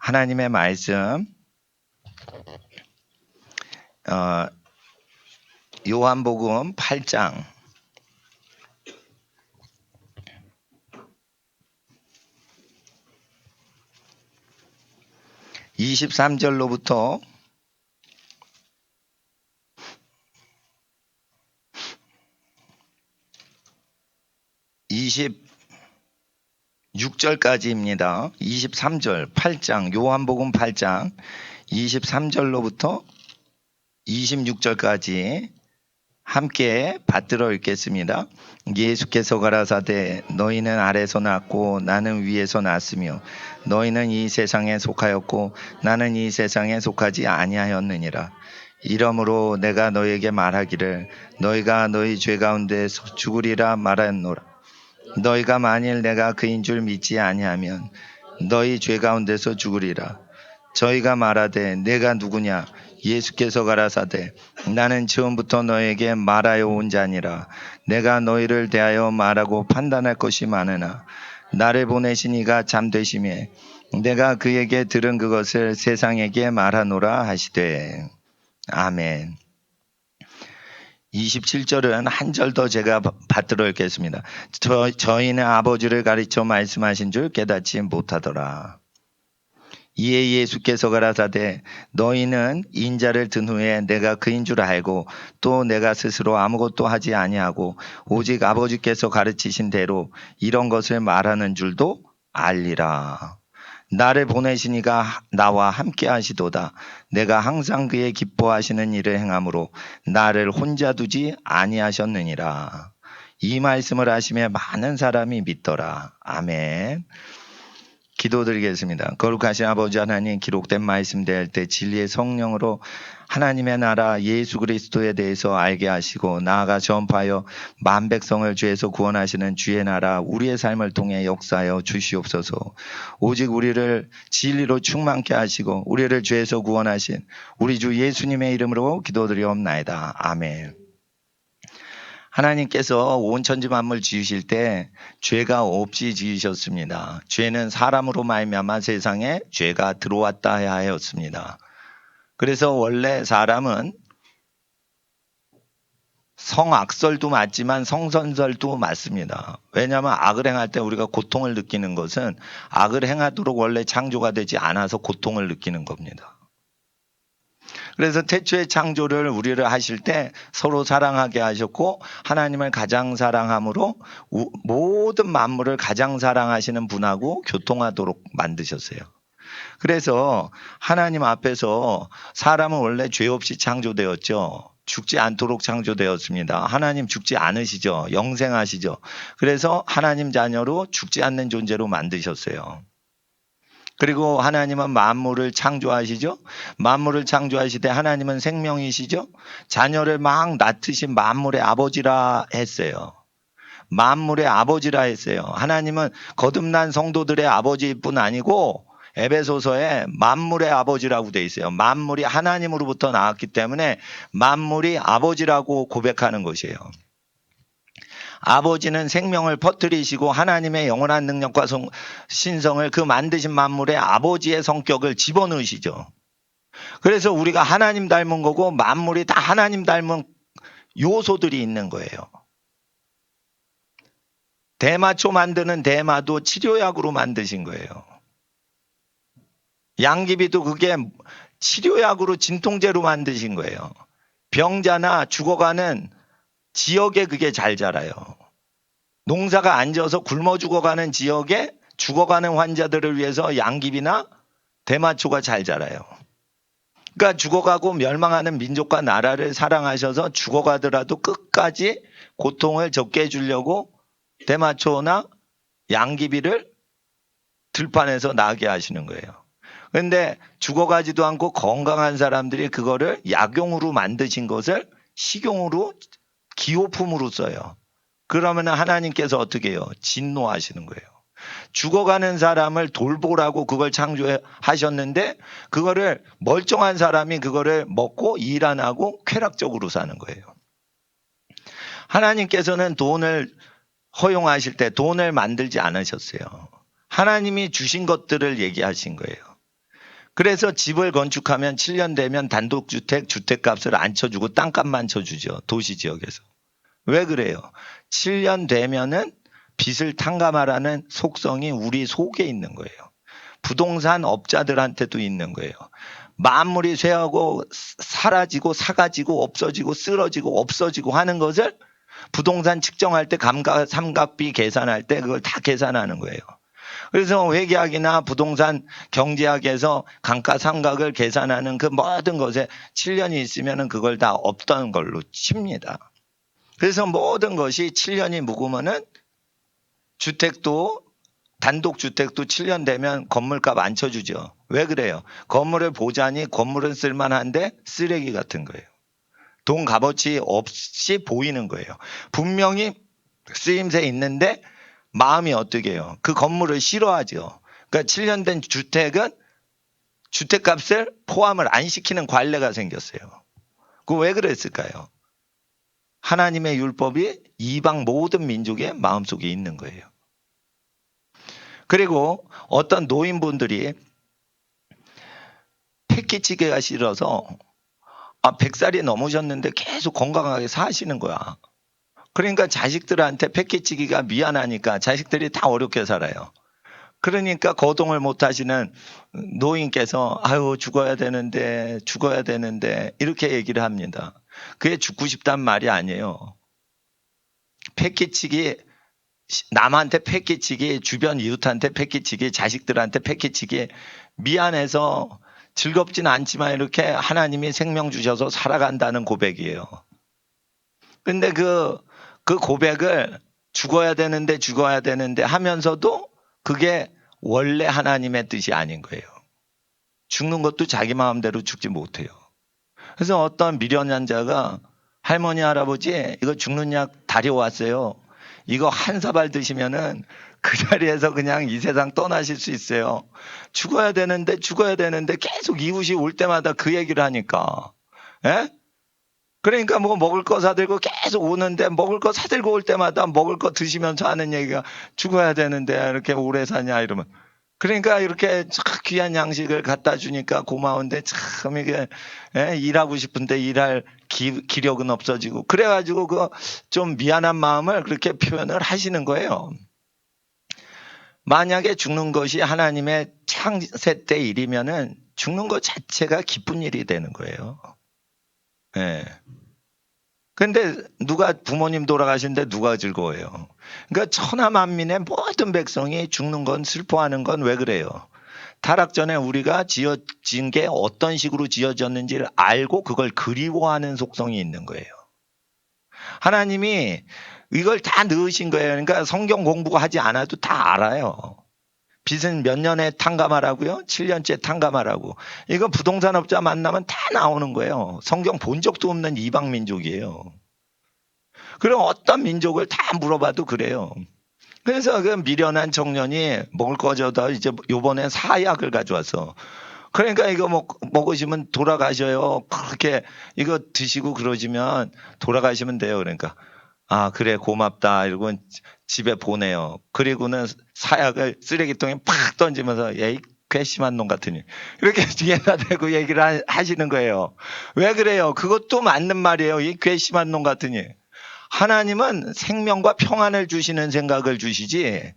하나님의 말씀 요한복음 8장 23절로부터 26절까지입니다. 23절 8장 요한복음 8장 23절로부터 26절까지 함께 받들어 읽겠습니다. 예수께서 가라사대 너희는 아래서 났고 나는 위에서 났으며 너희는 이 세상에 속하였고 나는 이 세상에 속하지 아니하였느니라. 이러므로 내가 너희에게 말하기를 너희가 너희 죄 가운데서 죽으리라 말하노라. 너희가 만일 내가 그인 줄 믿지 아니하면 너희 죄 가운데서 죽으리라. 저희가 말하되 내가 누구냐? 예수께서 가라사대 나는 처음부터 너에게 말하여 온 자니라. 내가 너희를 대하여 말하고 판단할 것이 많으나 나를 보내신 이가 참되심에 내가 그에게 들은 그것을 세상에게 말하노라 하시되. 아멘. 27절은 한 절 더 제가 받들어 읽겠습니다. 저희는 아버지를 가르쳐 말씀하신 줄 깨닫지 못하더라. 이에 예수께서 가라사대 너희는 인자를 든 후에 내가 그인 줄 알고 또 내가 스스로 아무것도 하지 아니하고 오직 아버지께서 가르치신 대로 이런 것을 말하는 줄도 알리라. 나를 보내신 이가 나와 함께 하시도다. 내가 항상 그의 기뻐하시는 일을 행함으로 나를 혼자 두지 아니하셨느니라. 이 말씀을 하시며 많은 사람이 믿더라. 아멘. 기도드리겠습니다. 거룩하신 아버지 하나님, 기록된 말씀 대할 때 진리의 성령으로 하나님의 나라 예수 그리스도에 대해서 알게 하시고 나아가 전파하여 만 백성을 죄에서 구원하시는 주의 나라 우리의 삶을 통해 역사하여 주시옵소서. 오직 우리를 진리로 충만케 하시고 우리를 죄에서 구원하신 우리 주 예수님의 이름으로 기도드리옵나이다. 아멘. 하나님께서 온 천지 만물 지으실 때 죄가 없이 지으셨습니다. 죄는 사람으로 말미암아 세상에 죄가 들어왔다 하였습니다. 그래서 원래 사람은 성악설도 맞지만 성선설도 맞습니다. 왜냐하면 악을 행할 때 우리가 고통을 느끼는 것은 악을 행하도록 원래 창조가 되지 않아서 고통을 느끼는 겁니다. 그래서 태초의 창조를 우리를 하실 때 서로 사랑하게 하셨고 하나님을 가장 사랑함으로 모든 만물을 가장 사랑하시는 분하고 교통하도록 만드셨어요. 그래서 하나님 앞에서 사람은 원래 죄 없이 창조되었죠. 죽지 않도록 창조되었습니다. 하나님 죽지 않으시죠. 영생하시죠. 그래서 하나님 자녀로 죽지 않는 존재로 만드셨어요. 그리고 하나님은 만물을 창조하시죠. 만물을 창조하시되 하나님은 생명이시죠. 자녀를 막 낳으신 만물의 아버지라 했어요. 만물의 아버지라 했어요. 하나님은 거듭난 성도들의 아버지뿐 아니고 에베소서에 만물의 아버지라고 돼 있어요. 만물이 하나님으로부터 나왔기 때문에 만물이 아버지라고 고백하는 것이에요. 아버지는 생명을 퍼뜨리시고 하나님의 영원한 능력과 신성을 그 만드신 만물의 아버지의 성격을 집어넣으시죠. 그래서 우리가 하나님 닮은 거고 만물이 다 하나님 닮은 요소들이 있는 거예요. 대마초 만드는 대마도 치료약으로 만드신 거예요. 양귀비도 그게 치료약으로 진통제로 만드신 거예요. 병자나 죽어가는 지역에 그게 잘 자라요. 농사가 안 져서 굶어 죽어가는 지역에 죽어가는 환자들을 위해서 양귀비나 대마초가 잘 자라요. 그러니까 죽어가고 멸망하는 민족과 나라를 사랑하셔서 죽어가더라도 끝까지 고통을 적게 해주려고 대마초나 양귀비를 들판에서 나게 하시는 거예요. 그런데 죽어가지도 않고 건강한 사람들이 그거를 약용으로 만드신 것을 식용으로 기호품으로 써요. 그러면 하나님께서 어떻게 해요? 진노하시는 거예요. 죽어가는 사람을 돌보라고 그걸 창조하셨는데 그거를 멀쩡한 사람이 그거를 먹고 일 안 하고 쾌락적으로 사는 거예요. 하나님께서는 돈을 허용하실 때 돈을 만들지 않으셨어요. 하나님이 주신 것들을 얘기하신 거예요. 그래서 집을 건축하면 7년 되면 단독주택, 주택값을 안 쳐주고 땅값만 쳐주죠. 도시지역에서. 왜 그래요? 7년 되면은 빚을 탕감하라는 속성이 우리 속에 있는 거예요. 부동산 업자들한테도 있는 거예요. 만물이 쇠하고 사라지고 사가지고 없어지고 쓰러지고 없어지고 하는 것을 부동산 측정할 때 감가 삼각비 계산할 때 그걸 다 계산하는 거예요. 그래서 회계학이나 부동산 경제학에서 감가상각을 계산하는 그 모든 것에 7년이 있으면 그걸 다 없던 걸로 칩니다. 그래서 모든 것이 7년이 묵으면은 주택도 단독주택도 7년 되면 건물값 안 쳐주죠. 왜 그래요? 건물을 보자니 건물은 쓸만한데 쓰레기 같은 거예요. 돈 값어치 없이 보이는 거예요. 분명히 쓰임새 있는데 마음이 어떻게 해요? 그 건물을 싫어하죠. 그러니까 7년 된 주택은 주택값을 포함을 안 시키는 관례가 생겼어요. 그 왜 그랬을까요? 하나님의 율법이 이방 모든 민족의 마음속에 있는 거예요. 그리고 어떤 노인분들이 패키치기가 싫어서 100살이 넘으셨는데 계속 건강하게 사시는 거야. 그러니까 자식들한테 패키치기가 미안하니까 자식들이 다 어렵게 살아요. 그러니까 거동을 못 하시는 노인께서 아유 죽어야 되는데 이렇게 얘기를 합니다. 그게 죽고 싶단 말이 아니에요. 패키치기 남한테 패키치기 주변 이웃한테 패키치기 자식들한테 패키치기 미안해서 즐겁진 않지만 이렇게 하나님이 생명 주셔서 살아간다는 고백이에요. 근데 그 고백을 죽어야 되는데 하면서도 그게 원래 하나님의 뜻이 아닌 거예요. 죽는 것도 자기 마음대로 죽지 못해요. 그래서 어떤 미련한 자가 할머니 할아버지 이거 죽는 약 다려왔어요. 이거 한 사발 드시면은 그 자리에서 그냥 이 세상 떠나실 수 있어요. 죽어야 되는데 계속 이웃이 올 때마다 그 얘기를 하니까. 예? 그러니까 뭐 먹을 거 사들고 계속 오는데 먹을 거 사들고 올 때마다 먹을 거 드시면서 하는 얘기가 죽어야 되는데 이렇게 오래 사냐 이러면. 그러니까 이렇게 참 귀한 양식을 갖다 주니까 고마운데 참 이게 일하고 싶은데 일할 기력은 없어지고 그래가지고 그 좀 미안한 마음을 그렇게 표현을 하시는 거예요. 만약에 죽는 것이 하나님의 창세 때 일이면은 죽는 것 자체가 기쁜 일이 되는 거예요. 예. 근데 누가 부모님 돌아가시는데 누가 즐거워해요? 그러니까 천하 만민의 모든 백성이 죽는 건 슬퍼하는 건 왜 그래요? 타락 전에 우리가 지어진 게 어떤 식으로 지어졌는지를 알고 그걸 그리워하는 속성이 있는 거예요. 하나님이 이걸 다 넣으신 거예요. 그러니까 성경 공부하지 않아도 다 알아요. 빚은 몇 년에 탕감하라고요? 7년째 탕감하라고. 이거 부동산업자 만나면 다 나오는 거예요. 성경 본 적도 없는 이방 민족이에요. 그럼 어떤 민족을 다 물어봐도 그래요. 그래서 그 미련한 청년이 먹을 거 줘다 이제 요번에 사약을 가져와서 그러니까 이거 먹으시면 돌아가셔요. 그렇게 이거 드시고 그러시면 돌아가시면 돼요. 그러니까 그래 고맙다 이러고 집에 보내요. 그리고는 사약을 쓰레기통에 팍 던지면서 이 괘씸한 놈 같으니 이렇게 뒤에다 대고 얘기를 하시는 거예요. 왜 그래요? 그것도 맞는 말이에요. 이 괘씸한 놈 같으니. 하나님은 생명과 평안을 주시는 생각을 주시지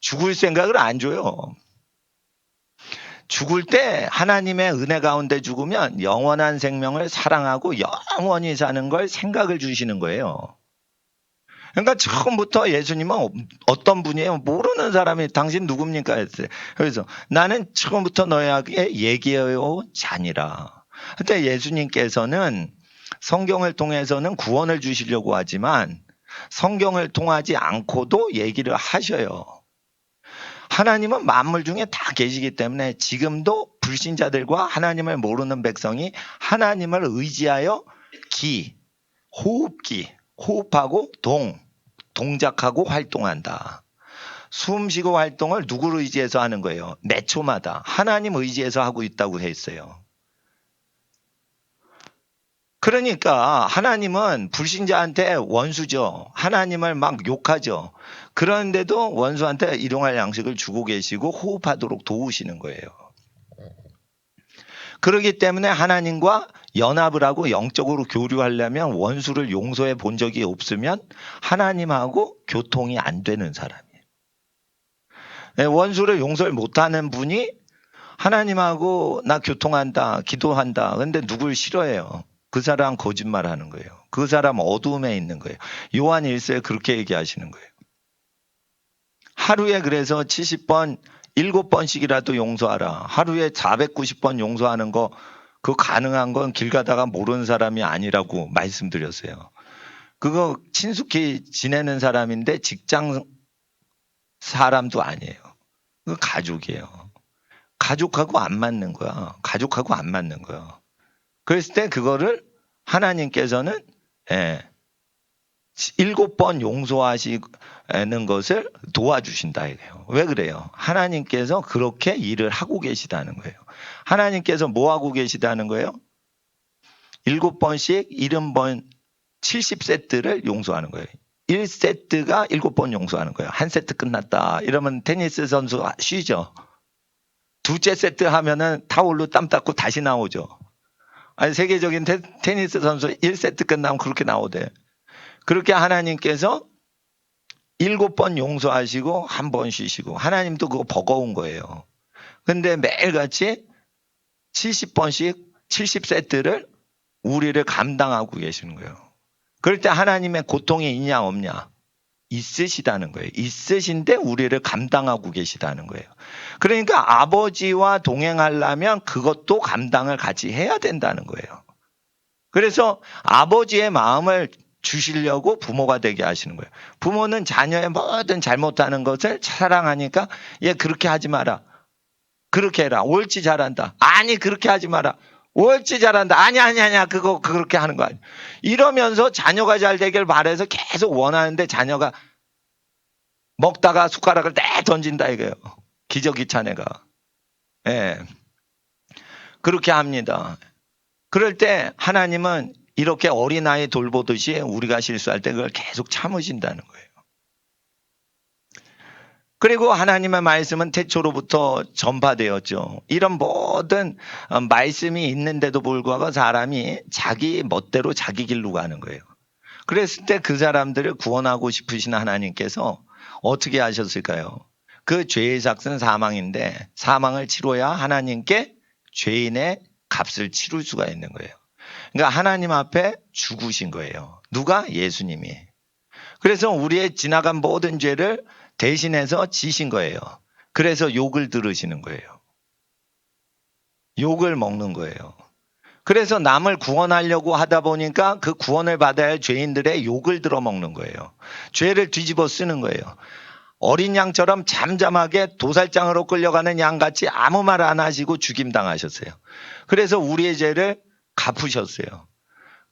죽을 생각을 안 줘요. 죽을 때 하나님의 은혜 가운데 죽으면 영원한 생명을 사랑하고 영원히 사는 걸 생각을 주시는 거예요. 그러니까 처음부터 예수님은 어떤 분이에요? 모르는 사람이 당신 누굽니까? 했어요. 그래서 나는 처음부터 너희에게 얘기해요 자니라. 그때 예수님께서는 성경을 통해서는 구원을 주시려고 하지만 성경을 통하지 않고도 얘기를 하셔요. 하나님은 만물 중에 다 계시기 때문에 지금도 불신자들과 하나님을 모르는 백성이 하나님을 의지하여 호흡하고 동작하고 활동한다. 숨 쉬고 활동을 누구를 의지해서 하는 거예요? 매 초마다 하나님 의지해서 하고 있다고 했어요. 그러니까 하나님은 불신자한테 원수죠. 하나님을 막 욕하죠. 그런데도 원수한테 일용할 양식을 주고 계시고 호흡하도록 도우시는 거예요. 그렇기 때문에 하나님과 연합을 하고 영적으로 교류하려면 원수를 용서해 본 적이 없으면 하나님하고 교통이 안 되는 사람이에요. 원수를 용서를 못하는 분이 하나님하고 나 교통한다, 기도한다. 근데 누굴 싫어해요? 그 사람 거짓말하는 거예요. 그 사람 어두움에 있는 거예요. 요한 1서에 그렇게 얘기하시는 거예요. 하루에 그래서 70번, 7번씩이라도 용서하라. 하루에 490번 용서하는 거, 그거 가능한 건 길 가다가 모르는 사람이 아니라고 말씀드렸어요. 그거 친숙히 지내는 사람인데 직장 사람도 아니에요. 그거 가족이에요. 가족하고 안 맞는 거야. 가족하고 안 맞는 거야. 그랬을 때 그거를 하나님께서는 7번 용서하시는 것을 도와주신다 이거예요. 왜 그래요? 하나님께서 그렇게 일을 하고 계시다는 거예요. 하나님께서 뭐 하고 계시다는 거예요? 7번씩 70번 70세트를 용서하는 거예요. 1세트가 7번 용서하는 거예요. 한 세트 끝났다. 이러면 테니스 선수 쉬죠. 두째 세트 하면은 타올로 땀 닦고 다시 나오죠. 아니, 세계적인 테니스 선수 1세트 끝나면 그렇게 나오대. 그렇게 하나님께서 7번 용서하시고 한 번 쉬시고, 하나님도 그거 버거운 거예요. 근데 매일같이 70번씩 70세트를 우리를 감당하고 계시는 거예요. 그럴 때 하나님의 고통이 있냐 없냐? 있으시다는 거예요. 있으신데 우리를 감당하고 계시다는 거예요. 그러니까 아버지와 동행하려면 그것도 감당을 같이 해야 된다는 거예요. 그래서 아버지의 마음을 주시려고 부모가 되게 하시는 거예요. 부모는 자녀의 모든 잘못하는 것을 사랑하니까 얘 그렇게 하지 마라. 그렇게 해라. 옳지 잘한다. 아니 그렇게 하지 마라. 옳지 잘한다. 아니야. 그거 그렇게 하는 거 아니야. 이러면서 자녀가 잘 되길 바라서 계속 원하는데 자녀가 먹다가 숟가락을 내 던진다 이거예요. 기저귀 차네가. 그렇게 합니다. 그럴 때 하나님은 이렇게 어린아이 돌보듯이 우리가 실수할 때 그걸 계속 참으신다는 거예요. 그리고 하나님의 말씀은 태초로부터 전파되었죠. 이런 모든 말씀이 있는데도 불구하고 사람이 자기 멋대로 자기 길로 가는 거예요. 그랬을 때 그 사람들을 구원하고 싶으신 하나님께서 어떻게 하셨을까요? 그 죄의 삭은 사망인데 사망을 치러야 하나님께 죄인의 값을 치를 수가 있는 거예요. 그러니까 하나님 앞에 죽으신 거예요. 누가? 예수님이. 그래서 우리의 지나간 모든 죄를 대신해서 지신 거예요. 그래서 욕을 들으시는 거예요. 욕을 먹는 거예요. 그래서 남을 구원하려고 하다 보니까 그 구원을 받아야 할 죄인들의 욕을 들어먹는 거예요. 죄를 뒤집어 쓰는 거예요. 어린 양처럼 잠잠하게 도살장으로 끌려가는 양같이 아무 말 안 하시고 죽임당하셨어요. 그래서 우리의 죄를 갚으셨어요.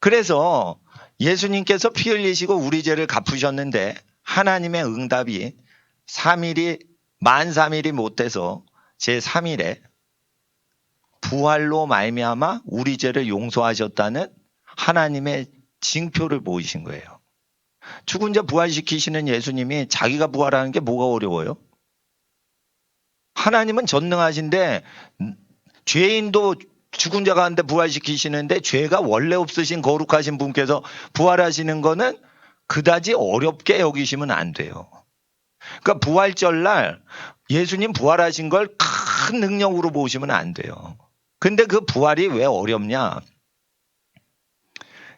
그래서 예수님께서 피 흘리시고 우리 죄를 갚으셨는데 하나님의 응답이 3일이 만 3일이 못돼서 제3일에 부활로 말미암아 우리 죄를 용서하셨다는 하나님의 징표를 보이신 거예요. 죽은 자 부활시키시는 예수님이 자기가 부활하는 게 뭐가 어려워요? 하나님은 전능하신데 죄인도 죽은 자 가운데 부활시키시는데 죄가 원래 없으신 거룩하신 분께서 부활하시는 거는 그다지 어렵게 여기시면 안 돼요. 그러니까 부활절날 예수님 부활하신 걸 큰 능력으로 보시면 안 돼요. 근데 그 부활이 왜 어렵냐?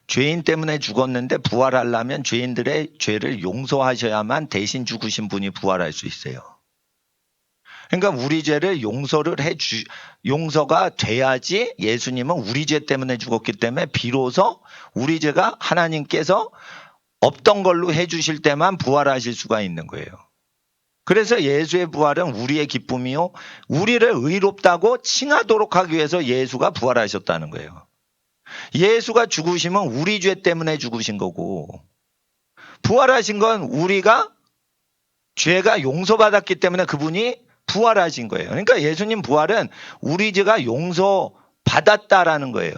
죄인 때문에 죽었는데 부활하려면 죄인들의 죄를 용서하셔야만 대신 죽으신 분이 부활할 수 있어요. 그러니까 우리 죄를 용서가 돼야지 예수님은 우리 죄 때문에 죽었기 때문에 비로소 우리 죄가 하나님께서 없던 걸로 해주실 때만 부활하실 수가 있는 거예요. 그래서 예수의 부활은 우리의 기쁨이요. 우리를 의롭다고 칭하도록 하기 위해서 예수가 부활하셨다는 거예요. 예수가 죽으시면 우리 죄 때문에 죽으신 거고 부활하신 건 우리가 죄가 용서받았기 때문에 그분이 부활하신 거예요. 그러니까 예수님 부활은 우리 죄가 용서받았다라는 거예요.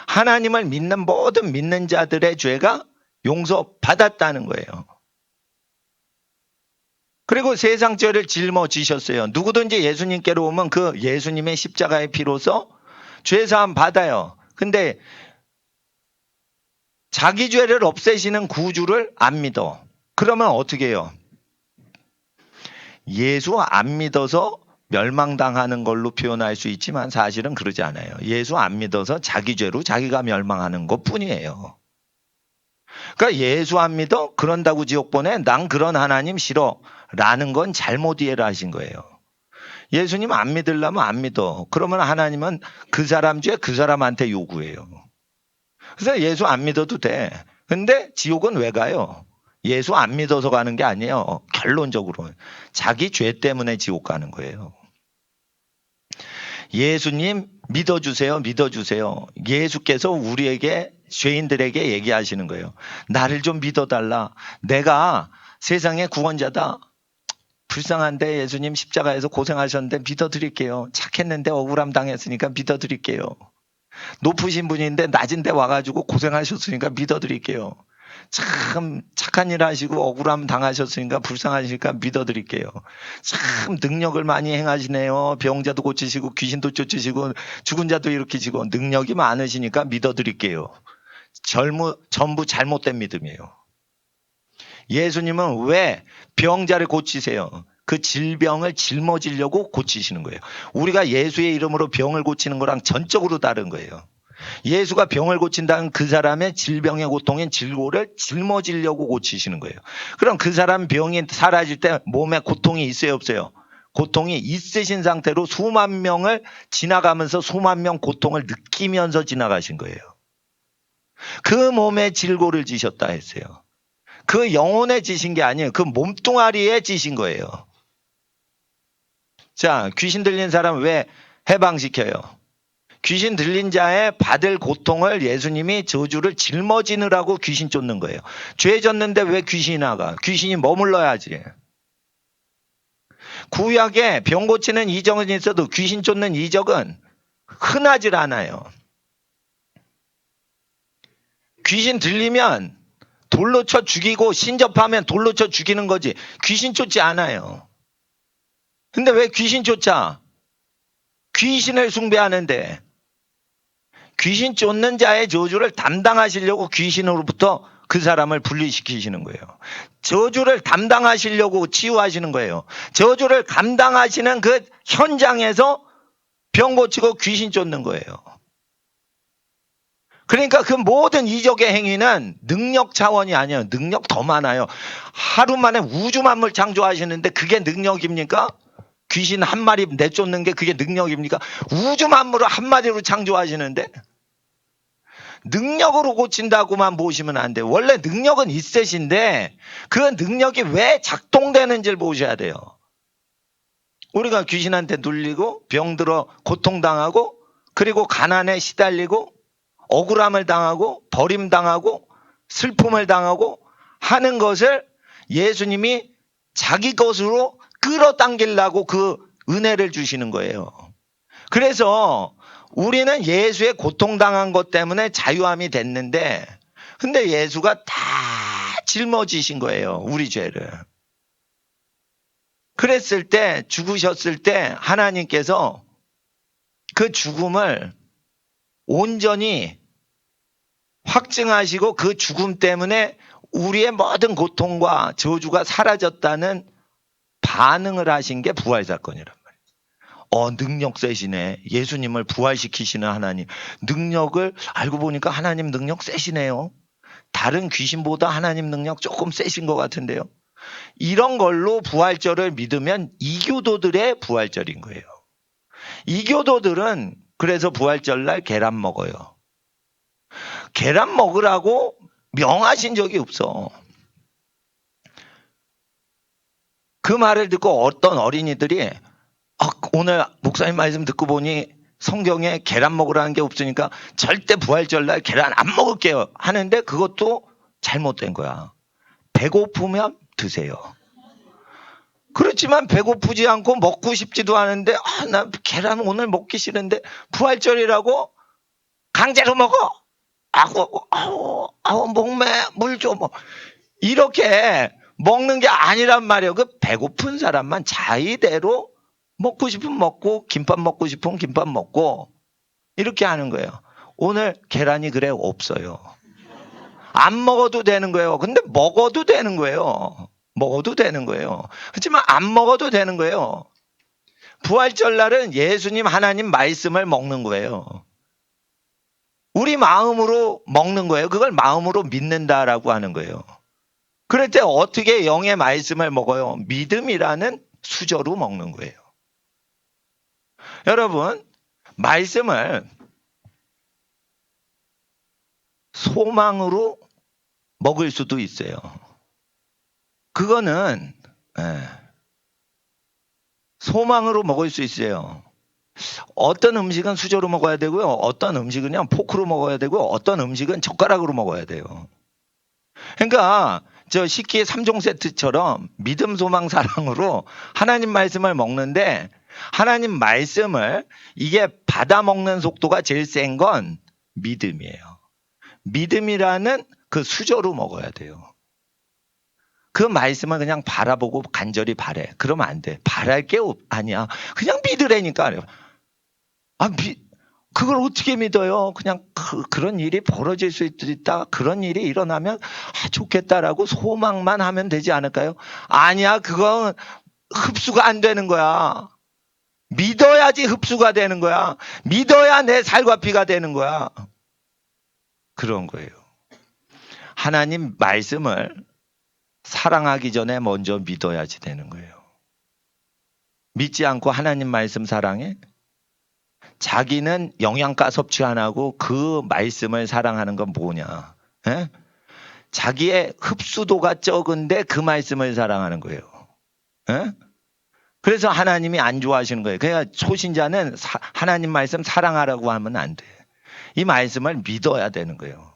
하나님을 믿는 모든 믿는 자들의 죄가 용서받았다는 거예요. 그리고 세상 죄를 짊어지셨어요. 누구든지 예수님께로 오면 그 예수님의 십자가의 피로서 죄사함 받아요. 근데 자기 죄를 없애시는 구주를 안 믿어. 그러면 어떻게 해요? 예수 안 믿어서 멸망당하는 걸로 표현할 수 있지만 사실은 그러지 않아요. 예수 안 믿어서 자기 죄로 자기가 멸망하는 것 뿐이에요. 그러니까 예수 안 믿어? 그런다고 지옥 보내? 난 그런 하나님 싫어. 라는 건 잘못 이해를 하신 거예요. 예수님 안 믿으려면 안 믿어. 그러면 하나님은 그 사람 죄 그 사람한테 요구해요. 그래서 예수 안 믿어도 돼. 근데 지옥은 왜 가요? 예수 안 믿어서 가는 게 아니에요. 결론적으로 자기 죄 때문에 지옥 가는 거예요. 예수님 믿어주세요. 믿어주세요. 예수께서 우리에게 죄인들에게 얘기하시는 거예요. 나를 좀 믿어달라. 내가 세상의 구원자다. 불쌍한데 예수님 십자가에서 고생하셨는데 믿어드릴게요. 착했는데 억울함 당했으니까 믿어드릴게요. 높으신 분인데 낮은데 와가지고 고생하셨으니까 믿어드릴게요. 참 착한 일 하시고 억울함 당하셨으니까 불쌍하시니까 믿어드릴게요. 참 능력을 많이 행하시네요. 병자도 고치시고 귀신도 쫓으시고 죽은 자도 일으키시고 능력이 많으시니까 믿어드릴게요. 전부 잘못된 믿음이에요. 예수님은 왜 병자를 고치세요? 그 질병을 짊어지려고 고치시는 거예요. 우리가 예수의 이름으로 병을 고치는 거랑 전적으로 다른 거예요. 예수가 병을 고친다는 그 사람의 질병의 고통인 질고를 짊어지려고 고치시는 거예요. 그럼 그 사람 병이 사라질 때 몸에 고통이 있어요, 없어요? 고통이 있으신 상태로 수만 명을 지나가면서 수만 명 고통을 느끼면서 지나가신 거예요. 그 몸에 질고를 지셨다 했어요. 그 영혼에 지신 게 아니에요. 그 몸뚱아리에 지신 거예요. 자, 귀신 들린 사람 왜 해방시켜요? 귀신 들린 자의 받을 고통을 예수님이 저주를 짊어지느라고 귀신 쫓는 거예요. 죄 졌는데 왜 귀신이 나가? 귀신이 머물러야지. 구약에 병 고치는 이적은 있어도 귀신 쫓는 이적은 흔하질 않아요. 귀신 들리면 돌로 쳐 죽이고 신접하면 돌로 쳐 죽이는 거지 귀신 쫓지 않아요. 근데 왜 귀신 쫓아? 귀신을 숭배하는데 귀신 쫓는 자의 저주를 담당하시려고 귀신으로부터 그 사람을 분리시키시는 거예요. 저주를 담당하시려고 치유하시는 거예요. 저주를 감당하시는 그 현장에서 병 고치고 귀신 쫓는 거예요. 그러니까 그 모든 이적의 행위는 능력 차원이 아니에요. 능력 더 많아요. 하루 만에 우주 만물 창조하시는데 그게 능력입니까? 귀신 한 마리 내쫓는 게 그게 능력입니까? 우주 만물을 한 마리로 창조하시는데 능력으로 고친다고만 보시면 안 돼요. 원래 능력은 있으신데 그 능력이 왜 작동되는지를 보셔야 돼요. 우리가 귀신한테 눌리고 병들어 고통당하고 그리고 가난에 시달리고 억울함을 당하고 버림당하고 슬픔을 당하고 하는 것을 예수님이 자기 것으로 끌어당기려고 그 은혜를 주시는 거예요. 그래서 우리는 예수의 고통당한 것 때문에 자유함이 됐는데 근데 예수가 다 짊어지신 거예요. 우리 죄를. 그랬을 때 죽으셨을 때 하나님께서 그 죽음을 온전히 확증하시고 그 죽음 때문에 우리의 모든 고통과 저주가 사라졌다는 반응을 하신 게 부활사건이란 말이에요. 능력 세시네. 예수님을 부활시키시는 하나님. 능력을 알고 보니까 하나님 능력 세시네요. 다른 귀신보다 하나님 능력 조금 세신 것 같은데요. 이런 걸로 부활절을 믿으면 이교도들의 부활절인 거예요. 이교도들은 그래서 부활절날 계란 먹어요. 계란 먹으라고 명하신 적이 없어. 그 말을 듣고 어떤 어린이들이 오늘 목사님 말씀 듣고 보니 성경에 계란 먹으라는 게 없으니까 절대 부활절날 계란 안 먹을게요 하는데 그것도 잘못된 거야. 배고프면 드세요. 그렇지만 배고프지 않고 먹고 싶지도 않은데 나 계란 오늘 먹기 싫은데 부활절이라고 강제로 먹어. 목매 물 줘. 이렇게 먹는 게 아니란 말이에요. 그 배고픈 사람만 자의대로 먹고 싶으면 먹고 김밥 먹고 싶으면 김밥 먹고 이렇게 하는 거예요. 오늘 계란이 그래 없어요. 안 먹어도 되는 거예요. 근데 먹어도 되는 거예요. 먹어도 되는 거예요. 하지만 안 먹어도 되는 거예요. 부활절날은 예수님 하나님 말씀을 먹는 거예요. 우리 마음으로 먹는 거예요. 그걸 마음으로 믿는다라고 하는 거예요. 그럴 때 어떻게 영의 말씀을 먹어요? 믿음이라는 수저로 먹는 거예요. 여러분, 말씀을 소망으로 먹을 수도 있어요. 그거는 소망으로 먹을 수 있어요. 어떤 음식은 수저로 먹어야 되고요. 어떤 음식은 그냥 포크로 먹어야 되고 어떤 음식은 젓가락으로 먹어야 돼요. 그러니까 저 식기의 3종 세트처럼 믿음, 소망, 사랑으로 하나님 말씀을 먹는데 하나님 말씀을 이게 받아 먹는 속도가 제일 센 건 믿음이에요. 믿음이라는 그 수저로 먹어야 돼요. 그 말씀을 그냥 바라보고 간절히 바래. 그러면 안 돼. 바랄 게 아니야. 그냥 믿으라니까. 그걸 어떻게 믿어요? 그냥 그런 일이 벌어질 수 있다. 그런 일이 일어나면 좋겠다라고 소망만 하면 되지 않을까요? 아니야. 그건 흡수가 안 되는 거야. 믿어야지 흡수가 되는 거야. 믿어야 내 살과 피가 되는 거야. 그런 거예요. 하나님 말씀을 사랑하기 전에 먼저 믿어야지 되는 거예요. 믿지 않고 하나님 말씀 사랑해? 자기는 영양가 섭취 안 하고 그 말씀을 사랑하는 건 뭐냐? 에? 자기의 흡수도가 적은데 그 말씀을 사랑하는 거예요. 에? 그래서 하나님이 안 좋아하시는 거예요. 그러니까 초신자는 하나님 말씀 사랑하라고 하면 안 돼. 이 말씀을 믿어야 되는 거예요.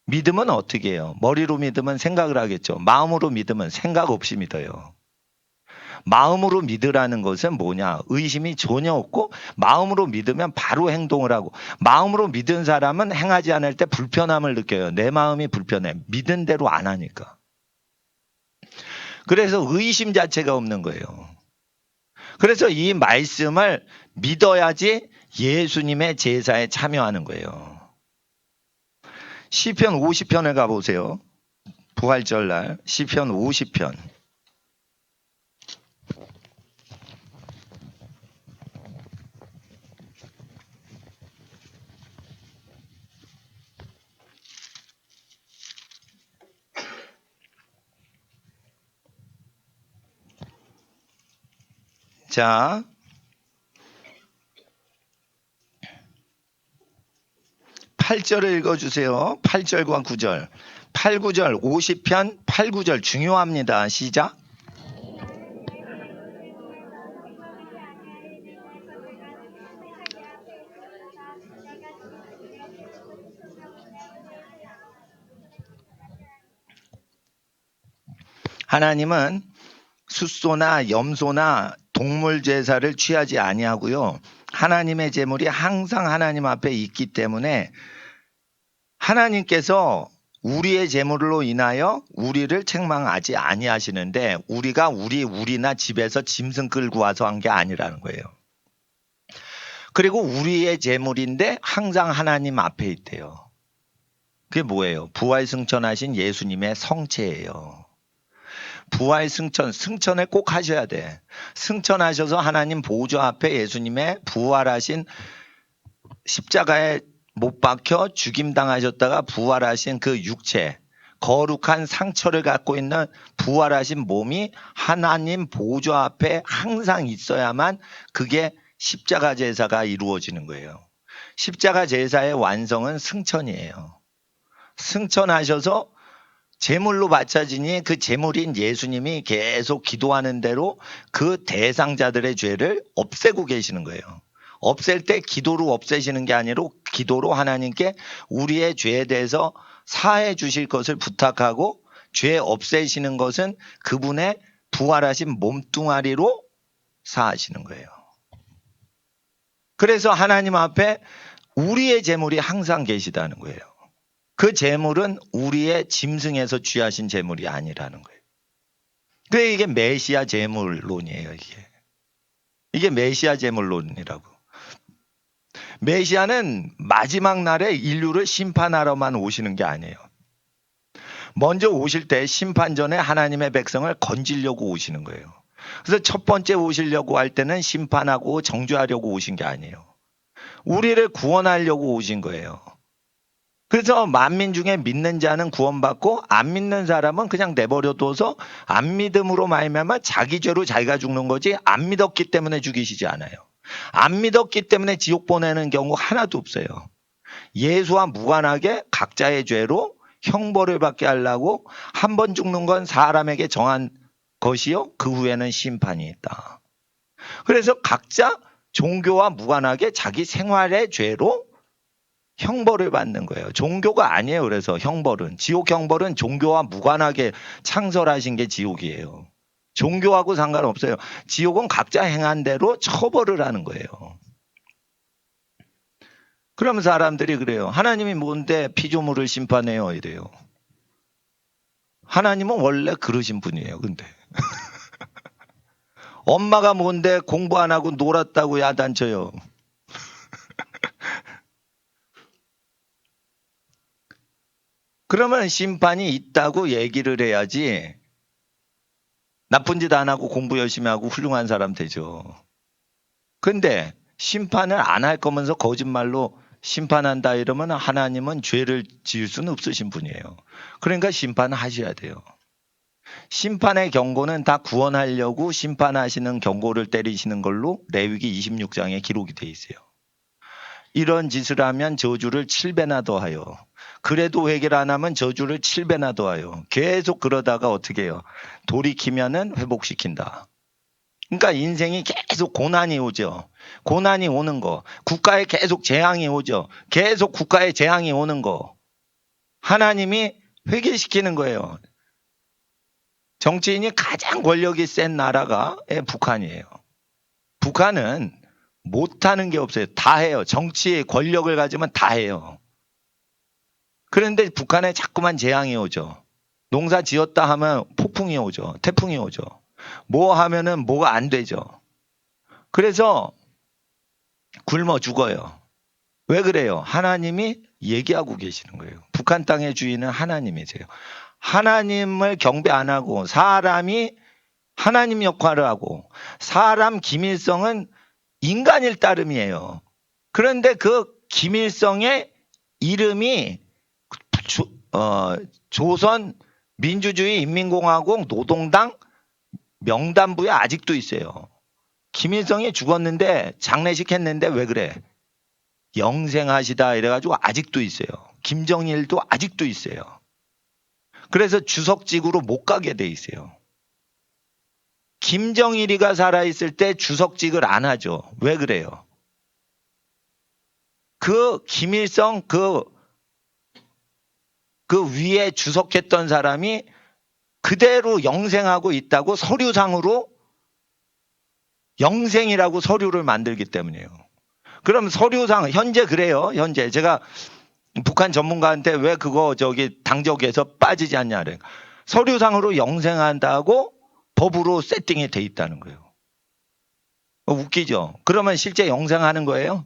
믿으면 어떻게 해요? 머리로 믿으면 생각을 하겠죠. 마음으로 믿으면 생각 없이 믿어요. 마음으로 믿으라는 것은 뭐냐? 의심이 전혀 없고 마음으로 믿으면 바로 행동을 하고 마음으로 믿은 사람은 행하지 않을 때 불편함을 느껴요. 내 마음이 불편해. 믿은 대로 안 하니까. 그래서 의심 자체가 없는 거예요. 그래서 이 말씀을 믿어야지 예수님의 제사에 참여하는 거예요. 시편 50편에 가보세요. 부활절날 시편 50편. 자, 8절을 읽어주세요. 8절과 9절. 8, 9절, 50편 8, 9절 중요합니다. 시작. 하나님은 숫소나 염소나 동물 제사를 취하지 아니하고요. 하나님의 제물이 항상 하나님 앞에 있기 때문에 하나님께서 우리의 제물로 인하여 우리를 책망하지 아니하시는데 우리가 우리나 집에서 짐승 끌고 와서 한 게 아니라는 거예요. 그리고 우리의 제물인데 항상 하나님 앞에 있대요. 그게 뭐예요? 부활 승천하신 예수님의 성체예요. 부활 승천을 꼭 하셔야 돼. 승천하셔서 하나님 보좌 앞에 예수님의 부활하신 십자가에 못 박혀 죽임당하셨다가 부활하신 그 육체, 거룩한 상처를 갖고 있는 부활하신 몸이 하나님 보좌 앞에 항상 있어야만 그게 십자가 제사가 이루어지는 거예요. 십자가 제사의 완성은 승천이에요. 승천하셔서 제물로 바쳐지니 그 제물인 예수님이 계속 기도하는 대로 그 대상자들의 죄를 없애고 계시는 거예요. 없앨 때 기도로 없애시는 게 아니라 기도로 하나님께 우리의 죄에 대해서 사해 주실 것을 부탁하고 죄 없애시는 것은 그분의 부활하신 몸뚱아리로 사하시는 거예요. 그래서 하나님 앞에 우리의 제물이 항상 계시다는 거예요. 그 제물은 우리의 짐승에서 취하신 제물이 아니라는 거예요. 그게 이게 메시아 제물론이에요. 이게 메시아 제물론이라고. 메시아는 마지막 날에 인류를 심판하러만 오시는 게 아니에요. 먼저 오실 때 심판 전에 하나님의 백성을 건지려고 오시는 거예요. 그래서 첫 번째 오시려고 할 때는 심판하고 정죄하려고 오신 게 아니에요. 우리를 구원하려고 오신 거예요. 그래서 만민 중에 믿는 자는 구원받고 안 믿는 사람은 그냥 내버려둬서 안 믿음으로 말미암아 자기 죄로 자기가 죽는 거지, 안 믿었기 때문에 죽이시지 않아요. 안 믿었기 때문에 지옥 보내는 경우 하나도 없어요. 예수와 무관하게 각자의 죄로 형벌을 받게 하려고 한 번 죽는 건 사람에게 정한 것이요, 그 후에는 심판이 있다. 그래서 각자 종교와 무관하게 자기 생활의 죄로 형벌을 받는 거예요. 종교가 아니에요. 그래서 형벌은, 지옥 형벌은 종교와 무관하게 창설하신 게 지옥이에요. 종교하고 상관없어요. 지옥은 각자 행한 대로 처벌을 하는 거예요. 그럼 사람들이 그래요. 하나님이 뭔데 피조물을 심판해요? 이래요. 하나님은 원래 그러신 분이에요. 근데 엄마가 뭔데 공부 안 하고 놀았다고 야단쳐요. 그러면 심판이 있다고 얘기를 해야지, 나쁜 짓 안 하고 공부 열심히 하고 훌륭한 사람 되죠. 근데 심판을 안 할 거면서 거짓말로 심판한다 이러면 하나님은 죄를 지을 수는 없으신 분이에요. 그러니까 심판하셔야 돼요. 심판의 경고는 다 구원하려고 심판하시는 경고를 때리시는 걸로 레위기 26장에 기록이 돼 있어요. 이런 짓을 하면 저주를 7배나 더하여, 그래도 회개를 안 하면 저주를 7배나 더하여. 계속 그러다가 어떻게 해요? 돌이키면은 회복시킨다. 그러니까 인생이 계속 고난이 오죠. 고난이 오는 거. 국가에 계속 재앙이 오죠. 계속 국가에 재앙이 오는 거. 하나님이 회개시키는 거예요. 정치인이 가장 권력이 센 나라가 북한이에요. 북한은 못하는 게 없어요. 다 해요. 정치에 권력을 가지면 다 해요. 그런데 북한에 자꾸만 재앙이 오죠. 농사 지었다 하면 폭풍이 오죠. 태풍이 오죠. 뭐 하면은 뭐가 안 되죠. 그래서 굶어 죽어요. 왜 그래요? 하나님이 얘기하고 계시는 거예요. 북한 땅의 주인은 하나님이세요. 하나님을 경배 안 하고 사람이 하나님 역할을 하고, 사람 김일성은 인간일 따름이에요. 그런데 그 김일성의 이름이 조선 민주주의 인민공화국 노동당 명단부에 아직도 있어요. 김일성이 죽었는데 장례식 했는데 왜 그래? 영생하시다 이래가지고 아직도 있어요. 김정일도 아직도 있어요. 그래서 주석직으로 못 가게 돼 있어요. 김정일이가 살아있을 때 주석직을 안 하죠. 왜 그래요? 그 김일성 그 위에 주석했던 사람이 그대로 영생하고 있다고 서류상으로 영생이라고 서류를 만들기 때문이에요. 그럼 서류상 현재 그래요. 현재 제가 북한 전문가한테 왜 그거 당적에서 빠지지 않냐 그래요. 서류상으로 영생한다고 법으로 세팅이 돼 있다는 거예요. 웃기죠? 그러면 실제 영생하는 거예요?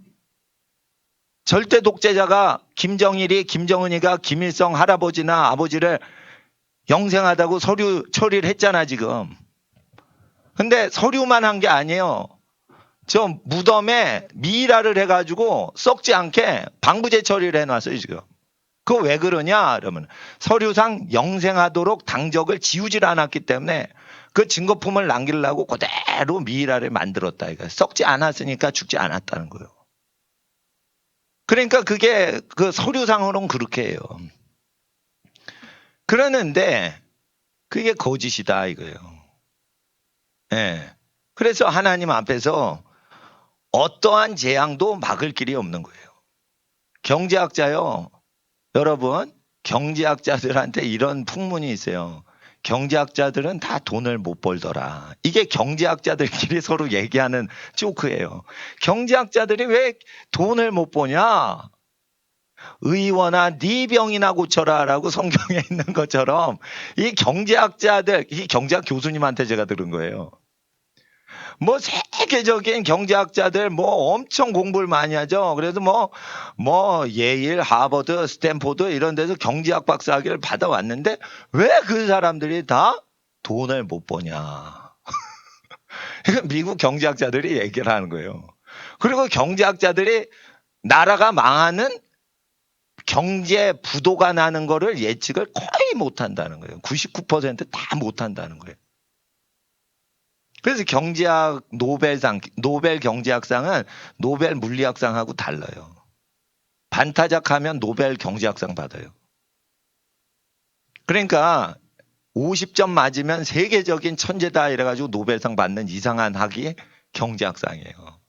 절대 독재자가 김정일이, 김정은이가 김일성 할아버지나 아버지를 영생하다고 서류 처리를 했잖아 지금. 근데 서류만 한 게 아니에요. 저 무덤에 미이라를 해가지고 썩지 않게 방부제 처리를 해놨어요 지금. 그거 왜 그러냐 그러면 서류상 영생하도록 당적을 지우질 않았기 때문에 그 증거품을 남기려고 그대로 미이라를 만들었다. 이거 썩지 않았으니까 죽지 않았다는 거예요. 그러니까 그게 그 서류상으로는 그렇게 해요. 그러는데 그게 거짓이다 이거예요. 예. 그래서 하나님 앞에서 어떠한 재앙도 막을 길이 없는 거예요. 경제학자요. 여러분, 경제학자들한테 이런 풍문이 있어요. 경제학자들은 다 돈을 못 벌더라. 이게 경제학자들끼리 서로 얘기하는 조크예요. 경제학자들이 왜 돈을 못 버냐? 의원아 네 병이나 고쳐라 라고 성경에 있는 것처럼 이 경제학자들, 이 경제학 교수님한테 제가 들은 거예요. 뭐 세계적인 경제학자들 뭐 엄청 공부를 많이 하죠. 그래서 뭐 예일, 하버드, 스탠포드 이런 데서 경제학 박사학위를 받아왔는데 왜 그 사람들이 다 돈을 못 버냐. 이건 미국 경제학자들이 얘기를 하는 거예요. 그리고 경제학자들이 나라가 망하는 경제 부도가 나는 거를 예측을 거의 못 한다는 거예요. 99%다 못 한다는 거예요. 그래서 경제학 노벨 경제학상은 노벨 물리학상하고 달라요. 반타작하면 노벨 경제학상 받아요. 그러니까 50점 맞으면 세계적인 천재다 이래가지고 노벨상 받는 이상한 학이 경제학상이에요.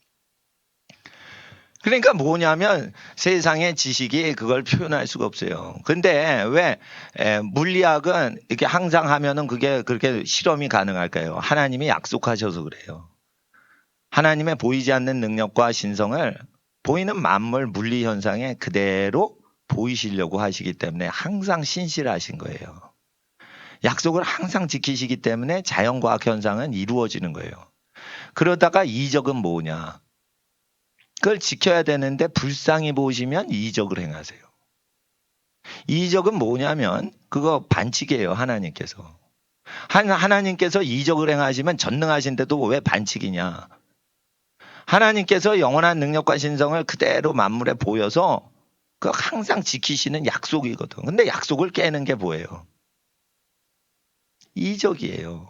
그러니까 뭐냐면 세상의 지식이 그걸 표현할 수가 없어요. 근데 왜 물리학은 이렇게 항상 하면은 그게 그렇게 실험이 가능할까요? 하나님이 약속하셔서 그래요. 하나님의 보이지 않는 능력과 신성을 보이는 만물 물리 현상에 그대로 보이시려고 하시기 때문에 항상 신실하신 거예요. 약속을 항상 지키시기 때문에 자연과학 현상은 이루어지는 거예요. 그러다가 이적은 뭐냐? 그걸 지켜야 되는데 불쌍히 보시면 이적을 행하세요. 이적은 뭐냐면 그거 반칙이에요. 하나님께서. 하나님께서 이적을 행하시면 전능하신데도 왜 반칙이냐? 하나님께서 영원한 능력과 신성을 그대로 만물에 보여서 그 항상 지키시는 약속이거든. 근데 약속을 깨는 게 뭐예요? 이적이에요.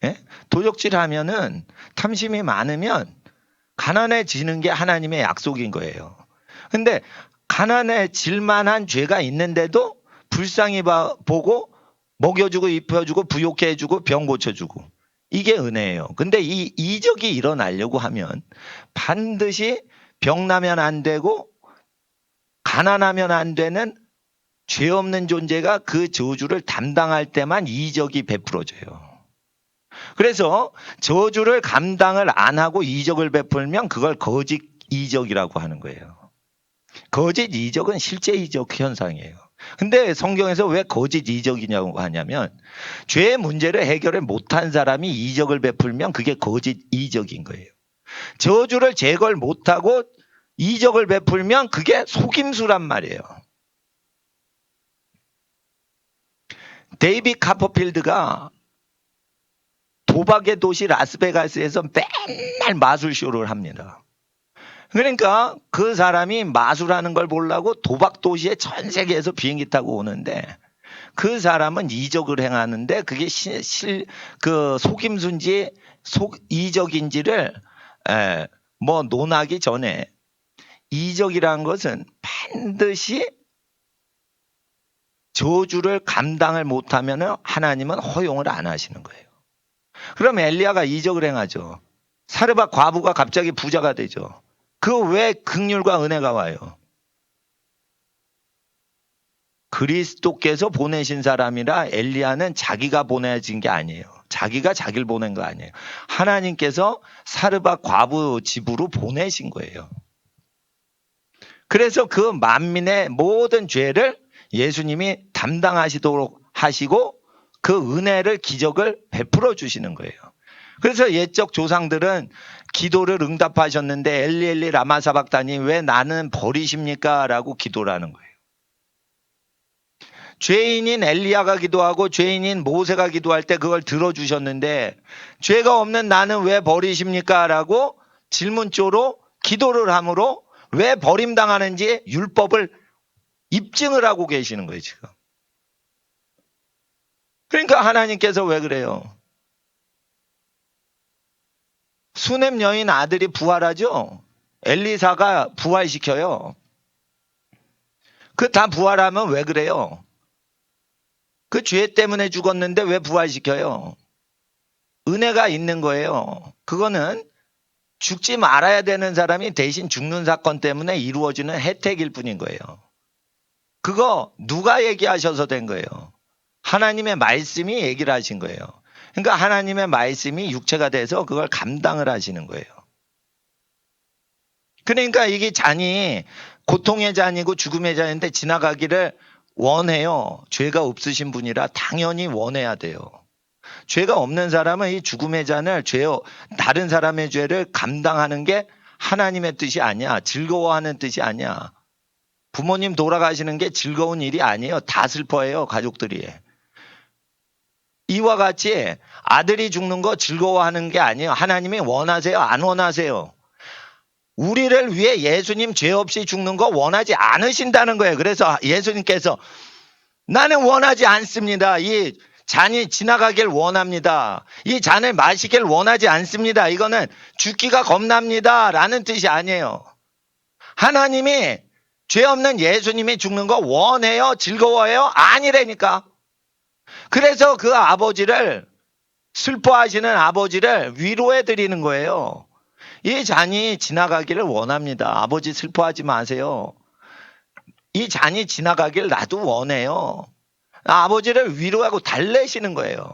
예? 도적질 하면은 탐심이 많으면 가난해지는 게 하나님의 약속인 거예요. 근데 가난해질 만한 죄가 있는데도 불쌍히 보고 먹여주고 입혀주고 부욕해 해주고 병 고쳐주고 이게 은혜예요. 근데 이 이적이 일어나려고 하면 반드시 병나면 안 되고 가난하면 안 되는 죄 없는 존재가 그 저주를 담당할 때만 이적이 베풀어져요. 그래서 저주를 감당을 안 하고 이적을 베풀면 그걸 거짓 이적이라고 하는 거예요. 거짓 이적은 실제 이적 현상이에요. 근데 성경에서 왜 거짓 이적이냐고 하냐면 죄의 문제를 해결을 못한 사람이 이적을 베풀면 그게 거짓 이적인 거예요. 저주를 제거를 못하고 이적을 베풀면 그게 속임수란 말이에요. 데이비 카퍼필드가 도박의 도시 라스베가스에서 맨날 마술쇼를 합니다. 그러니까 그 사람이 마술하는 걸 보려고 도박 도시에 전 세계에서 비행기 타고 오는데 그 사람은 이적을 행하는데 그게 그 속임수인지 이적인지를 뭐 논하기 전에 이적이라는 것은 반드시 저주를 감당을 못하면 하나님은 허용을 안 하시는 거예요. 그럼 엘리야가 이적을 행하죠. 사르밧 과부가 갑자기 부자가 되죠. 그 왜 긍휼과 은혜가 와요? 그리스도께서 보내신 사람이라 엘리야는 자기가 보내진 게 아니에요. 자기가 자기를 보낸 거 아니에요. 하나님께서 사르밧 과부 집으로 보내신 거예요. 그래서 그 만민의 모든 죄를 예수님이 담당하시도록 하시고 그 은혜를 기적을 베풀어 주시는 거예요. 그래서 옛적 조상들은 기도를 응답하셨는데 엘리 라마 사박다니 왜 나는 버리십니까? 라고 기도를 하는 거예요. 죄인인 엘리야가 기도하고 죄인인 모세가 기도할 때 그걸 들어주셨는데 죄가 없는 나는 왜 버리십니까? 라고 질문조로 기도를 함으로 왜 버림당하는지 율법을 입증을 하고 계시는 거예요, 지금. 그러니까 하나님께서 왜 그래요? 수넴 여인 아들이 부활하죠? 엘리사가 부활시켜요. 그 다 부활하면 왜 그래요? 그 죄 때문에 죽었는데 왜 부활시켜요? 은혜가 있는 거예요. 그거는 죽지 말아야 되는 사람이 대신 죽는 사건 때문에 이루어지는 혜택일 뿐인 거예요. 그거 누가 얘기하셔서 된 거예요? 하나님의 말씀이 얘기를 하신 거예요. 그러니까 하나님의 말씀이 육체가 돼서 그걸 감당을 하시는 거예요. 그러니까 이게 잔이 고통의 잔이고 죽음의 잔인데 지나가기를 원해요. 죄가 없으신 분이라 당연히 원해야 돼요. 죄가 없는 사람은 이 죽음의 잔을 다른 사람의 죄를 감당하는 게 하나님의 뜻이 아니야. 즐거워하는 뜻이 아니야. 부모님 돌아가시는 게 즐거운 일이 아니에요. 다 슬퍼해요, 가족들이. 이와 같이 아들이 죽는 거 즐거워하는 게 아니에요. 하나님이 원하세요? 안 원하세요? 우리를 위해 예수님 죄 없이 죽는 거 원하지 않으신다는 거예요. 그래서 예수님께서 나는 원하지 않습니다. 이 잔이 지나가길 원합니다. 이 잔을 마시길 원하지 않습니다. 이거는 죽기가 겁납니다. 라는 뜻이 아니에요. 하나님이 죄 없는 예수님이 죽는 거 원해요? 즐거워해요? 아니라니까. 그래서 그 아버지를, 슬퍼하시는 아버지를 위로해 드리는 거예요. 이 잔이 지나가기를 원합니다. 아버지 슬퍼하지 마세요. 이 잔이 지나가길 나도 원해요. 아버지를 위로하고 달래시는 거예요.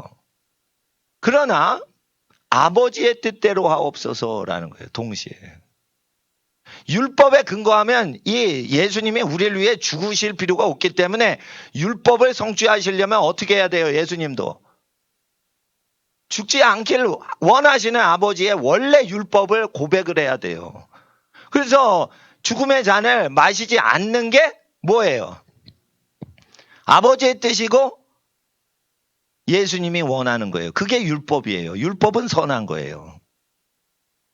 그러나 아버지의 뜻대로 하옵소서라는 거예요. 동시에. 율법에 근거하면 이 예수님이 우리를 위해 죽으실 필요가 없기 때문에 율법을 성취하시려면 어떻게 해야 돼요? 예수님도. 죽지 않기를 원하시는 아버지의 원래 율법을 고백을 해야 돼요. 그래서 죽음의 잔을 마시지 않는 게 뭐예요? 아버지의 뜻이고 예수님이 원하는 거예요. 그게 율법이에요. 율법은 선한 거예요.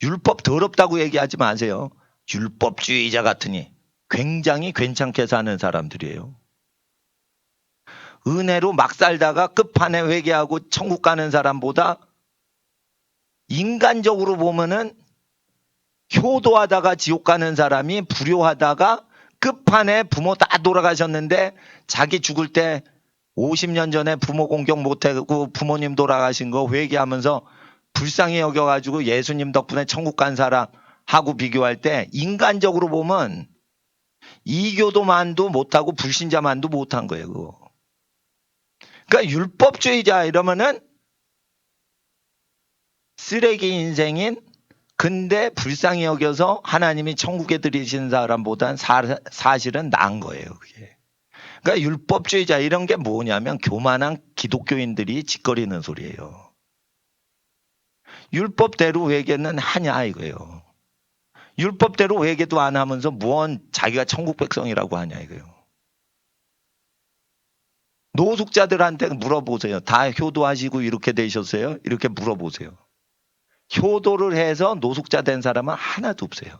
율법 더럽다고 얘기하지 마세요. 율법주의자 같으니 굉장히 괜찮게 사는 사람들이에요. 은혜로 막 살다가 끝판에 회개하고 천국 가는 사람보다 인간적으로 보면은 효도하다가 지옥 가는 사람이 불효하다가 끝판에 부모 다 돌아가셨는데 자기 죽을 때 50년 전에 부모 공경 못하고 부모님 돌아가신 거 회개하면서 불쌍히 여겨가지고 예수님 덕분에 천국 간 사람하고 비교할 때 인간적으로 보면 이교도만도 못하고 불신자만도 못한 거예요. 그거. 그러니까 율법주의자 이러면은 쓰레기 인생인 근데 불쌍히 여겨서 하나님이 천국에 들이신 사람보단 사실은 나은 거예요. 그게. 그러니까 율법주의자 이런 게 뭐냐면 교만한 기독교인들이 짓거리는 소리예요. 율법대로 회개는 하냐 이거예요. 율법대로 회개도 안 하면서 무언 자기가 천국 백성이라고 하냐 이거예요. 노숙자들한테 물어보세요. 다 효도하시고 이렇게 되셨어요? 이렇게 물어보세요. 효도를 해서 노숙자 된 사람은 하나도 없어요.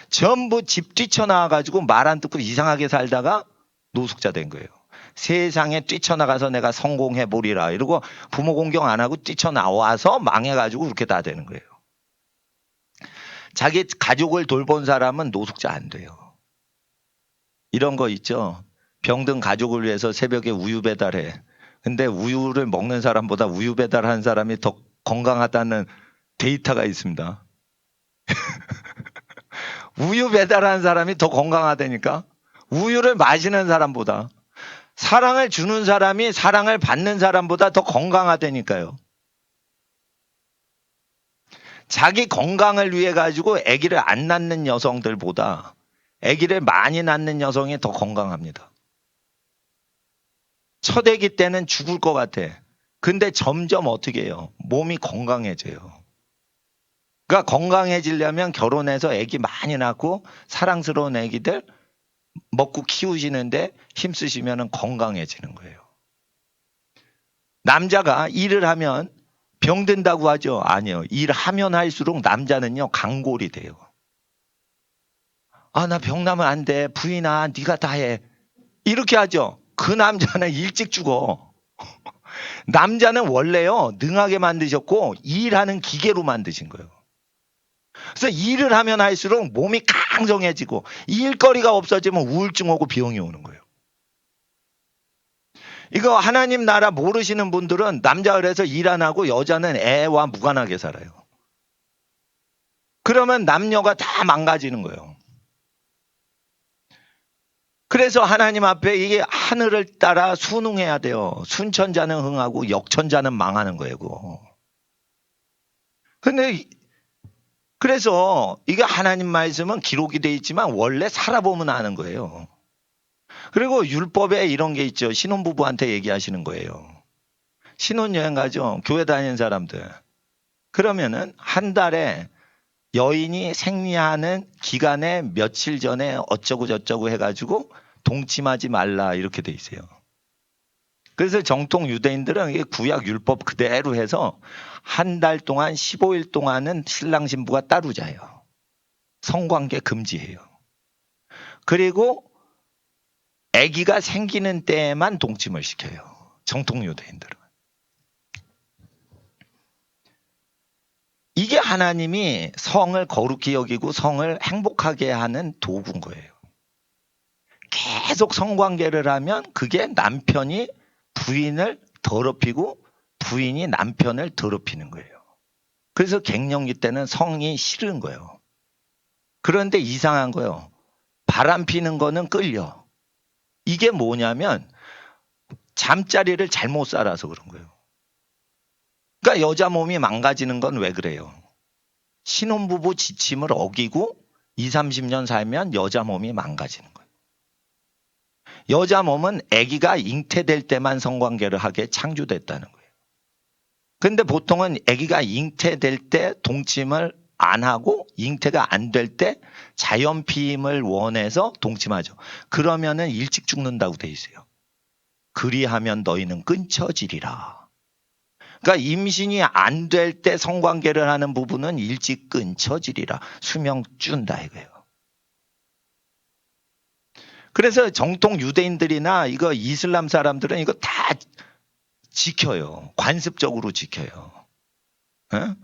전부 집 뛰쳐나와가지고 말 안 듣고 이상하게 살다가 노숙자 된 거예요. 세상에 뛰쳐나가서 내가 성공해보리라 이러고 부모 공경 안 하고 뛰쳐나와서 망해가지고 그렇게 다 되는 거예요. 자기 가족을 돌본 사람은 노숙자 안 돼요. 이런 거 있죠. 병든 가족을 위해서 새벽에 우유 배달해. 근데 우유를 먹는 사람보다 우유 배달하는 사람이 더 건강하다는 데이터가 있습니다. 우유 배달하는 사람이 더 건강하다니까. 우유를 마시는 사람보다. 사랑을 주는 사람이 사랑을 받는 사람보다 더 건강하다니까요. 자기 건강을 위해 가지고 아기를 안 낳는 여성들보다 아기를 많이 낳는 여성이 더 건강합니다. 첫 아기 때는 죽을 것 같아. 근데 점점 어떻게 해요? 몸이 건강해져요. 그러니까 건강해지려면 결혼해서 아기 많이 낳고 사랑스러운 아기들 먹고 키우시는데 힘쓰시면 건강해지는 거예요. 남자가 일을 하면 병든다고 하죠? 아니요. 일하면 할수록 남자는요 강골이 돼요. 아, 나 병나면 안 돼. 부인아, 네가 다 해. 이렇게 하죠. 그 남자는 일찍 죽어. 남자는 원래요 능하게 만드셨고 일하는 기계로 만드신 거예요. 그래서 일을 하면 할수록 몸이 강성해지고 일거리가 없어지면 우울증 오고 병이 오는 거예요. 이거 하나님 나라 모르시는 분들은 남자 그래서 일 안 하고 여자는 애와 무관하게 살아요. 그러면 남녀가 다 망가지는 거예요. 그래서 하나님 앞에 이게 하늘을 따라 순응해야 돼요. 순천자는 흥하고 역천자는 망하는 거예요. 근데 그래서 이게 하나님 말씀은 기록이 돼 있지만 원래 살아보면 아는 거예요. 그리고 율법에 이런 게 있죠. 신혼부부한테 얘기하시는 거예요. 신혼여행 가죠. 교회 다니는 사람들. 그러면은 한 달에 여인이 생리하는 기간에 며칠 전에 어쩌고 저쩌고 해가지고 동침하지 말라 이렇게 돼 있어요. 그래서 정통 유대인들은 이게 구약 율법 그대로 해서 한 달 동안 15일 동안은 신랑 신부가 따로 자요. 성관계 금지해요. 그리고 아기가 생기는 때에만 동침을 시켜요. 정통 유대인들은. 이게 하나님이 성을 거룩히 여기고 성을 행복하게 하는 도구인 거예요. 계속 성관계를 하면 그게 남편이 부인을 더럽히고 부인이 남편을 더럽히는 거예요. 그래서 갱년기 때는 성이 싫은 거예요. 그런데 이상한 거예요. 바람 피는 거는 끌려. 이게 뭐냐면 잠자리를 잘못 살아서 그런 거예요. 그러니까 여자 몸이 망가지는 건 왜 그래요? 신혼부부 지침을 어기고 20, 30년 살면 여자 몸이 망가지는 거예요. 여자 몸은 아기가 잉태될 때만 성관계를 하게 창조됐다는 거예요. 근데 보통은 아기가 잉태될 때 동침을 안 하고 잉태가 안 될 때 자연 피임을 원해서 동침하죠. 그러면은 일찍 죽는다고 돼 있어요. 그리하면 너희는 끊쳐지리라. 그러니까 임신이 안 될 때 성관계를 하는 부부는 일찍 끊쳐지리라. 수명 준다 이거예요. 그래서 정통 유대인들이나 이거 이슬람 사람들은 이거 다 지켜요. 관습적으로 지켜요. 어?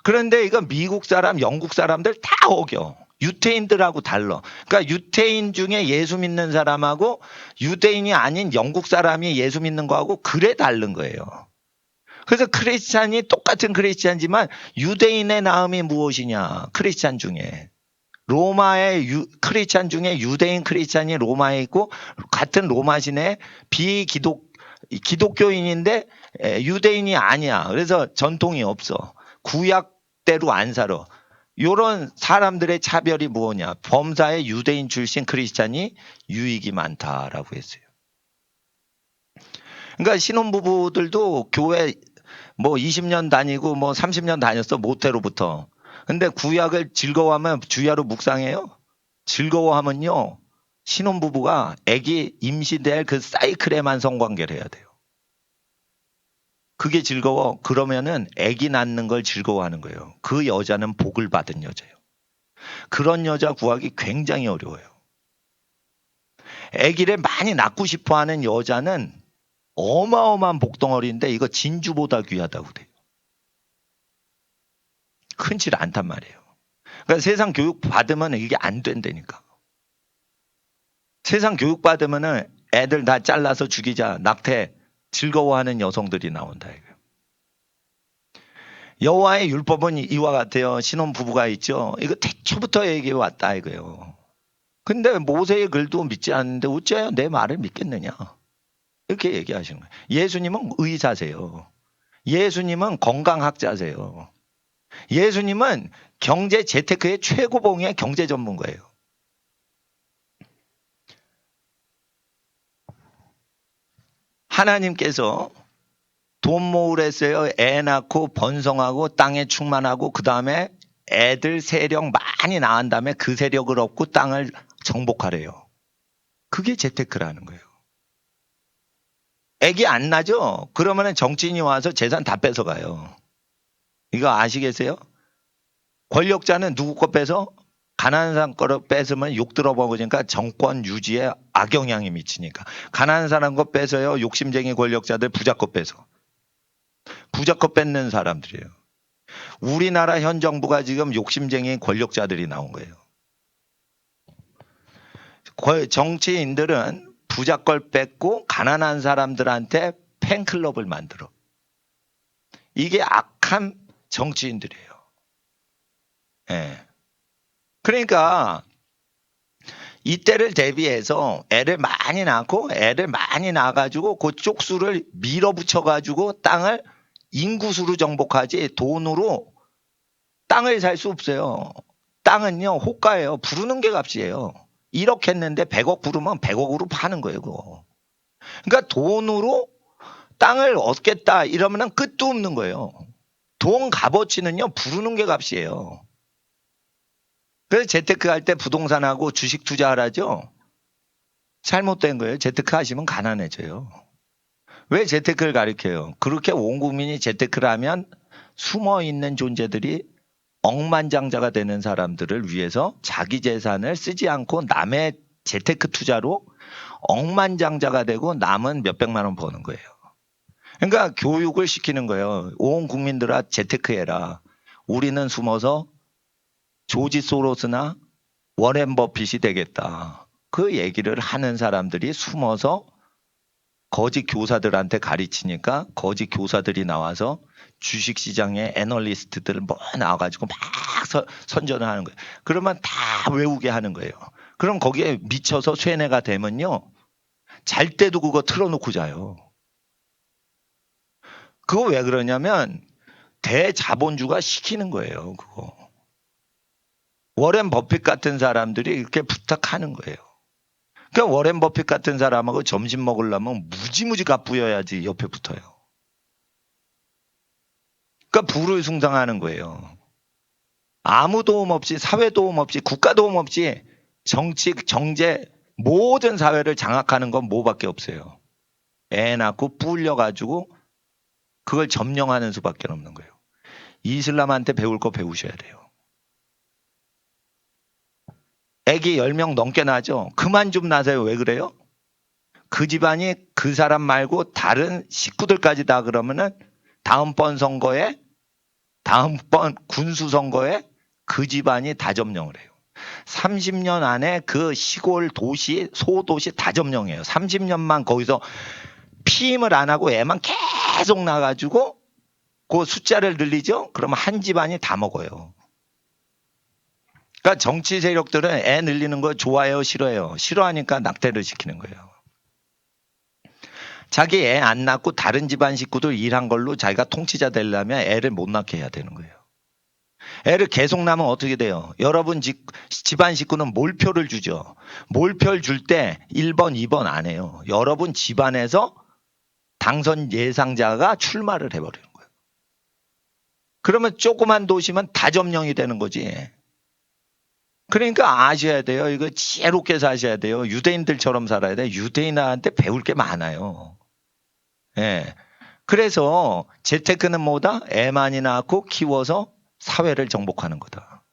그런데 이거 미국 사람, 영국 사람들 다 어겨. 유태인들하고 달라. 그러니까 유태인 중에 예수 믿는 사람하고 유대인이 아닌 영국 사람이 예수 믿는 거하고 그래 다른 거예요. 그래서 크리스찬이 똑같은 크리스찬이지만 유대인의 나음이 무엇이냐? 크리스찬 중에. 로마의 크리스찬 중에 유대인 크리스찬이 로마에 있고 같은 로마신의 기독교인인데 유대인이 아니야. 그래서 전통이 없어. 구약대로 안 살아. 이런 사람들의 차별이 뭐냐? 범사의 유대인 출신 크리스찬이 유익이 많다라고 했어요. 그러니까 신혼부부들도 교회 뭐 20년 다니고 뭐 30년 다녔어. 모태로부터. 근데 구약을 즐거워하면 주야로 묵상해요? 즐거워하면요. 신혼부부가 아기 임시될 그 사이클에만 성관계를 해야 돼요. 그게 즐거워. 그러면은 아기 낳는 걸 즐거워하는 거예요. 그 여자는 복을 받은 여자예요. 그런 여자 구하기 굉장히 어려워요. 아기를 많이 낳고 싶어하는 여자는 어마어마한 복덩어리인데 이거 진주보다 귀하다고 돼요. 흔치 않단 말이에요. 그러니까 세상 교육 받으면 이게 안 된다니까. 세상 교육 받으면은 애들 다 잘라서 죽이자 낙태 즐거워하는 여성들이 나온다 이거예요. 여호와의 율법은 이와 같아요. 신혼 부부가 있죠. 이거 태초부터 얘기해 왔다 이거예요. 근데 모세의 글도 믿지 않는데 어째요 내 말을 믿겠느냐? 이렇게 얘기하시는 거예요. 예수님은 의사세요. 예수님은 건강학자세요. 예수님은 경제 재테크의 최고봉의 경제 전문가예요. 하나님께서 돈 모으랬어요. 애 낳고 번성하고 땅에 충만하고 그 다음에 애들 세력 많이 낳은 다음에 그 세력을 얻고 땅을 정복하래요. 그게 재테크라는 거예요. 애기 안 나죠? 그러면 정치인이 와서 재산 다 뺏어가요. 이거 아시겠어요? 권력자는 누구 거 뺏어? 가난한 사람 거를 뺏으면 욕 들어먹으니까 정권 유지에 악영향이 미치니까. 가난한 사람 거 뺏어요. 욕심쟁이 권력자들 부자 거 뺏어. 부자 거 뺏는 사람들이에요. 우리나라 현 정부가 지금 욕심쟁이 권력자들이 나온 거예요. 정치인들은 부자 걸 뺏고 가난한 사람들한테 팬클럽을 만들어. 이게 악한 정치인들이에요. 예. 그러니까 이때를 대비해서 애를 많이 낳고 애를 많이 낳아가지고 그 쪽수를 밀어붙여가지고 땅을 인구수로 정복하지 돈으로 땅을 살 수 없어요. 땅은요 호가예요. 부르는 게 값이에요. 1억 했는데 100억 부르면 100억으로 파는 거예요. 그거. 그러니까 돈으로 땅을 얻겠다 이러면은 끝도 없는 거예요. 돈 값어치는요, 부르는 게 값이에요. 그래서 재테크 할 때 부동산하고 주식 투자하라죠? 잘못된 거예요. 재테크 하시면 가난해져요. 왜 재테크를 가르쳐요? 그렇게 온 국민이 재테크를 하면 숨어 있는 존재들이 억만장자가 되는 사람들을 위해서 자기 재산을 쓰지 않고 남의 재테크 투자로 억만장자가 되고 남은 몇백만 원 버는 거예요. 그러니까 교육을 시키는 거예요. 온 국민들아 재테크해라. 우리는 숨어서 조지 소로스나 워렌 버핏이 되겠다. 그 얘기를 하는 사람들이 숨어서 거짓 교사들한테 가르치니까 거짓 교사들이 나와서 주식시장에 애널리스트들 뭐 나와가지고 막 선전을 하는 거예요. 그러면 다 외우게 하는 거예요. 그럼 거기에 미쳐서 쇠뇌가 되면요. 잘 때도 그거 틀어놓고 자요. 그거 왜 그러냐면 대자본주가 시키는 거예요. 그거. 워렌 버핏 같은 사람들이 이렇게 부탁하는 거예요. 그러니까 워렌 버핏 같은 사람하고 점심 먹으려면 무지무지 값부여야지 옆에 붙어요. 그러니까 부를 숭상하는 거예요. 아무 도움 없이, 사회 도움 없이, 국가 도움 없이 정치, 경제 모든 사회를 장악하는 건 뭐밖에 없어요. 애 낳고 뿔려가지고 그걸 점령하는 수밖에 없는 거예요. 이슬람한테 배울 거 배우셔야 돼요. 애기 10명 넘게 나죠. 그만 좀 나세요. 왜 그래요? 그 집안이 그 사람 말고 다른 식구들까지 다 그러면은 다음번 군수 선거에 그 집안이 다 점령을 해요. 30년 안에 그 시골 도시, 소도시 다 점령해요. 30년만 거기서 피임을 안 하고 애만 계속 나가지고 그 숫자를 늘리죠? 그러면 한 집안이 다 먹어요. 그러니까 정치 세력들은 애 늘리는 거 좋아해요, 싫어해요? 싫어하니까 낙태를 시키는 거예요. 자기 애 안 낳고 다른 집안 식구들 일한 걸로 자기가 통치자 되려면 애를 못 낳게 해야 되는 거예요. 애를 계속 낳으면 어떻게 돼요? 여러분 집안 식구는 몰표를 주죠. 몰표를 줄 때 1번, 2번 안 해요. 여러분 집안에서 당선 예상자가 출마를 해버리는 거예요. 그러면 조그만 도시면 다 점령이 되는 거지. 그러니까 아셔야 돼요. 이거 지혜롭게 사셔야 돼요. 유대인들처럼 살아야 돼요. 유대인한테 배울 게 많아요. 예. 그래서 재테크는 뭐다? 애 많이 낳고 키워서 사회를 정복하는 거다.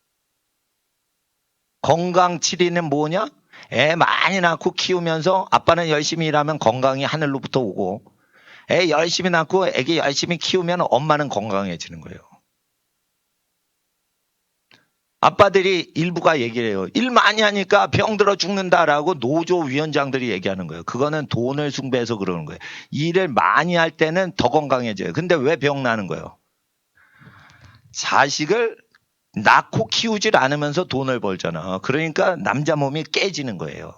건강 7위는 뭐냐? 애 많이 낳고 키우면서 아빠는 열심히 일하면 건강이 하늘로부터 오고 애 열심히 낳고 애기 열심히 키우면 엄마는 건강해지는 거예요. 아빠들이 일부가 얘기를 해요. 일 많이 하니까 병들어 죽는다라고 노조 위원장들이 얘기하는 거예요. 그거는 돈을 숭배해서 그러는 거예요. 일을 많이 할 때는 더 건강해져요. 근데 왜 병 나는 거예요? 자식을 낳고 키우질 않으면서 돈을 벌잖아. 그러니까 남자 몸이 깨지는 거예요.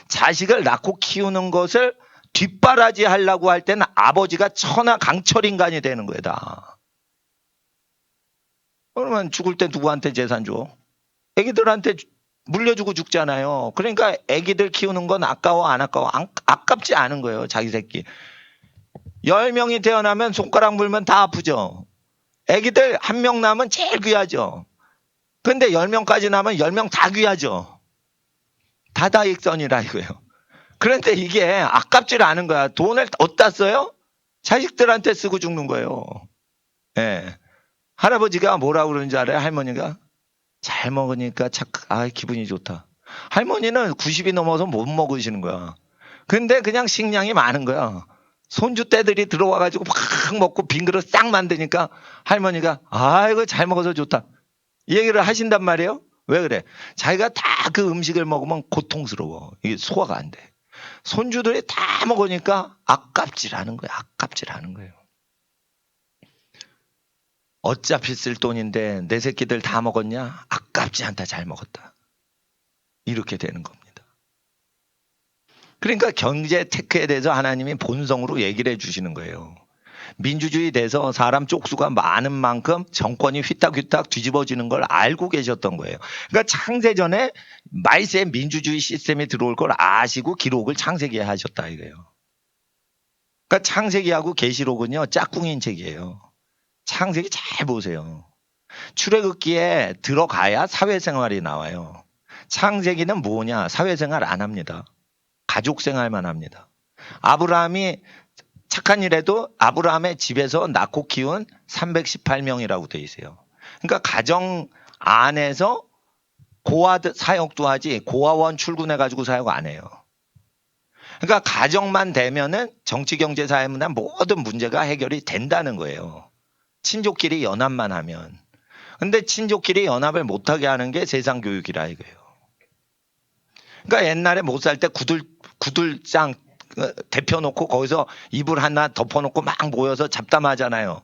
자식을 낳고 키우는 것을 뒷바라지 하려고 할 때는 아버지가 천하 강철 인간이 되는 거예요. 다. 그러면 죽을 때 누구한테 재산 줘? 애기들한테 물려주고 죽잖아요. 그러니까 애기들 키우는 건 아까워 안 아까워? 아깝지 않은 거예요. 자기 새끼. 10명이 태어나면 손가락 물면 다 아프죠. 애기들 1명 낳으면 제일 귀하죠. 근데 10명까지 낳으면 10명 다 귀하죠. 다다익선이라 이거예요. 그런데 이게 아깝질 않은 거야. 돈을 어디다 써요? 자식들한테 쓰고 죽는 거예요. 예. 할아버지가 뭐라고 그러는지 알아요? 할머니가? 잘 먹으니까 기분이 좋다. 할머니는 90이 넘어서 못 먹으시는 거야. 근데 그냥 식량이 많은 거야. 손주 떼들이 들어와가지고 막 먹고 빈 그릇 싹 만드니까 할머니가 아이고 잘 먹어서 좋다. 이 얘기를 하신단 말이에요. 왜 그래? 자기가 다 그 음식을 먹으면 고통스러워. 이게 소화가 안 돼. 손주들이 다 먹으니까 아깝질 않은 거야. 아깝질 않은 거예요. 어차피 쓸 돈인데 내 새끼들 다 먹었냐? 아깝지 않다. 잘 먹었다. 이렇게 되는 겁니다. 그러니까 경제 테크에 대해서 하나님이 본성으로 얘기를 해주시는 거예요. 민주주의 돼서 사람 쪽수가 많은 만큼 정권이 휘딱휘딱 뒤집어지는 걸 알고 계셨던 거예요. 그러니까 창세전에 말세의 민주주의 시스템이 들어올 걸 아시고 기록을 창세기에 하셨다 이거예요. 그러니까 창세기하고 계시록은요 짝꿍인 책이에요. 창세기 잘 보세요. 출애굽기에 들어가야 사회생활이 나와요. 창세기는 뭐냐? 사회생활 안 합니다. 가족생활만 합니다. 아브라함이 착한 일해도 아브라함의 집에서 낳고 키운 318명이라고 돼 있어요. 그러니까 가정 안에서 고아 사역도 하지 고아원 출근해가지고 사역 안 해요. 그러니까 가정만 되면은 정치, 경제, 사회, 문화 모든 문제가 해결이 된다는 거예요. 친족끼리 연합만 하면. 근데 친족끼리 연합을 못하게 하는 게 세상 교육이라 이거예요. 그러니까 옛날에 못 살 때 구들장 데펴놓고 거기서 이불 하나 덮어놓고 막 모여서 잡담하잖아요.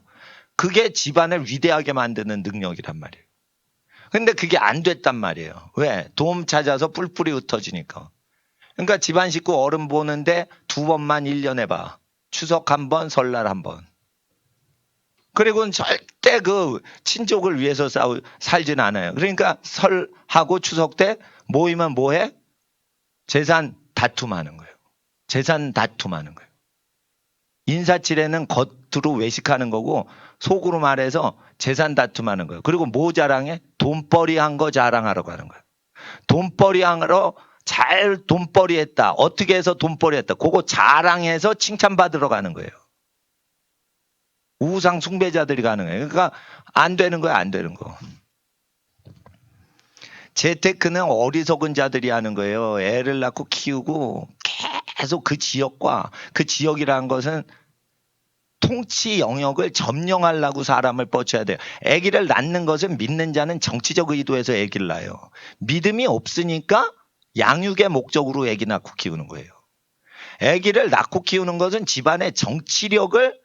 그게 집안을 위대하게 만드는 능력이란 말이에요. 근데 그게 안 됐단 말이에요. 왜? 도움 찾아서 뿔뿔이 흩어지니까. 그러니까 집안 식구 어른 보는데 2번만 1년에 봐. 추석 한 번, 설날 한 번. 그리고는 절대 그 친족을 위해서 살진 않아요. 그러니까 설하고 추석 때 모이면 뭐해? 재산 다툼하는 거예요. 재산 다툼하는 거예요. 인사치레는 겉으로 외식하는 거고 속으로 말해서 재산 다툼하는 거예요. 그리고 뭐 자랑해? 돈벌이 한 거 자랑하라고 하는 거예요. 돈벌이 하러 잘 돈벌이 했다. 어떻게 해서 돈벌이 했다. 그거 자랑해서 칭찬받으러 가는 거예요. 우상 숭배자들이 가는 거예요. 그러니까 안 되는 거야, 안 되는 거. 재테크는 어리석은 자들이 하는 거예요. 애를 낳고 키우고 계속 그 지역과 그 지역이라는 것은 통치 영역을 점령하려고 사람을 뻗쳐야 돼요. 아기를 낳는 것은 믿는 자는 정치적 의도에서 아기를 낳아요. 믿음이 없으니까 양육의 목적으로 아기 낳고 키우는 거예요. 아기를 낳고 키우는 것은 집안의 정치력을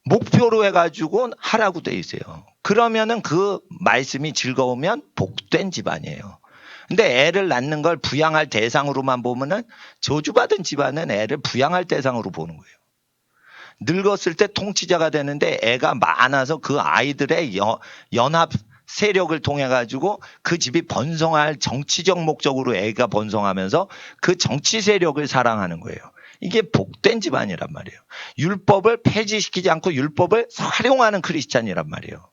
목표로 해가지고 하라고 돼 있어요. 그러면은 그 말씀이 즐거우면 복된 집안이에요. 근데 애를 낳는 걸 부양할 대상으로만 보면은 저주받은 집안은 애를 부양할 대상으로 보는 거예요. 늙었을 때 통치자가 되는데 애가 많아서 그 아이들의 연합 세력을 통해 가지고 그 집이 번성할 정치적 목적으로 애가 번성하면서 그 정치 세력을 사랑하는 거예요. 이게 복된 집안이란 말이에요. 율법을 폐지시키지 않고 율법을 활용하는 크리스찬이란 말이에요.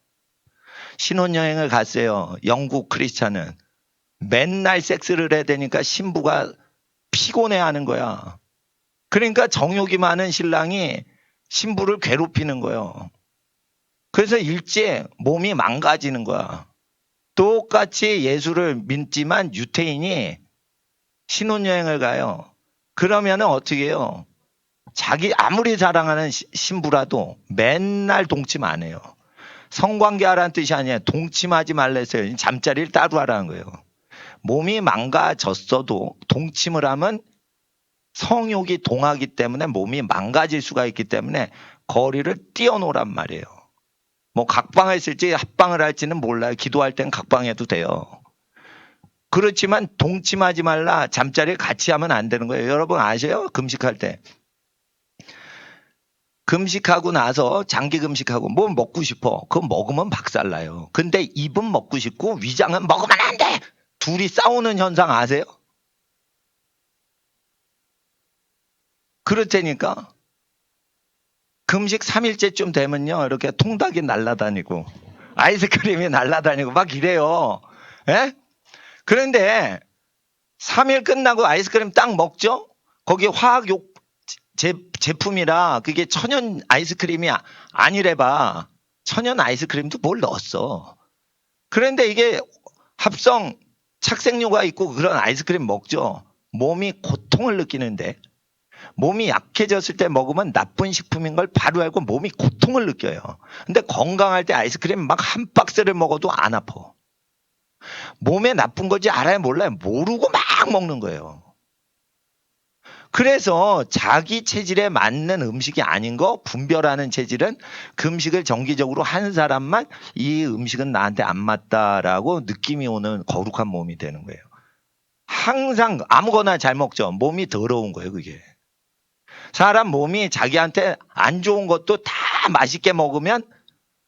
신혼여행을 갔어요. 영국 크리스찬은. 맨날 섹스를 해야 되니까 신부가 피곤해하는 거야. 그러니까 정욕이 많은 신랑이 신부를 괴롭히는 거예요. 그래서 일제 몸이 망가지는 거야. 똑같이 예수를 믿지만 유태인이 신혼여행을 가요. 그러면은 어떻게 해요? 자기 아무리 사랑하는 신부라도 맨날 동침 안 해요. 성관계하라는 뜻이 아니에요. 동침하지 말랬어요. 잠자리를 따로 하라는 거예요. 몸이 망가졌어도 동침을 하면 성욕이 동하기 때문에 몸이 망가질 수가 있기 때문에 거리를 뛰어놓으란 말이에요. 뭐 각방을 쓸지 합방을 할지는 몰라요. 기도할 땐 각방해도 돼요. 그렇지만 동침하지 말라. 잠자리를 같이 하면 안 되는 거예요. 여러분 아세요? 금식할 때. 금식하고 나서 장기 금식하고 뭐 먹고 싶어. 그거 먹으면 박살나요. 근데 입은 먹고 싶고 위장은 먹으면 안 돼. 둘이 싸우는 현상 아세요? 그렇다니까. 금식 3일째쯤 되면요. 이렇게 통닭이 날아다니고 아이스크림이 날아다니고 막 이래요. 예? 그런데 3일 끝나고 아이스크림 딱 먹죠? 거기 화학욕 제품이라 그게 천연 아이스크림이 아니래봐. 천연 아이스크림도 뭘 넣었어. 그런데 이게 합성 착색료가 있고 그런 아이스크림 먹죠. 몸이 고통을 느끼는데 몸이 약해졌을 때 먹으면 나쁜 식품인 걸 바로 알고 몸이 고통을 느껴요. 근데 건강할 때 아이스크림 막 한 박스를 먹어도 안 아파. 몸에 나쁜 건지 알아야 몰라요. 모르고 막 먹는 거예요. 그래서 자기 체질에 맞는 음식이 아닌 거 분별하는 체질은 금식을 정기적으로 하는 사람만 이 음식은 나한테 안 맞다라고 느낌이 오는 거룩한 몸이 되는 거예요. 항상 아무거나 잘 먹죠. 몸이 더러운 거예요, 그게. 사람 몸이 자기한테 안 좋은 것도 다 맛있게 먹으면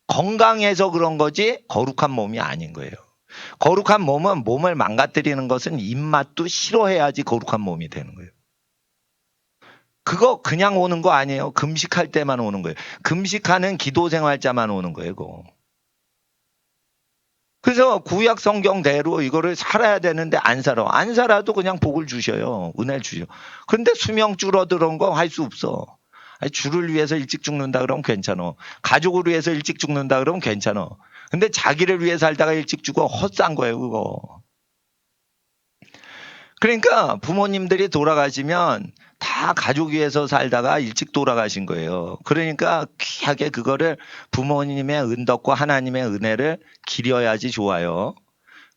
건강해서 그런 거지 거룩한 몸이 아닌 거예요. 거룩한 몸은 몸을 망가뜨리는 것은 입맛도 싫어해야지 거룩한 몸이 되는 거예요. 그거 그냥 오는 거 아니에요. 금식할 때만 오는 거예요. 금식하는 기도 생활자만 오는 거예요. 그거. 그래서 구약 성경대로 이거를 살아야 되는데 안 살아. 안 살아도 그냥 복을 주셔요. 은혜를 주셔. 그런데 수명 줄어드는 거 할 수 없어. 아니, 주를 위해서 일찍 죽는다 그러면 괜찮아. 가족을 위해서 일찍 죽는다 그러면 괜찮아. 근데 자기를 위해 살다가 일찍 죽어 헛산 거예요, 그거. 그러니까 부모님들이 돌아가시면 다 가족 위해서 살다가 일찍 돌아가신 거예요. 그러니까 귀하게 그거를 부모님의 은덕과 하나님의 은혜를 기려야지 좋아요.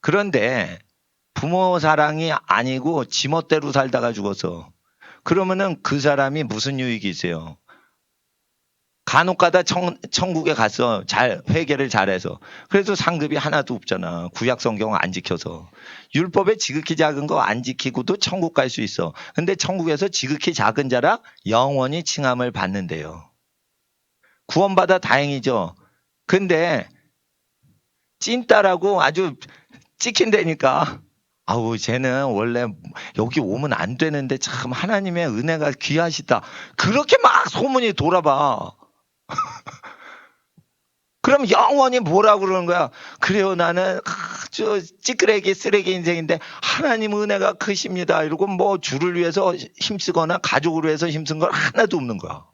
그런데 부모 사랑이 아니고 지멋대로 살다가 죽어서 그러면은 그 사람이 무슨 유익이 있어요? 간혹 가다 천국에 갔어. 회개를 잘해서. 그래서 상급이 하나도 없잖아. 구약 성경 안 지켜서. 율법에 지극히 작은 거 안 지키고도 천국 갈 수 있어. 근데 천국에서 지극히 작은 자라 영원히 칭함을 받는데요. 구원받아 다행이죠. 근데 찐따라고 아주 찍힌다니까. 아우, 쟤는 원래 여기 오면 안 되는데 참 하나님의 은혜가 귀하시다. 그렇게 막 소문이 돌아봐. 그럼 영원히 뭐라고 그러는 거야? 그래요, 나는 아주 찌끄레기 쓰레기 인생인데 하나님 은혜가 크십니다. 이러고 뭐 주를 위해서 힘쓰거나 가족을 위해서 힘쓴 건 하나도 없는 거야.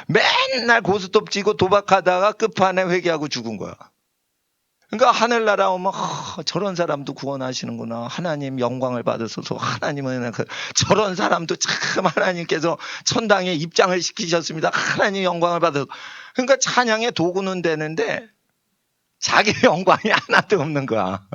맨날 고스톱 치고 도박하다가 끝판에 회개하고 죽은 거야. 그러니까 하늘나라 오면 저런 사람도 구원하시는구나. 하나님 영광을 받으소서. 하나님은 저런 사람도 참 하나님께서 천당에 입장을 시키셨습니다. 하나님 영광을 받으소서. 그러니까 찬양의 도구는 되는데 자기 영광이 하나도 없는 거야.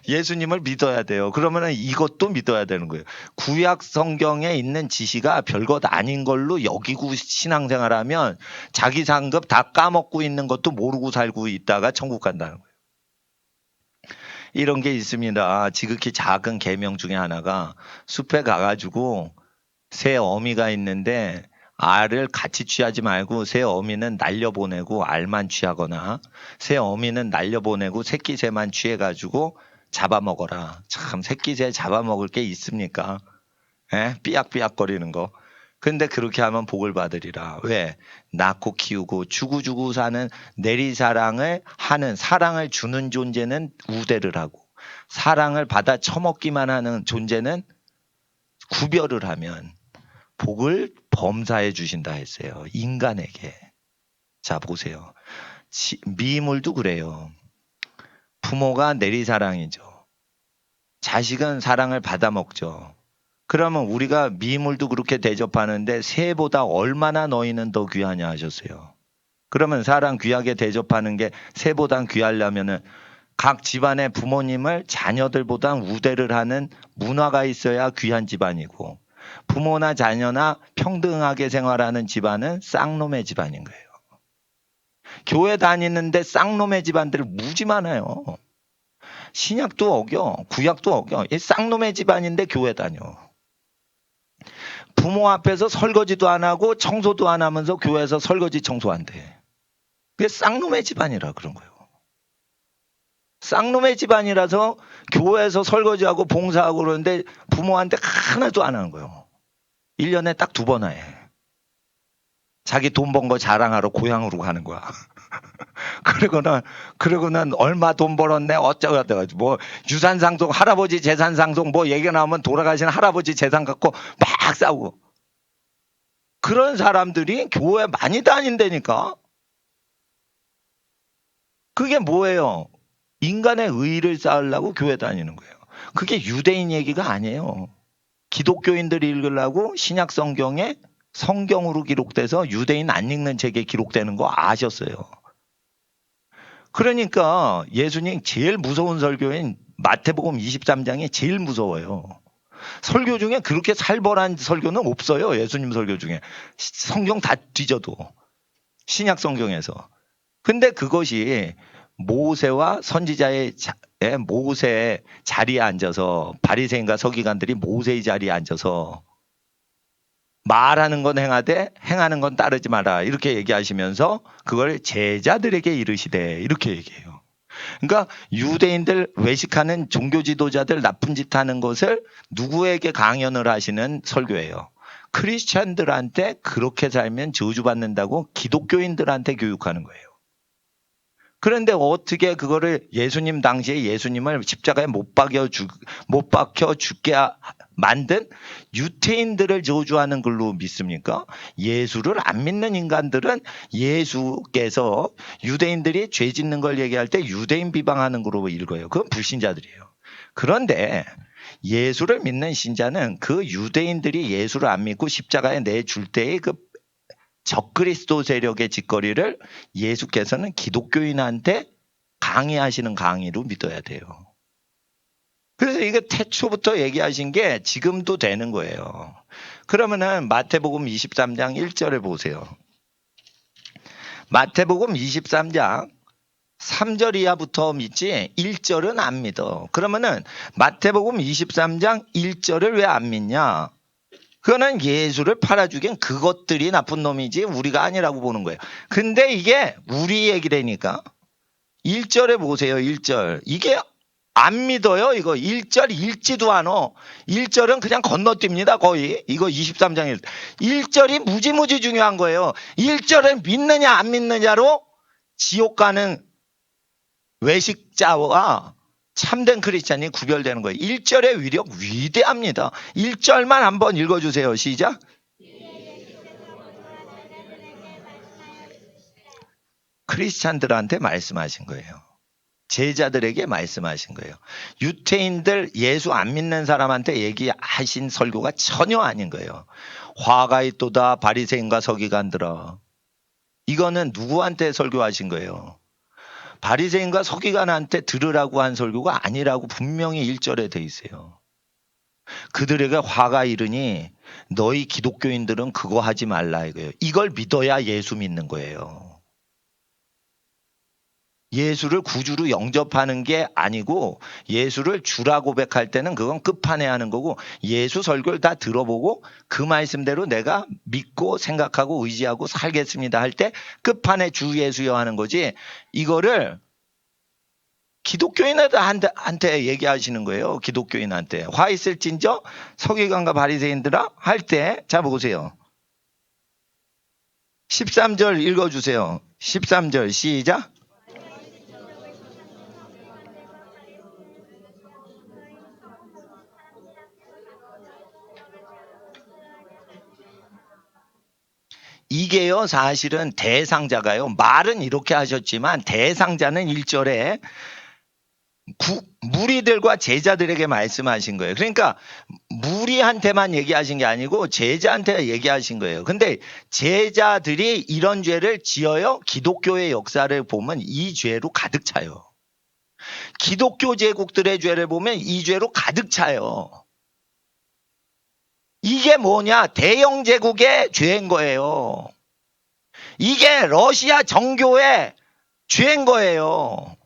예수님을 믿어야 돼요. 그러면 이것도 믿어야 되는 거예요. 구약 성경에 있는 지시가 별것 아닌 걸로 여기고 신앙생활하면 자기 상급 다 까먹고 있는 것도 모르고 살고 있다가 천국 간다는 거예요. 이런 게 있습니다. 지극히 작은 계명 중에 하나가 숲에 가가지고 새 어미가 있는데 알을 같이 취하지 말고 새 어미는 날려보내고 알만 취하거나 새 어미는 날려보내고 새끼 새만 취해가지고 잡아먹어라. 참 새끼 새 잡아먹을 게 있습니까? 에? 삐약삐약거리는 거. 근데 그렇게 하면 복을 받으리라. 왜? 낳고 키우고 주구주구 사는 내리사랑을 하는 사랑을 주는 존재는 우대를 하고 사랑을 받아 처먹기만 하는 존재는 구별을 하면 복을 범사해 주신다 했어요. 인간에게. 자, 보세요. 미물도 그래요. 부모가 내리사랑이죠. 자식은 사랑을 받아먹죠. 그러면 우리가 미물도 그렇게 대접하는데 새보다 얼마나 너희는 더 귀하냐 하셨어요. 그러면 사랑 귀하게 대접하는 게 새보다 귀하려면은 각 집안의 부모님을 자녀들보다 우대를 하는 문화가 있어야 귀한 집안이고 부모나 자녀나 평등하게 생활하는 집안은 쌍놈의 집안인 거예요. 교회 다니는데 쌍놈의 집안들 무지 많아요. 신약도 어겨, 구약도 어겨. 이 쌍놈의 집안인데 교회 다녀. 부모 앞에서 설거지도 안 하고 청소도 안 하면서 교회에서 설거지 청소한대. 그게 쌍놈의 집안이라 그런 거예요. 쌍놈의 집안이라서 교회에서 설거지하고 봉사하고 그러는데 부모한테 하나도 안 하는 거예요. 1년에 딱 2번 해. 자기 돈 번 거 자랑하러 고향으로 가는 거야. 그러고는 얼마 돈 벌었네 어쩌고 해가지고 뭐 유산상속 할아버지 재산상속 뭐 얘기가 나오면 돌아가신 할아버지 재산 갖고 막 싸우고 그런 사람들이 교회 많이 다닌다니까. 그게 뭐예요? 인간의 의의를 쌓으려고 교회 다니는 거예요. 그게 유대인 얘기가 아니에요. 기독교인들이 읽으려고 신약 성경에 성경으로 기록돼서 유대인 안 읽는 책에 기록되는 거 아셨어요. 그러니까 예수님 제일 무서운 설교인 마태복음 23장이 제일 무서워요. 설교 중에 그렇게 살벌한 설교는 없어요. 예수님 설교 중에. 성경 다 뒤져도. 신약 성경에서. 근데 그것이 모세와 선지자의 모세의 자리에 앉아서 바리새인과 서기관들이 모세의 자리에 앉아서 말하는 건 행하되 행하는 건 따르지 마라 이렇게 얘기하시면서 그걸 제자들에게 이르시되 이렇게 얘기해요. 그러니까 유대인들 외식하는 종교 지도자들 나쁜 짓 하는 것을 누구에게 강연을 하시는 설교예요. 크리스찬들한테 그렇게 살면 저주받는다고 기독교인들한테 교육하는 거예요. 그런데 어떻게 그거를 예수님 당시에 예수님을 십자가에 못 박혀 죽게 만든 유태인들을 저주하는 걸로 믿습니까? 예수를 안 믿는 인간들은 예수께서 유대인들이 죄 짓는 걸 얘기할 때 유대인 비방하는 걸로 읽어요. 그건 불신자들이에요. 그런데 예수를 믿는 신자는 그 유대인들이 예수를 안 믿고 십자가에 내줄 때의 그 적그리스도 세력의 짓거리를 예수께서는 기독교인한테 강의하시는 강의로 믿어야 돼요. 그래서 이게 태초부터 얘기하신 게 지금도 되는 거예요. 그러면은 마태복음 23장 1절을 보세요. 마태복음 23장 3절 이하부터 믿지 1절은 안 믿어. 그러면은 마태복음 23장 1절을 왜 안 믿냐? 그거는 예수를 팔아주긴 그것들이 나쁜 놈이지 우리가 아니라고 보는 거예요. 근데 이게 우리 얘기라니까. 1절에 보세요. 1절. 이게 안 믿어요. 이거 1절 읽지도 않아. 1절은 그냥 건너뜁니다. 거의. 이거 23장에. 1절이 무지무지 중요한 거예요. 1절을 믿느냐 안 믿느냐로 지옥 가는 외식자와 참된 크리스찬이 구별되는 거예요. 1절의 위력 위대합니다. 1절만 한번 읽어주세요. 시작. 크리스찬들한테 말씀하신 거예요. 제자들에게 말씀하신 거예요. 유태인들 예수 안 믿는 사람한테 얘기하신 설교가 전혀 아닌 거예요. 화가 있도다 바리새인과 서기관들아. 이거는 누구한테 설교하신 거예요? 바리새인과 서기관한테 들으라고 한 설교가 아니라고 분명히 1절에 돼 있어요. 그들에게 화가 이르니 너희 기독교인들은 그거 하지 말라 이거예요. 이걸 믿어야 예수 믿는 거예요. 예수를 구주로 영접하는 게 아니고 예수를 주라 고백할 때는 그건 끝판에 하는 거고 예수 설교를 다 들어보고 그 말씀대로 내가 믿고 생각하고 의지하고 살겠습니다 할 때 끝판에 주 예수여 하는 거지 이거를 기독교인한테 얘기하시는 거예요. 기독교인한테. 화 있을진저 서기관과 바리새인들아 할 때 자 보세요. 13절 읽어주세요. 13절 시작. 이게요 사실은 대상자가요 말은 이렇게 하셨지만 대상자는 1절에 무리들과 제자들에게 말씀하신 거예요. 그러니까 무리한테만 얘기하신 게 아니고 제자한테 얘기하신 거예요. 근데 제자들이 이런 죄를 지어요. 기독교의 역사를 보면 이 죄로 가득 차요. 기독교 제국들의 죄를 보면 이 죄로 가득 차요. 이게 뭐냐? 대영 제국의 죄인 거예요. 이게 러시아 정교의 죄인 거예요.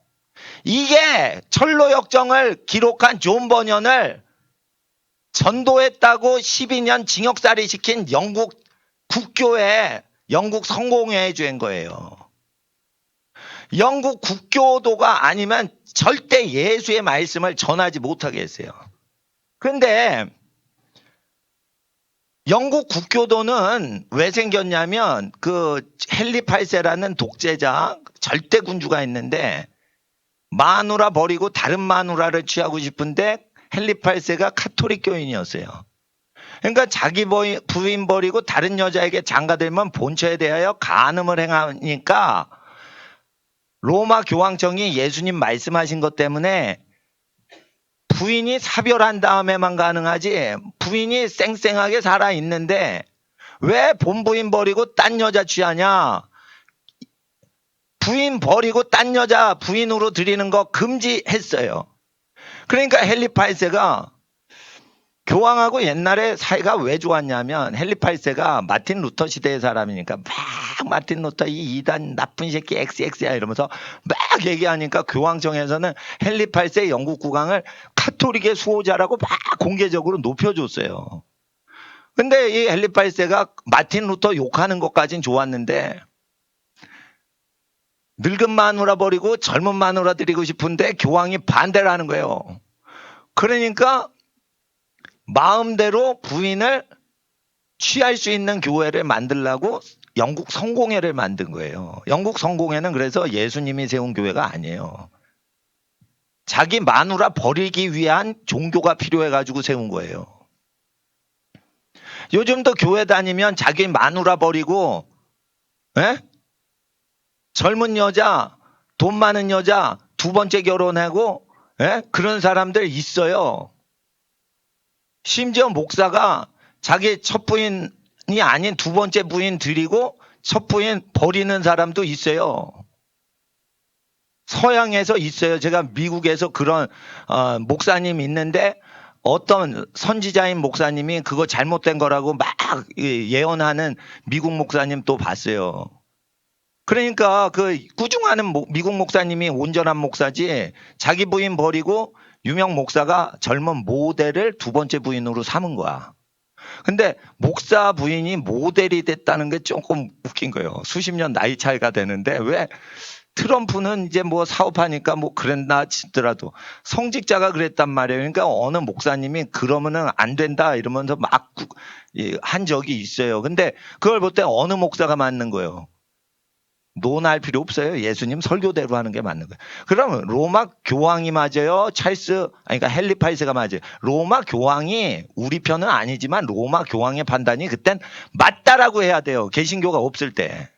이게 철로역정을 기록한 존 버년을 전도했다고 12년 징역살이 시킨 영국 국교의 영국 성공회의 죄인 거예요. 영국 국교도가 아니면 절대 예수의 말씀을 전하지 못하게 했어요. 그런데 영국 국교도는 왜 생겼냐면 그 헨리 8세라는 독재자 절대 군주가 있는데 마누라 버리고 다른 마누라를 취하고 싶은데 헨리 8세가 카톨릭 교인이었어요. 그러니까 자기 부인 버리고 다른 여자에게 장가들면 본처에 대하여 간음을 행하니까 로마 교황청이 예수님 말씀하신 것 때문에 부인이 사별한 다음에만 가능하지 부인이 쌩쌩하게 살아있는데 왜 본부인 버리고 딴 여자 취하냐? 부인 버리고 딴 여자 부인으로 드리는 거 금지했어요. 그러니까 헨리 8세가 교황하고 옛날에 사이가 왜 좋았냐면 헨리 8세가 마틴 루터 시대의 사람이니까 막 마틴 루터 이 이단 나쁜 새끼 XX야 이러면서 막 얘기하니까 교황청에서는 헨리 8세 영국 국왕을 카톨릭의 수호자라고 막 공개적으로 높여줬어요. 근데 이 헨리 8세가 마틴 루터 욕하는 것까진 좋았는데 늙은 마누라 버리고 젊은 마누라 드리고 싶은데 교황이 반대를 하는 거예요. 그러니까 마음대로 부인을 취할 수 있는 교회를 만들려고 영국 성공회를 만든 거예요. 영국 성공회는 그래서 예수님이 세운 교회가 아니에요. 자기 마누라 버리기 위한 종교가 필요해가지고 세운 거예요. 요즘도 교회 다니면 자기 마누라 버리고 젊은 여자, 돈 많은 여자 두 번째 결혼하고 그런 사람들 있어요. 심지어 목사가 자기 첫 부인이 아닌 두 번째 부인 드리고 첫 부인 버리는 사람도 있어요. 서양에서 있어요. 제가 미국에서 그런 목사님 있는데 어떤 선지자인 목사님이 그거 잘못된 거라고 막 예언하는 미국 목사님 또 봤어요. 그러니까 그 꾸중하는 미국 목사님이 온전한 목사지 자기 부인 버리고 유명 목사가 젊은 모델을 두 번째 부인으로 삼은 거야. 근데 목사 부인이 모델이 됐다는 게 조금 웃긴 거예요. 수십 년 나이 차이가 되는데 왜 트럼프는 이제 뭐 사업하니까 뭐 그랬나 싶더라도 성직자가 그랬단 말이에요. 그러니까 어느 목사님이 그러면은 안 된다 이러면서 막 한 적이 있어요. 근데 그걸 볼 때 어느 목사가 맞는 거예요. 논할 필요 없어요. 예수님 설교대로 하는 게 맞는 거예요. 그러면 로마 교황이 맞아요? 그러니까 헨리 8세가 맞아요. 로마 교황이 우리 편은 아니지만 로마 교황의 판단이 그땐 맞다라고 해야 돼요. 개신교가 없을 때.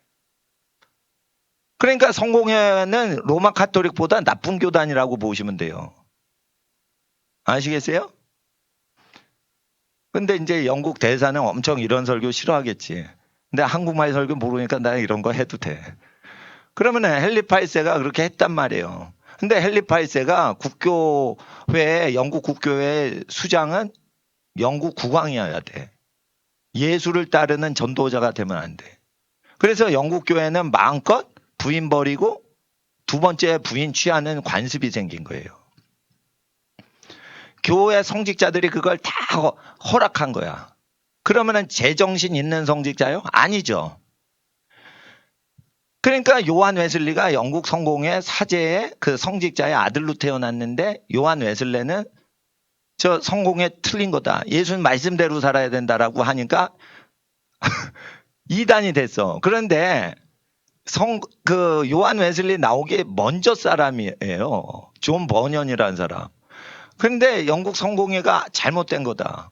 그러니까 성공회는 로마 카톨릭보다 나쁜 교단이라고 보시면 돼요. 아시겠어요? 근데 이제 영국 대사는 엄청 이런 설교 싫어하겠지. 근데 한국말 설교 모르니까 나 이런 거 해도 돼. 그러면 헨리 8세가 그렇게 했단 말이에요. 근데 헨리 8세가 영국 국교회 수장은 영국 국왕이어야 돼. 예수를 따르는 전도자가 되면 안 돼. 그래서 영국 교회는 마음껏 부인 버리고 두 번째 부인 취하는 관습이 생긴 거예요. 교회 성직자들이 그걸 다 허락한 거야. 그러면은 제정신 있는 성직자요? 아니죠. 그러니까 요한 웨슬리가 영국 성공의 사제의 그 성직자의 아들로 태어났는데 요한 웨슬리는 저 성공에 틀린 거다. 예수님 말씀대로 살아야 된다라고 하니까 이단이 됐어. 그런데 요한 웨슬리 나오기 먼저 사람이에요. 존 버년이라는 사람. 그런데 영국 성공회가 잘못된 거다.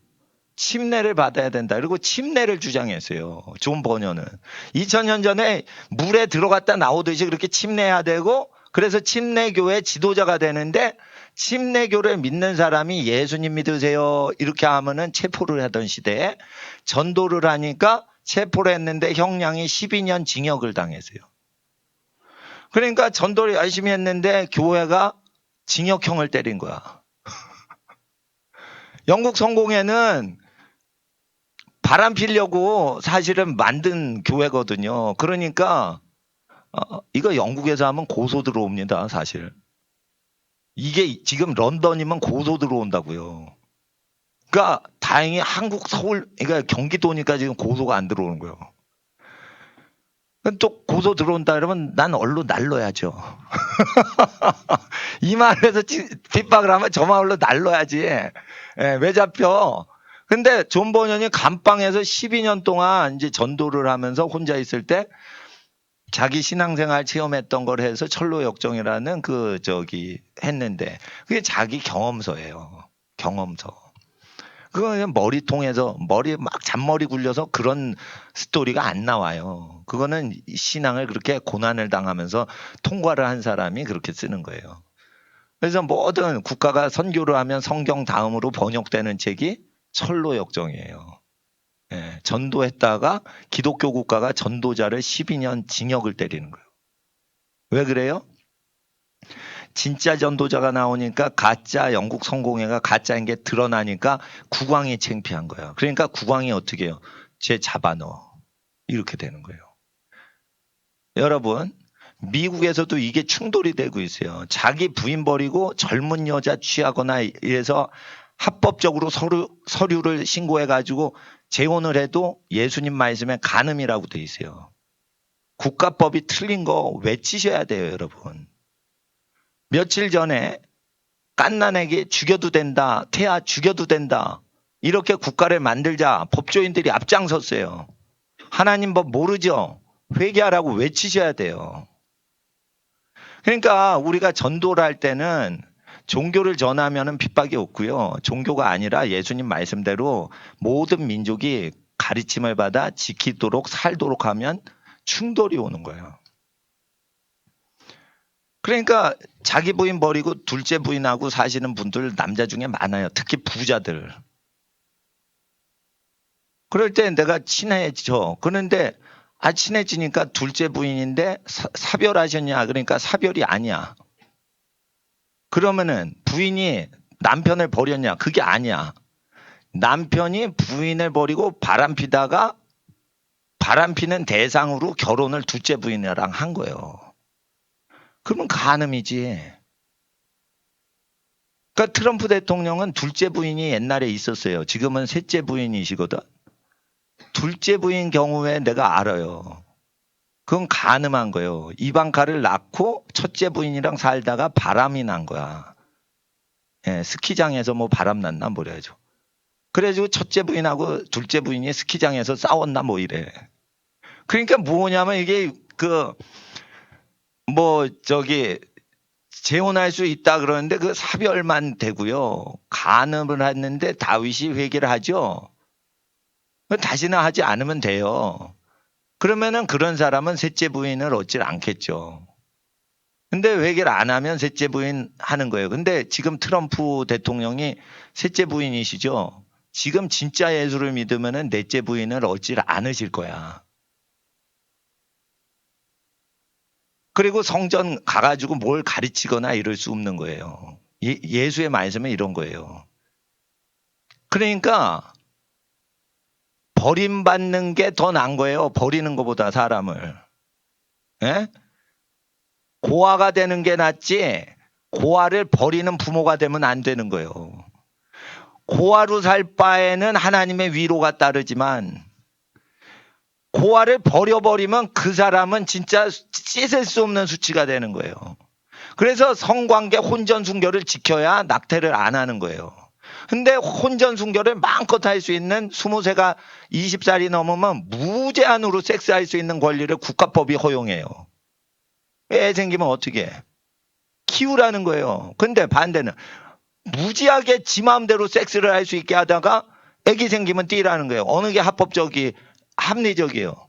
침례를 받아야 된다. 그리고 침례를 주장했어요. 존 버년은. 2000년 전에 물에 들어갔다 나오듯이 그렇게 침례해야 되고 그래서 침례교회 지도자가 되는데 침례교를 믿는 사람이 예수님 믿으세요. 이렇게 하면은 체포를 하던 시대에 전도를 하니까 체포를 했는데 형량이 12년 징역을 당했어요. 그러니까 전도를 열심히 했는데 교회가 징역형을 때린 거야. 영국 성공회는 바람 피려고 사실은 만든 교회거든요. 그러니까 이거 영국에서 하면 고소 들어옵니다. 사실. 이게 지금 런던이면 고소 들어온다고요. 그러니까 다행히 한국 서울 그러니까 경기도니까 지금 고소가 안 들어오는 거예요. 또 고소 들어온다 그러면 난 얼로 날려야죠. 이 말에서 핍박을 하면 저 마을로 날려야지. 왜 잡혀? 근데 존 버년이 감방에서 12년 동안 이제 전도를 하면서 혼자 있을 때 자기 신앙생활 체험했던 걸 해서 철로 역정이라는 했는데 그게 자기 경험서예요. 경험서. 그거는 머리통에서 막 잔머리 굴려서 그런 스토리가 안 나와요. 그거는 신앙을 그렇게 고난을 당하면서 통과를 한 사람이 그렇게 쓰는 거예요. 그래서 모든 국가가 선교를 하면 성경 다음으로 번역되는 책이 철로 역정이에요. 전도했다가 기독교 국가가 전도자를 12년 징역을 때리는 거예요. 왜 그래요? 진짜 전도자가 나오니까 가짜 영국 성공회가 가짜인 게 드러나니까 국왕이 창피한 거예요. 그러니까 국왕이 어떻게 해요? 쟤 잡아넣어. 이렇게 되는 거예요. 여러분, 미국에서도 이게 충돌이 되고 있어요. 자기 부인 버리고 젊은 여자 취하거나 이래서 합법적으로 서류를 신고해가지고 재혼을 해도 예수님 말씀에 간음이라고 돼 있어요. 국가법이 틀린 거 외치셔야 돼요, 여러분. 며칠 전에 갓난에게 죽여도 된다, 태아 죽여도 된다, 이렇게 국가를 만들자 법조인들이 앞장섰어요. 하나님 법 모르죠? 회개하라고 외치셔야 돼요. 그러니까 우리가 전도를 할 때는 종교를 전하면은 핍박이 없고요. 종교가 아니라 예수님 말씀대로 모든 민족이 가르침을 받아 지키도록 살도록 하면 충돌이 오는 거예요. 그러니까 자기 부인 버리고 둘째 부인하고 사시는 분들 남자 중에 많아요. 특히 부자들. 그럴 때 내가 친해져. 그런데 친해지니까 둘째 부인인데 사별하셨냐? 그러니까 사별이 아니야. 그러면은 부인이 남편을 버렸냐? 그게 아니야. 남편이 부인을 버리고 바람피다가 바람피는 대상으로 결혼을 둘째 부인이랑 한 거예요. 그러면 간음이지. 그러니까 트럼프 대통령은 둘째 부인이 옛날에 있었어요. 지금은 셋째 부인이시거든. 둘째 부인 경우에 내가 알아요. 그건 간음한 거예요. 이방카를 낳고 첫째 부인이랑 살다가 바람이 난 거야. 예, 스키장에서 뭐 바람 났나 뭐래야죠. 그래가지고 첫째 부인하고 둘째 부인이 스키장에서 싸웠나 뭐 이래. 그러니까 뭐냐면 이게 재혼할 수 있다 그러는데 그 사별만 되고요. 간음을 했는데 다윗이 회개를 하죠. 다시는 하지 않으면 돼요. 그러면은 그런 사람은 셋째 부인을 얻질 않겠죠. 근데 회개를 안 하면 셋째 부인 하는 거예요. 근데 지금 트럼프 대통령이 셋째 부인이시죠. 지금 진짜 예수를 믿으면은 넷째 부인을 얻질 않으실 거야. 그리고 성전 가가지고 뭘 가르치거나 이럴 수 없는 거예요. 예수의 말씀은 이런 거예요. 그러니까 버림받는 게 더 나은 거예요. 버리는 것보다 사람을. 예? 고아가 되는 게 낫지 고아를 버리는 부모가 되면 안 되는 거예요. 고아로 살 바에는 하나님의 위로가 따르지만 고아를 버려버리면 그 사람은 진짜 씻을 수 없는 수치가 되는 거예요. 그래서 성관계 혼전순결을 지켜야 낙태를 안 하는 거예요. 근데 혼전순결을 마음껏 할 수 있는 20세가 20살이 넘으면 무제한으로 섹스할 수 있는 권리를 국가법이 허용해요. 애 생기면 어떻게 해? 키우라는 거예요. 근데 반대는 무지하게 지 마음대로 섹스를 할 수 있게 하다가 애기 생기면 띠라는 거예요. 어느 게 합리적이에요.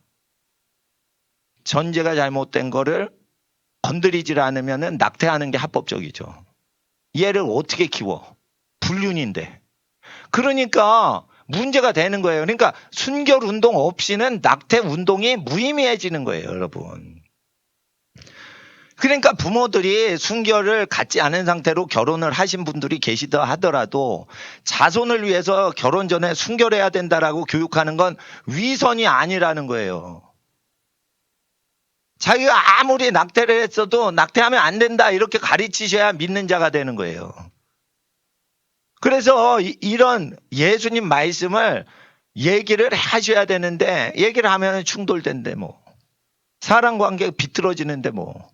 전제가 잘못된 거를 건드리질 않으면 낙태하는 게 합법적이죠. 얘를 어떻게 키워? 불륜인데. 그러니까 문제가 되는 거예요. 그러니까 순결 운동 없이는 낙태 운동이 무의미해지는 거예요, 여러분. 그러니까 부모들이 순결을 갖지 않은 상태로 결혼을 하신 분들이 계시다 하더라도 자손을 위해서 결혼 전에 순결해야 된다라고 교육하는 건 위선이 아니라는 거예요. 자기가 아무리 낙태를 했어도 낙태하면 안 된다 이렇게 가르치셔야 믿는 자가 되는 거예요. 그래서 이런 예수님 말씀을 얘기를 하셔야 되는데 얘기를 하면 충돌된대 뭐. 사람 관계가 비틀어지는데 뭐.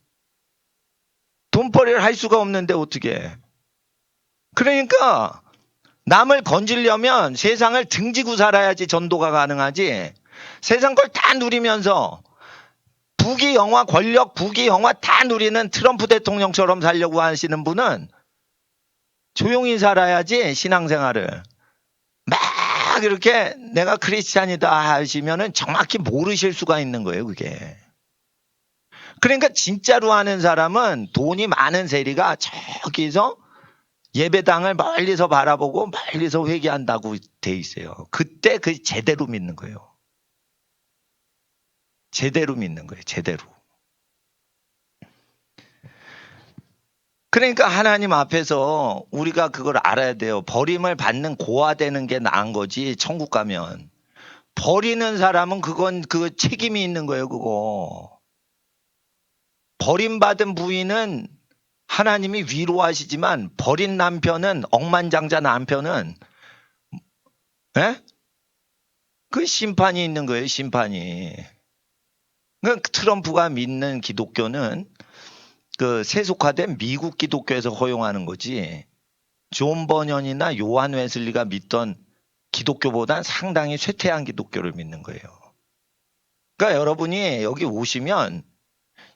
돈벌이를 할 수가 없는데 어떻게. 그러니까 남을 건지려면 세상을 등지고 살아야지 전도가 가능하지. 세상 걸 다 누리면서 부귀 영화 권력 부귀 영화 다 누리는 트럼프 대통령처럼 살려고 하시는 분은 조용히 살아야지 신앙생활을. 막 이렇게 내가 크리스찬이다 하시면은 정확히 모르실 수가 있는 거예요, 그게. 그러니까 진짜로 하는 사람은 돈이 많은 세리가 저기서 예배당을 멀리서 바라보고 멀리서 회개한다고 돼 있어요. 그때 그 제대로 믿는 거예요. 제대로 믿는 거예요, 제대로. 그러니까 하나님 앞에서 우리가 그걸 알아야 돼요. 버림을 받는 고아되는 게 나은 거지, 천국 가면. 버리는 사람은 그건 그 책임이 있는 거예요, 그거. 버림받은 부인은 하나님이 위로하시지만 버린 남편은 억만장자 남편은 그 심판이 있는 거예요, 심판이. 그러니까 트럼프가 믿는 기독교는 그 세속화된 미국 기독교에서 허용하는 거지. 존 버년이나 요한 웨슬리가 믿던 기독교보단 상당히 쇠퇴한 기독교를 믿는 거예요. 그러니까 여러분이 여기 오시면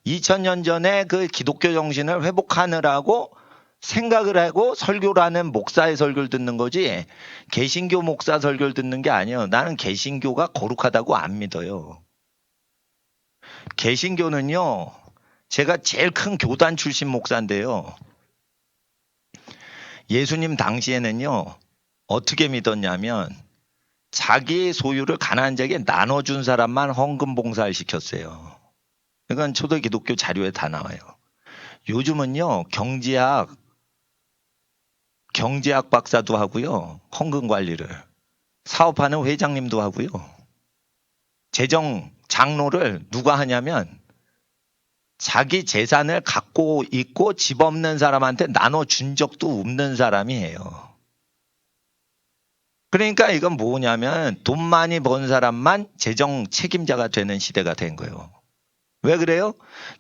2000년 전에 그 기독교 정신을 회복하느라고 생각을 하고 설교를 하는 목사의 설교를 듣는 거지 개신교 목사 설교를 듣는 게 아니에요. 나는 개신교가 거룩하다고 안 믿어요. 개신교는요, 제가 제일 큰 교단 출신 목사인데요. 예수님 당시에는요, 어떻게 믿었냐면 자기 소유를 가난한 자에게 나눠준 사람만 헌금 봉사를 시켰어요. 이건 초대 기독교 자료에 다 나와요. 요즘은요, 경제학 박사도 하고요, 헌금 관리를. 사업하는 회장님도 하고요. 재정 장로를 누가 하냐면 자기 재산을 갖고 있고 집 없는 사람한테 나눠준 적도 없는 사람이에요. 그러니까 이건 뭐냐면 돈 많이 번 사람만 재정 책임자가 되는 시대가 된 거예요. 왜 그래요?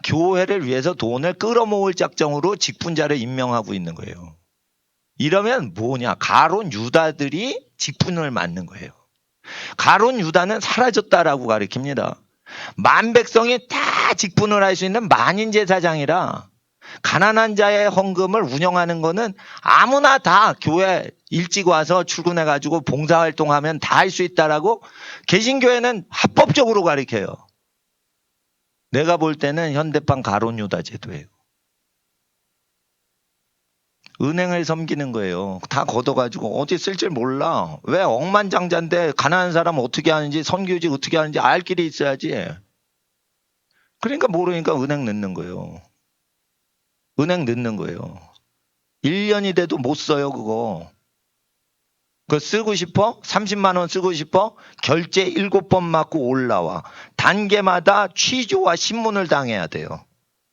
교회를 위해서 돈을 끌어모을 작정으로 직분자를 임명하고 있는 거예요. 이러면 뭐냐? 가론 유다들이 직분을 맡는 거예요. 가론 유다는 사라졌다라고 가리킵니다. 만 백성이 다 직분을 할 수 있는 만인 제사장이라 가난한 자의 헌금을 운영하는 거는 아무나 다 교회 일찍 와서 출근해가지고 봉사활동하면 다 할 수 있다라고 개신교회는 합법적으로 가리켜요. 내가 볼 때는 현대판 가론 유다 제도예요. 은행을 섬기는 거예요. 다 걷어가지고 어디 쓸 줄 몰라. 왜 억만장자인데 가난한 사람 어떻게 하는지 선교직 어떻게 하는지 알 길이 있어야지. 그러니까 모르니까 은행 넣는 거예요. 은행 넣는 거예요. 1년이 돼도 못 써요 그거. 그거 쓰고 싶어? 30만 원 쓰고 싶어? 결제 7번 맞고 올라와. 단계마다 취조와 신문을 당해야 돼요.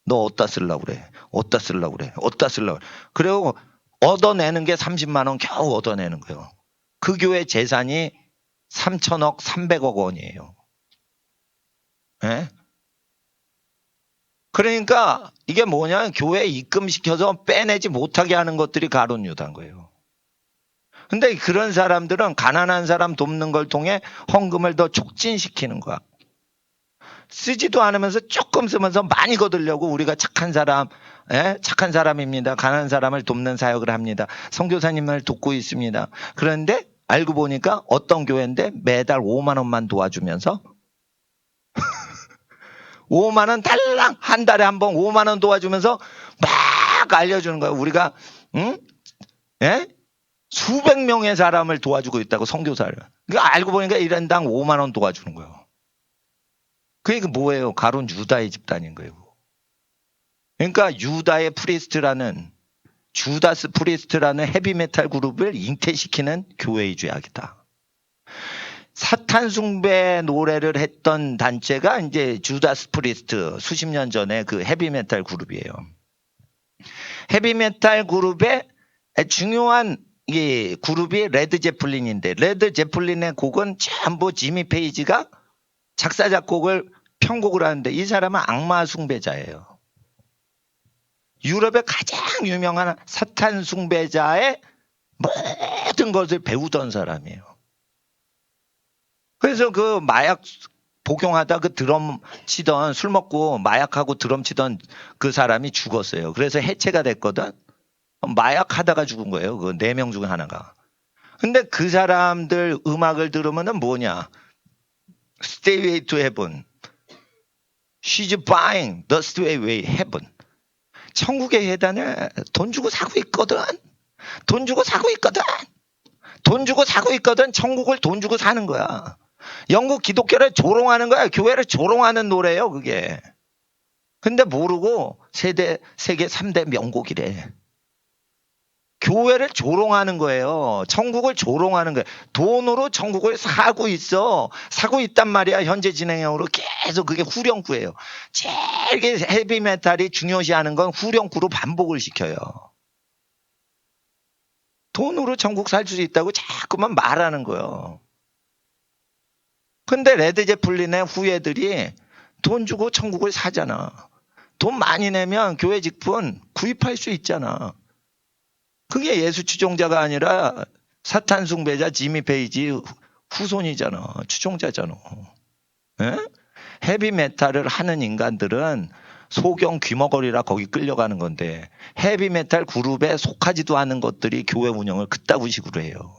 너 어디다 쓰려고 그래? 어디다 쓰려고 그래? 어디다 쓰려고 그래? 그리고 얻어내는 게 30만 원 겨우 얻어내는 거예요. 그 교회 재산이 3천억 300억 원이에요. 예? 그러니까 이게 뭐냐? 교회에 입금시켜서 빼내지 못하게 하는 것들이 가론 유다인 거예요. 근데 그런 사람들은 가난한 사람 돕는 걸 통해 헌금을 더 촉진시키는 거야. 쓰지도 않으면서 조금 쓰면서 많이 거두려고 우리가 착한 사람, 착한 사람입니다. 가난한 사람을 돕는 사역을 합니다. 선교사님을 돕고 있습니다. 그런데 알고 보니까 어떤 교회인데 매달 5만 원만 도와주면서 5만 원 달랑 한 달에 한 번 5만 원 도와주면서 막 알려주는 거예요. 우리가 수백 명의 사람을 도와주고 있다고 선교사를. 그러니까 알고 보니까 1인당 5만 원 도와주는 거예요. 그게 뭐예요? 가론 유다의 집단인 거예요. 그러니까 유다의 프리스트라는 주다스 프리스트라는 헤비메탈 그룹을 잉태시키는 교회의 죄악이다. 사탄 숭배 노래를 했던 단체가 이제 주다스 프리스트 수십 년 전에 그 헤비메탈 그룹이에요. 헤비메탈 그룹의 중요한 이 그룹이 레드 제플린인데 레드 제플린의 곡은 전부 지미 페이지가 작사 작곡을 편곡을 하는데 이 사람은 악마 숭배자예요. 유럽의 가장 유명한 사탄 숭배자의 모든 것을 배우던 사람이에요. 그래서 그 마약 복용하다 그 드럼 치던 술 먹고 마약하고 드럼 치던 그 사람이 죽었어요. 그래서 해체가 됐거든. 마약 하다가 죽은 거예요. 그 4명 중에 하나가. 근데 그 사람들 음악을 들으면은 뭐냐? Stairway to Heaven. She's buying the Stairway Heaven. 천국의 계단을 돈 주고 사고 있거든. 돈 주고 사고 있거든. 돈 주고 사고 있거든. 천국을 돈 주고 사는 거야. 영국 기독교를 조롱하는 거야. 교회를 조롱하는 노래예요, 그게. 근데 모르고 세계 3대 명곡이래. 교회를 조롱하는 거예요. 천국을 조롱하는 거예요. 돈으로 천국을 사고 있어. 사고 있단 말이야. 현재 진행형으로 계속 그게 후렴구예요. 제일 헤비메탈이 중요시하는 건 후렴구로 반복을 시켜요. 돈으로 천국 살 수 있다고 자꾸만 말하는 거예요. 근데 레드 제플린의 후예들이 돈 주고 천국을 사잖아. 돈 많이 내면 교회 직분 구입할 수 있잖아. 그게 예수 추종자가 아니라 사탄 숭배자 지미 페이지 후손이잖아. 추종자잖아. 에? 헤비메탈을 하는 인간들은 소경 귀머거리라 거기 끌려가는 건데 헤비메탈 그룹에 속하지도 않은 것들이 교회 운영을 그따구 식으로 해요.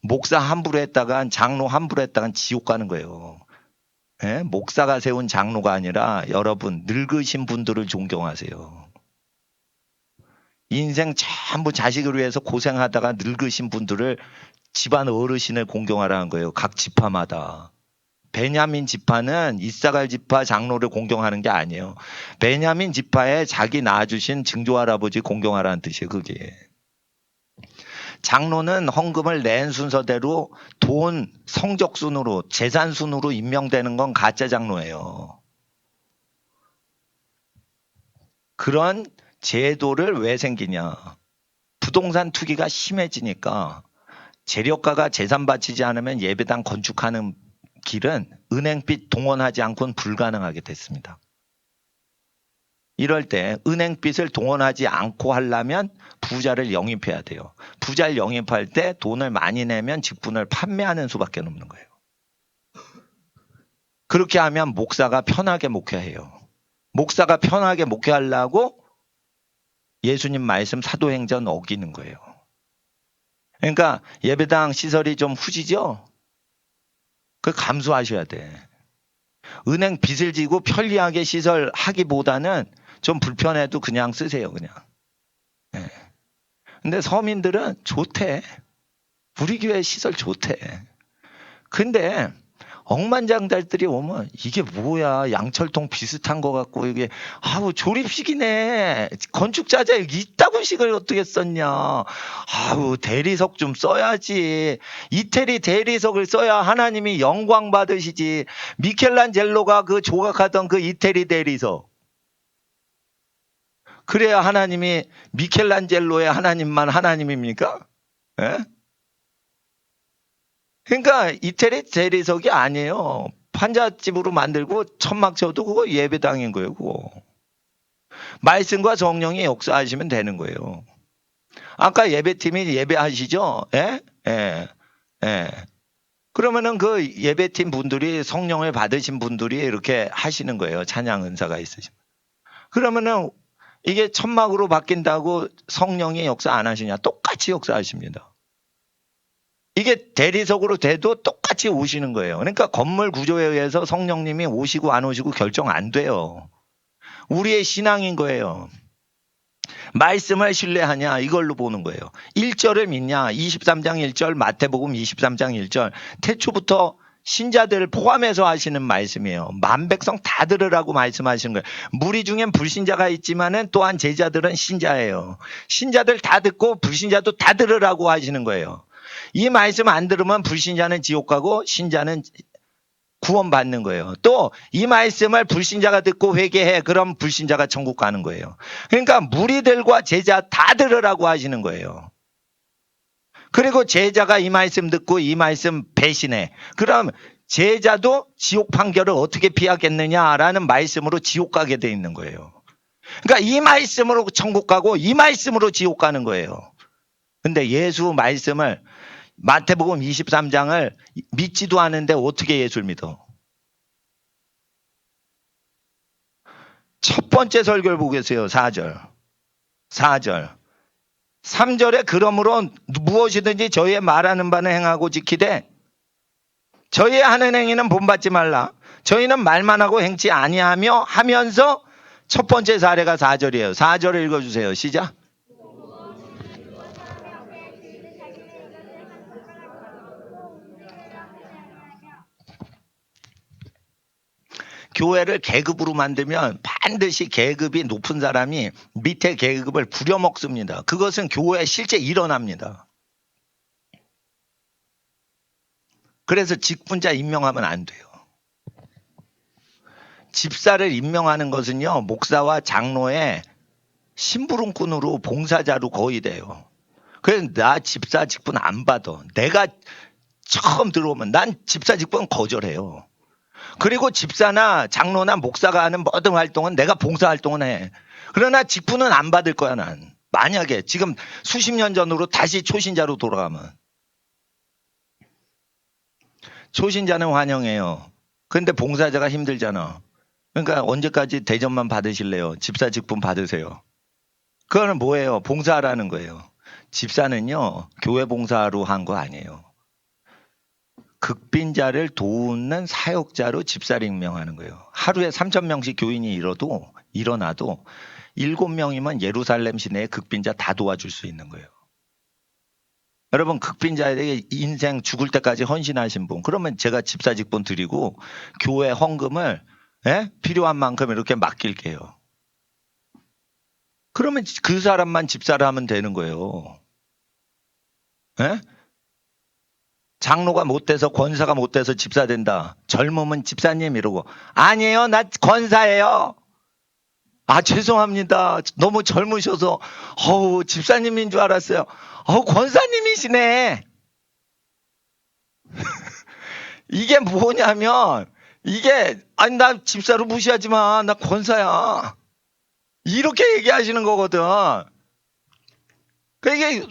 목사 함부로 했다간 장로 함부로 했다간 지옥 가는 거예요. 예? 목사가 세운 장로가 아니라 여러분 늙으신 분들을 존경하세요. 인생 전부 자식을 위해서 고생하다가 늙으신 분들을 집안 어르신을 공경하라는 거예요. 각 지파마다. 베냐민 지파는 이사갈 지파 장로를 공경하는 게 아니에요. 베냐민 지파에 자기 낳아주신 증조할아버지 공경하라는 뜻이에요. 그게. 장로는 헌금을 낸 순서대로 돈, 성적순으로, 재산순으로 임명되는 건 가짜 장로예요. 그런 제도를 왜 생기냐. 부동산 투기가 심해지니까 재력가가 재산 바치지 않으면 예배당 건축하는 길은 은행빚 동원하지 않고는 불가능하게 됐습니다. 이럴 때 은행빚을 동원하지 않고 하려면 부자를 영입해야 돼요. 부자를 영입할 때 돈을 많이 내면 직분을 판매하는 수밖에 없는 거예요. 그렇게 하면 목사가 편하게 목회해요. 목사가 편하게 목회하려고 예수님 말씀 사도행전 어기는 거예요. 그러니까 예배당 시설이 좀 후지죠? 그 감수하셔야 돼. 은행 빚을 지고 편리하게 시설하기보다는 좀 불편해도 그냥 쓰세요, 그냥. 네. 근데 서민들은 좋대. 우리 교회 시설 좋대. 근데 억만장자들이 오면 이게 뭐야, 양철통 비슷한 거 같고 이게 아우 조립식이네. 건축자재 이따구 식을 어떻게 썼냐. 아우 대리석 좀 써야지. 이태리 대리석을 써야 하나님이 영광 받으시지. 미켈란젤로가 그 조각하던 그 이태리 대리석. 그래야 하나님이 미켈란젤로의 하나님만 하나님입니까? 예? 그러니까 이태리 대리석이 아니에요. 판잣집으로 만들고 천막 쳐도 그거 예배당인 거예요. 그거. 말씀과 성령이 역사하시면 되는 거예요. 아까 예배팀이 예배하시죠? 예? 예. 예. 그러면은 그 예배팀 분들이 성령을 받으신 분들이 이렇게 하시는 거예요. 찬양 은사가 있으시면. 그러면은 이게 천막으로 바뀐다고 성령이 역사 안 하시냐? 똑같이 역사하십니다. 이게 대리석으로 돼도 똑같이 오시는 거예요. 그러니까 건물 구조에 의해서 성령님이 오시고 안 오시고 결정 안 돼요. 우리의 신앙인 거예요. 말씀을 신뢰하냐 이걸로 보는 거예요. 1절을 믿냐 23장 1절 마태복음 23장 1절 태초부터 신자들을 포함해서 하시는 말씀이에요. 만백성 다 들으라고 말씀하시는 거예요. 무리 중엔 불신자가 있지만은 또한 제자들은 신자예요. 신자들 다 듣고 불신자도 다 들으라고 하시는 거예요. 이 말씀 안 들으면 불신자는 지옥 가고 신자는 구원받는 거예요. 또 이 말씀을 불신자가 듣고 회개해. 그럼 불신자가 천국 가는 거예요. 그러니까 무리들과 제자 다 들으라고 하시는 거예요. 그리고 제자가 이 말씀 듣고 이 말씀 배신해. 그럼 제자도 지옥 판결을 어떻게 피하겠느냐라는 말씀으로 지옥 가게 돼 있는 거예요. 그러니까 이 말씀으로 천국 가고 이 말씀으로 지옥 가는 거예요. 근데 예수 말씀을 마태복음 23장을 믿지도 않은데 어떻게 예수를 믿어? 첫 번째 설교를 보겠어요. 4절. 3절에 그러므로 무엇이든지 저희의 말하는 바는 행하고 지키되 저희의 하는 행위는 본받지 말라. 저희는 말만 하고 행치 아니하며 하면서 첫 번째 사례가 4절이에요. 4절을 읽어주세요. 시작. 교회를 계급으로 만들면 반드시 계급이 높은 사람이 밑에 계급을 부려먹습니다. 그것은 교회에 실제 일어납니다. 그래서 직분자 임명하면 안 돼요. 집사를 임명하는 것은요, 목사와 장로의 심부름꾼으로 봉사자로 거의 돼요. 그래서 나 집사 직분 안 받아. 내가 처음 들어오면 난 집사 직분 거절해요. 그리고 집사나 장로나 목사가 하는 모든 활동은 내가 봉사 활동은 해. 그러나 직분은 안 받을 거야, 난. 만약에 지금 수십 년 전으로 다시 초신자로 돌아가면. 초신자는 환영해요. 근데 봉사자가 힘들잖아. 그러니까 언제까지 대접만 받으실래요? 집사 직분 받으세요. 그거는 뭐예요? 봉사하라는 거예요. 집사는요, 교회 봉사로 한 거 아니에요. 극빈자를 도우는 사역자로 집사를 임명하는 거예요. 하루에 3,000명씩 교인이 일어나도 7명이면 예루살렘 시내에 극빈자 다 도와줄 수 있는 거예요. 여러분, 극빈자에게 인생 죽을 때까지 헌신하신 분, 그러면 제가 집사 직분 드리고 교회 헌금을 필요한 만큼 이렇게 맡길게요. 그러면 그 사람만 집사를 하면 되는 거예요. 장로가 못 돼서 권사가 못 돼서 집사 된다. 젊으면 집사님 이러고. 아니에요. 나 권사예요. 아, 죄송합니다. 너무 젊으셔서 집사님인 줄 알았어요. 권사님이시네. 이게 뭐냐면 아니 나 집사로 무시하지 마. 나 권사야. 이렇게 얘기하시는 거거든. 이게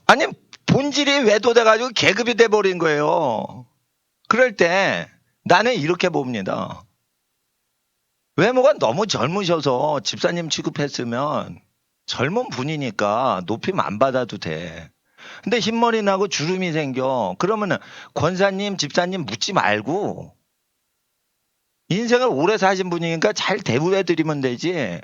아니 본질이 외도돼가지고 계급이 돼버린 거예요. 그럴 때 나는 이렇게 봅니다. 외모가 너무 젊으셔서 집사님 취급했으면 젊은 분이니까 높임 안 받아도 돼. 근데 흰머리 나고 주름이 생겨. 그러면은 권사님, 집사님 묻지 말고 인생을 오래 사신 분이니까 잘 대우해드리면 되지.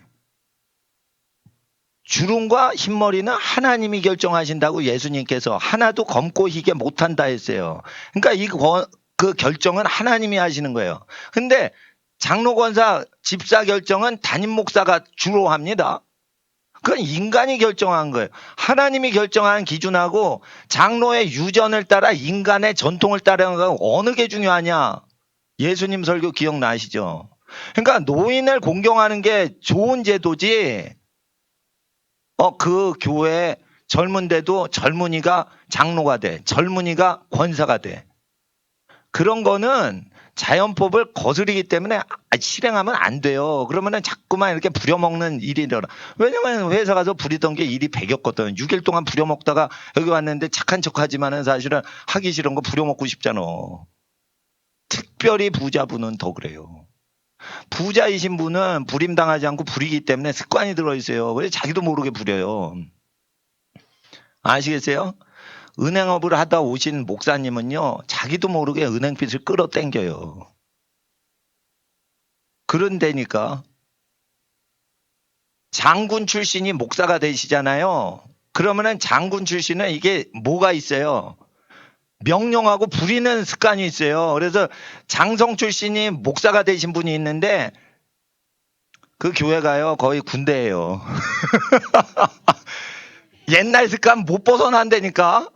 주름과 흰머리는 하나님이 결정하신다고 예수님께서 하나도 검고 희게 못한다 했어요. 그러니까 그 결정은 하나님이 하시는 거예요. 근데 장로, 권사, 집사 결정은 담임 목사가 주로 합니다. 그건 인간이 결정한 거예요. 하나님이 결정한 기준하고 장로의 유전을 따라 인간의 전통을 따르는 건 어느 게 중요하냐? 예수님 설교 기억나시죠? 그러니까 노인을 공경하는 게 좋은 제도지. 그 교회 젊은데도 젊은이가 장로가 돼. 젊은이가 권사가 돼. 그런 거는 자연법을 거스르기 때문에 실행하면 안 돼요. 그러면은 자꾸만 이렇게 부려먹는 일이 일어나. 왜냐면 회사 가서 부리던 게 일이 100이었거든. 6일 동안 부려먹다가 여기 왔는데 착한 척 하지만은 사실은 하기 싫은 거 부려먹고 싶잖아. 특별히 부자분은 더 그래요. 부자이신 분은 부림당하지 않고 부리기 때문에 습관이 들어있어요. 왜 자기도 모르게 부려요. 아시겠어요? 은행업을 하다 오신 목사님은요, 자기도 모르게 은행빚을 끌어당겨요. 그런데니까 장군 출신이 목사가 되시잖아요. 그러면은 장군 출신은 이게 뭐가 있어요? 명령하고 부리는 습관이 있어요. 그래서 장성 출신이 목사가 되신 분이 있는데 그 교회가요 거의 군대예요. 옛날 습관 못 벗어난다니까.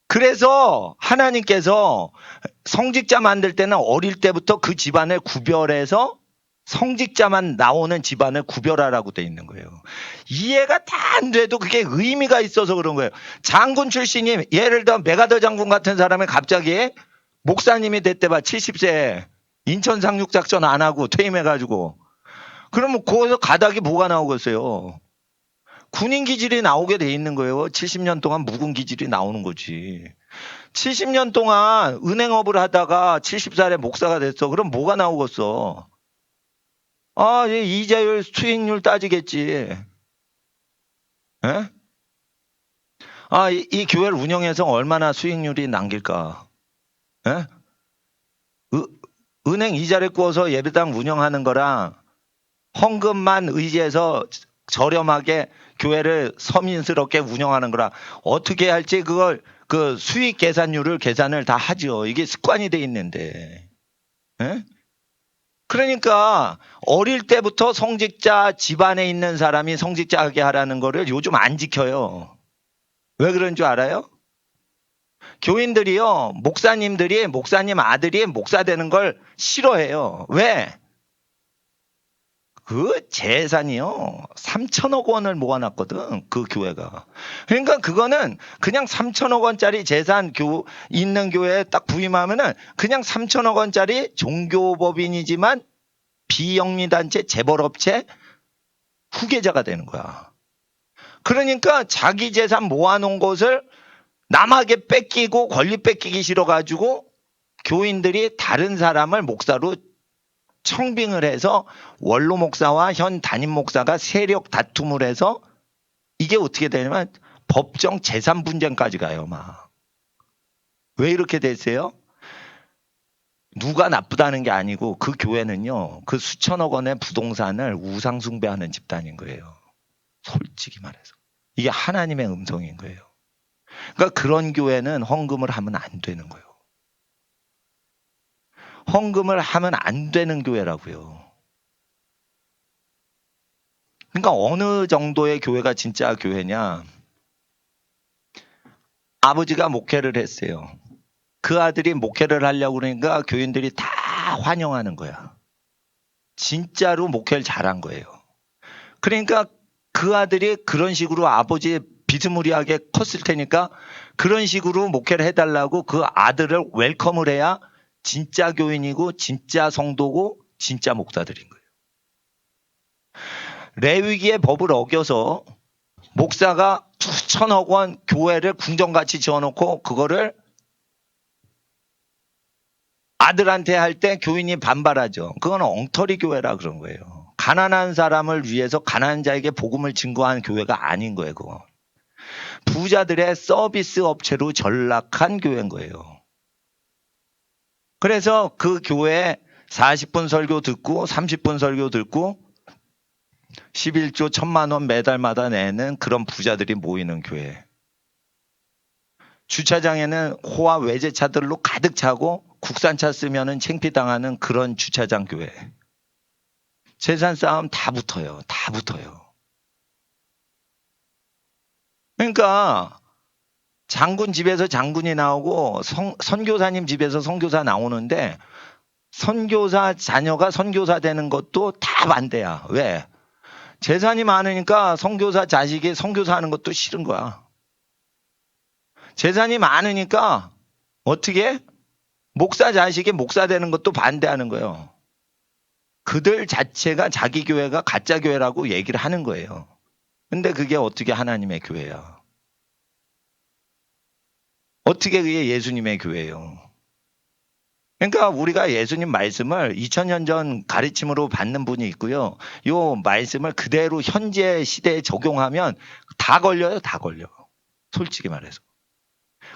그래서 하나님께서 성직자 만들 때는 어릴 때부터 그 집안을 구별해서 성직자만 나오는 집안을 구별하라고 돼 있는 거예요. 이해가 다 안 돼도 그게 의미가 있어서 그런 거예요. 장군 출신이 예를 들어 메가더 장군 같은 사람이 갑자기 목사님이 됐대 봐. 70세에 인천 상륙작전 안 하고 퇴임해가지고. 그러면 거기서 가닥이 뭐가 나오겠어요? 군인 기질이 나오게 돼 있는 거예요. 70년 동안 묵은 기질이 나오는 거지. 70년 동안 은행업을 하다가 70살에 목사가 됐어. 그럼 뭐가 나오겠어? 이자율 수익률 따지겠지. 이 교회를 운영해서 얼마나 수익률이 남길까? 은행 이자를 구워서 예배당 운영하는 거랑 헌금만 의지해서 저렴하게 교회를 서민스럽게 운영하는 거라 어떻게 할지 그걸 그 수익 계산율을 계산을 다 하죠. 이게 습관이 돼 있는데. 그러니까 어릴 때부터 성직자 집안에 있는 사람이 성직자하게 하라는 거를 요즘 안 지켜요. 왜 그런 줄 알아요? 교인들이요, 목사님들이 목사님 아들이 목사 되는 걸 싫어해요. 왜? 그 재산이요 3천억 원을 모아놨거든 그 교회가. 그러니까 그거는 그냥 3천억 원짜리 재산 있는 교회에 딱 부임하면은 그냥 3천억 원짜리 종교법인이지만 비영리단체 재벌업체 후계자가 되는 거야. 그러니까 자기 재산 모아놓은 것을 남에게 뺏기고 권리 뺏기기 싫어가지고 교인들이 다른 사람을 목사로 청빙을 해서 원로 목사와 현 담임 목사가 세력 다툼을 해서 이게 어떻게 되냐면 법정 재산 분쟁까지 가요. 막. 왜 이렇게 됐어요? 누가 나쁘다는 게 아니고 그 교회는요. 그 수천억 원의 부동산을 우상숭배하는 집단인 거예요. 솔직히 말해서. 이게 하나님의 음성인 거예요. 그러니까 그런 교회는 헌금을 하면 안 되는 거예요. 헌금을 하면 안 되는 교회라고요. 그러니까 어느 정도의 교회가 진짜 교회냐. 아버지가 목회를 했어요. 그 아들이 목회를 하려고 그러니까 교인들이 다 환영하는 거야. 진짜로 목회를 잘한 거예요. 그러니까 그 아들이 그런 식으로 아버지 비스무리하게 컸을 테니까 그런 식으로 목회를 해달라고 그 아들을 웰컴을 해야 진짜 교인이고 진짜 성도고 진짜 목사들인 거예요. 레위기의 법을 어겨서 목사가 수천억 원 교회를 궁정같이 지어놓고 그거를 아들한테 할 때 교인이 반발하죠. 그건 엉터리 교회라 그런 거예요. 가난한 사람을 위해서 가난한 자에게 복음을 증거한 교회가 아닌 거예요. 그거. 부자들의 서비스 업체로 전락한 교회인 거예요. 그래서 그 교회에 40분 설교 듣고 30분 설교 듣고 11조 1,000만 원 매달마다 내는 그런 부자들이 모이는 교회. 주차장에는 호화 외제차들로 가득 차고 국산차 쓰면은 창피당하는 그런 주차장 교회. 재산 싸움 다 붙어요. 다 붙어요. 그러니까 장군 집에서 장군이 나오고 선교사님 집에서 선교사 나오는데 선교사 자녀가 선교사 되는 것도 다 반대야. 왜? 재산이 많으니까 선교사 자식이 선교사 하는 것도 싫은 거야. 재산이 많으니까 어떻게? 목사 자식이 목사 되는 것도 반대하는 거예요. 그들 자체가 자기 교회가 가짜 교회라고 얘기를 하는 거예요. 근데 그게 어떻게 하나님의 교회야? 어떻게 그게 예수님의 교회예요? 그러니까 우리가 예수님 말씀을 2000년 전 가르침으로 받는 분이 있고요. 이 말씀을 그대로 현재 시대에 적용하면 다 걸려요. 다 걸려. 솔직히 말해서.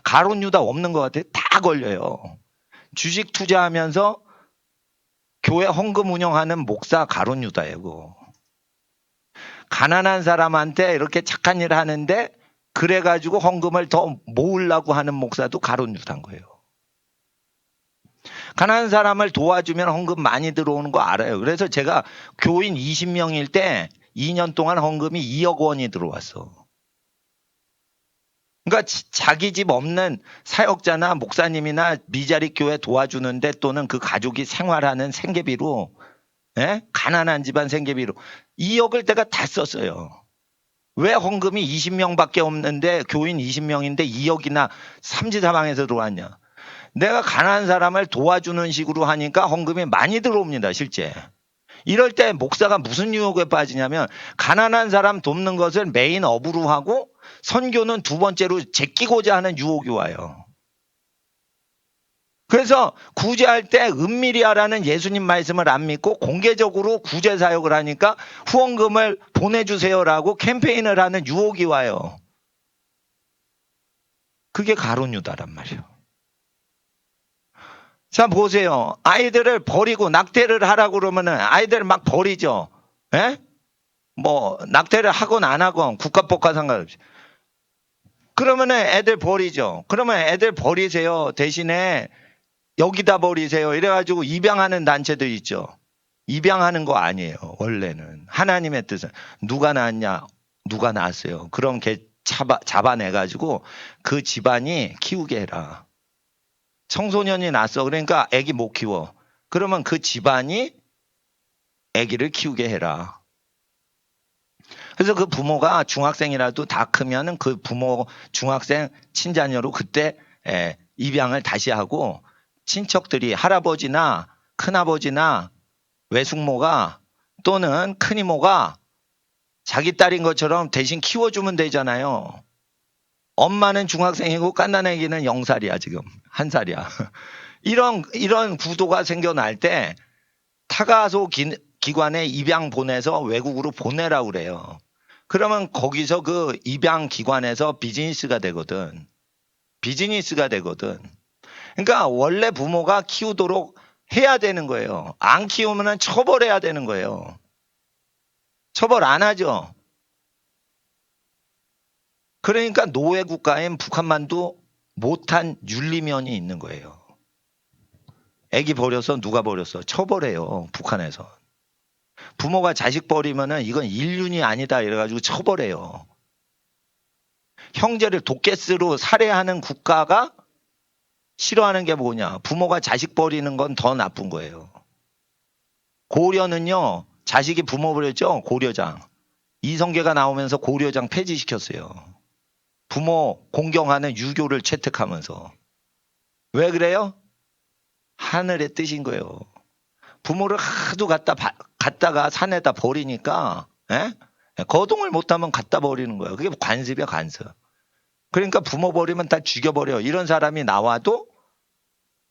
가론 유다 없는 것 같아요. 다 걸려요. 주식 투자하면서 교회 헌금 운영하는 목사 가론 유다예요. 그거. 가난한 사람한테 이렇게 착한 일을 하는데 그래가지고 헌금을 더 모으려고 하는 목사도 가론 유다인 거예요. 가난한 사람을 도와주면 헌금 많이 들어오는 거 알아요. 그래서 제가 교인 20명일 때 2년 동안 헌금이 2억 원이 들어왔어. 그러니까 자기 집 없는 사역자나 목사님이나 미자리 교회 도와주는데 또는 그 가족이 생활하는 생계비로 가난한 집안 생계비로 2억을 내가 다 썼어요. 왜 헌금이 20명밖에 없는데 교인 20명인데 2억이나 삼지사방에서 들어왔냐. 내가 가난한 사람을 도와주는 식으로 하니까 헌금이 많이 들어옵니다. 실제. 이럴 때 목사가 무슨 유혹에 빠지냐면 가난한 사람 돕는 것을 메인 업으로 하고 선교는 두 번째로 제끼고자 하는 유혹이 와요. 그래서 구제할 때 은밀히 하라는 예수님 말씀을 안 믿고 공개적으로 구제 사역을 하니까 후원금을 보내주세요라고 캠페인을 하는 유혹이 와요. 그게 가론 유다란 말이에요. 자 보세요. 아이들을 버리고 낙태를 하라고 그러면은 아이들을 막 버리죠. 에? 뭐 낙태를 하건 안 하건 국가법과 상관없이. 그러면은 애들 버리죠. 그러면 애들 버리세요. 대신에 여기다 버리세요. 이래가지고 입양하는 단체들 있죠. 입양하는 거 아니에요. 원래는. 하나님의 뜻은. 누가 낳았냐? 누가 낳았어요. 그럼 걔 잡아내가지고 그 집안이 키우게 해라. 청소년이 낳았어. 그러니까 애기 못 키워. 그러면 그 집안이 아기를 키우게 해라. 그래서 그 부모가 중학생이라도 다 크면은 그 부모 중학생 친자녀로 그때 입양을 다시 하고 친척들이 할아버지나 큰아버지나 외숙모가 또는 큰이모가 자기 딸인 것처럼 대신 키워주면 되잖아요. 엄마는 중학생이고 갓난아기는 0살이야 지금 1살이야. 이런 구도가 생겨날 때 타가소 기관에 입양 보내서 외국으로 보내라고 그래요. 그러면 거기서 그 입양 기관에서 비즈니스가 되거든. 그러니까 원래 부모가 키우도록 해야 되는 거예요. 안 키우면 처벌해야 되는 거예요. 처벌 안 하죠. 그러니까 노예 국가인 북한만도 못한 윤리면이 있는 거예요. 애기 버려서 누가 버렸어? 처벌해요. 북한에서. 부모가 자식 버리면은 이건 인륜이 아니다 이래가지고 처벌해요. 형제를 도깨스로 살해하는 국가가 싫어하는 게 뭐냐? 부모가 자식 버리는 건 더 나쁜 거예요. 고려는요, 자식이 부모 버렸죠? 고려장. 이성계가 나오면서 고려장 폐지시켰어요. 부모 공경하는 유교를 채택하면서. 왜 그래요? 하늘의 뜻인 거예요. 부모를 하도 갖다가 산에다 버리니까 거동을 못하면 갖다 버리는 거예요. 그게 관습이야, 관습. 그러니까 부모 버리면 다 죽여버려. 이런 사람이 나와도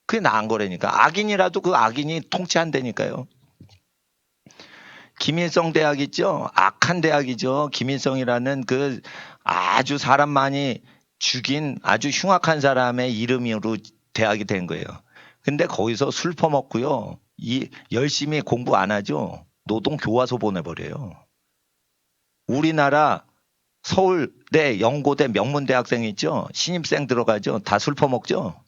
그게 나은 거라니까. 악인이라도 그 악인이 통치한다니까요. 김일성 대학 있죠? 악한 대학이죠. 김일성이라는 그 아주 사람 많이 죽인 아주 흉악한 사람의 이름으로 대학이 된 거예요. 근데 거기서 술 퍼먹고요. 열심히 공부 안 하죠. 노동 교화소 보내버려요. 우리나라 서울대, 연고대 명문대학생 있죠. 신입생 들어가죠. 다 술 퍼먹죠.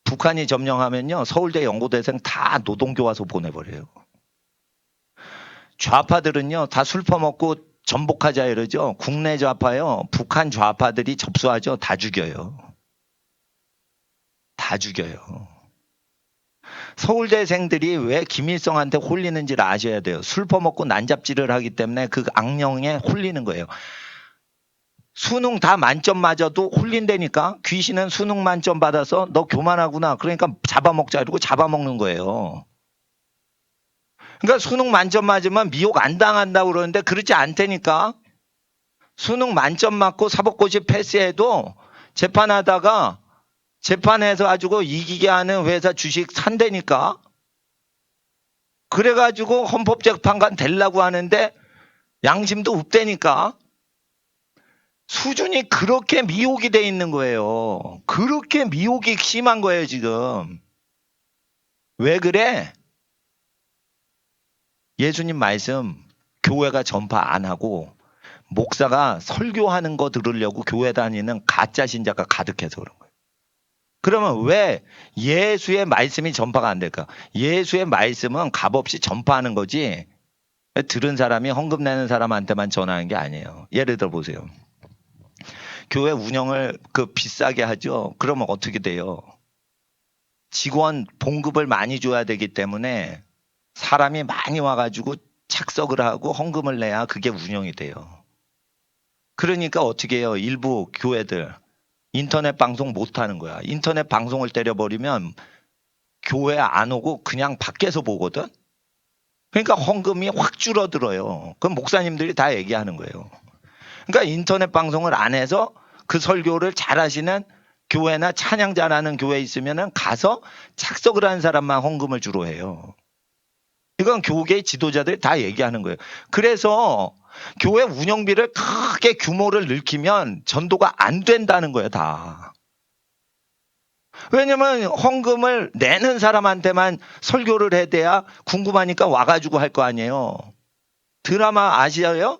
북한이 점령하면요. 서울대, 연고대생 다 노동교화소 보내버려요. 좌파들은요. 다 술 퍼먹고 전복하자 이러죠. 국내 좌파요. 북한 좌파들이 접수하죠. 다 죽여요. 다 죽여요. 서울대생들이 왜 김일성한테 홀리는지를 아셔야 돼요. 술 퍼먹고 난잡질을 하기 때문에 그 악령에 홀리는 거예요. 수능 다 만점 맞아도 홀린다니까. 귀신은 수능 만점 받아서 너 교만하구나. 그러니까 잡아먹자 이러고 잡아먹는 거예요. 그러니까 수능 만점 맞으면 미혹 안 당한다고 그러는데 그렇지 않다니까. 수능 만점 맞고 사법고시 패스해도 재판하다가 재판해서 가지고 이기게 하는 회사 주식 산다니까. 그래가지고 헌법재판관 되려고 하는데 양심도 없다니까. 수준이 그렇게 미혹이 돼 있는 거예요. 그렇게 미혹이 심한 거예요 지금. 왜 그래? 예수님 말씀 교회가 전파 안 하고 목사가 설교하는 거 들으려고 교회 다니는 가짜 신자가 가득해서 그런 거예요. 그러면 왜 예수의 말씀이 전파가 안 될까? 예수의 말씀은 값없이 전파하는 거지 들은 사람이 헌금 내는 사람한테만 전하는 게 아니에요. 예를 들어 보세요. 교회 운영을 비싸게 하죠. 그러면 어떻게 돼요? 직원 봉급을 많이 줘야 되기 때문에 사람이 많이 와가지고 착석을 하고 헌금을 내야 그게 운영이 돼요. 그러니까 어떻게 해요? 일부 교회들 인터넷 방송 못 하는 거야. 인터넷 방송을 때려버리면 교회 안 오고 그냥 밖에서 보거든. 그러니까 헌금이 확 줄어들어요. 그럼 목사님들이 다 얘기하는 거예요. 그러니까 인터넷 방송을 안 해서 그 설교를 잘 하시는 교회나 찬양 잘하는 교회 있으면은 가서 착석을 하는 사람만 헌금을 주로 해요. 이건 교계의 지도자들이 다 얘기하는 거예요. 그래서 교회 운영비를 크게 규모를 늘리면 전도가 안 된다는 거예요, 다. 왜냐면 헌금을 내는 사람한테만 설교를 해대야 궁금하니까 와가지고 할 거 아니에요. 드라마 아시아요?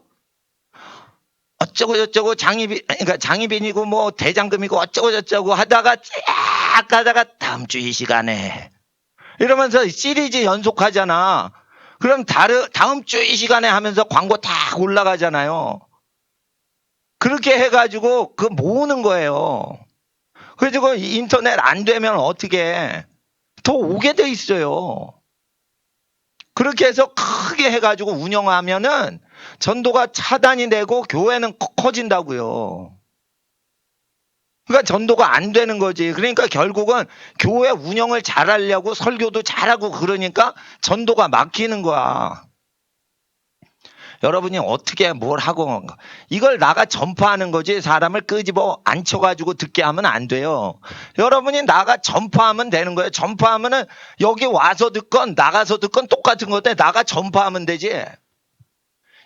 어쩌고 저쩌고 그러니까 장희빈이고 뭐 대장금이고 어쩌고 저쩌고 하다가 쫙 가다가 다음 주 이 시간에 이러면서 시리즈 연속하잖아. 그럼 다음 주 이 시간에 하면서 광고 다 올라가잖아요. 그렇게 해가지고 모으는 거예요. 그래가지고 인터넷 안 되면 어떻게 더 오게 돼 있어요. 그렇게 해서 크게 해가지고 운영하면은 전도가 차단이 되고 교회는 커진다고요. 그러니까 전도가 안 되는 거지. 그러니까 결국은 교회 운영을 잘하려고 설교도 잘하고 그러니까 전도가 막히는 거야. 여러분이 어떻게 뭘 하고 이걸 나가 전파하는 거지 사람을 끄집어 앉혀가지고 듣게 하면 안 돼요. 여러분이 나가 전파하면 되는 거예요. 전파하면은 여기 와서 듣건 나가서 듣건 똑같은 건데 나가 전파하면 되지.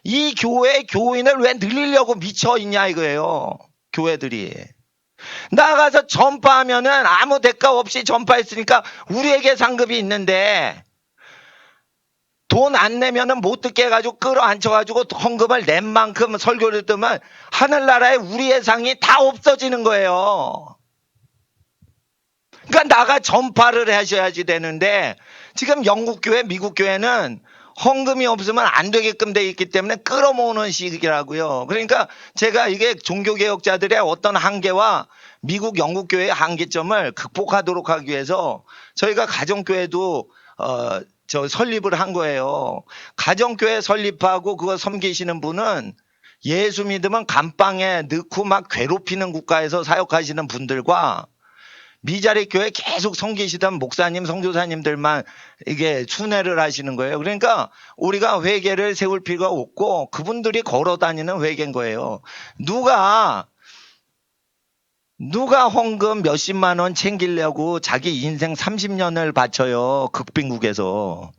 이 교회 교인을 왜 늘리려고 미쳐 있냐 이거예요. 교회들이. 나가서 전파하면은 아무 대가 없이 전파했으니까 우리에게 상급이 있는데 돈 안 내면은 못 듣게 해가지고 끌어앉혀가지고 헌금을 낸 만큼 설교를 듣면 하늘나라에 우리의 상이 다 없어지는 거예요. 그러니까 나가 전파를 하셔야지 되는데 지금 영국 교회, 미국 교회는 헌금이 없으면 안 되게끔 돼 있기 때문에 끌어모으는 식이라고요. 그러니까 제가 이게 종교개혁자들의 어떤 한계와 미국, 영국 교회의 한계점을 극복하도록 하기 위해서 저희가 가정교회도 설립을 한 거예요. 가정교회 설립하고 그거 섬기시는 분은 예수 믿으면 감방에 넣고 막 괴롭히는 국가에서 사역하시는 분들과 미자리 교회 계속 섬기시던 목사님, 선교사님들만 이게 순회를 하시는 거예요. 그러니까 우리가 회개를 세울 필요가 없고 그분들이 걸어 다니는 회개인 거예요. 누가 헌금 몇십만 원 챙기려고 자기 인생 30년을 바쳐요. 극빈국에서.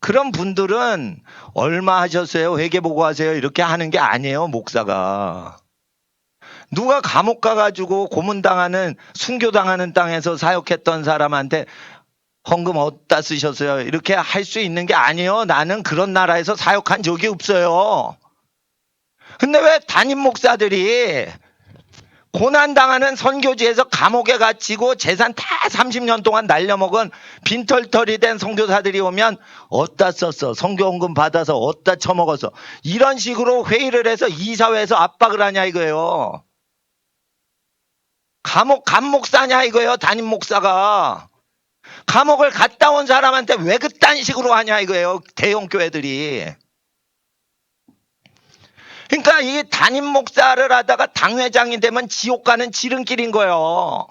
그런 분들은 얼마 하셨어요? 회개 보고 하세요. 이렇게 하는 게 아니에요. 목사가. 누가 감옥 가가지고 고문당하는 순교당하는 땅에서 사역했던 사람한테 헌금 어디다 쓰셨어요? 이렇게 할 수 있는 게 아니에요. 나는 그런 나라에서 사역한 적이 없어요. 근데 왜 담임 목사들이 고난당하는 선교지에서 감옥에 갇히고 재산 다 30년 동안 날려먹은 빈털털이 된 선교사들이 오면 어디다 썼어? 선교헌금 받아서 어디다 처먹었어? 이런 식으로 회의를 해서 이사회에서 압박을 하냐 이거예요. 감목사냐 이거예요. 담임 목사가. 감옥을 갔다 온 사람한테 왜 그딴 식으로 하냐 이거예요. 대형 교회들이. 그러니까 이 담임 목사를 하다가 당회장이 되면 지옥 가는 지름길인 거예요.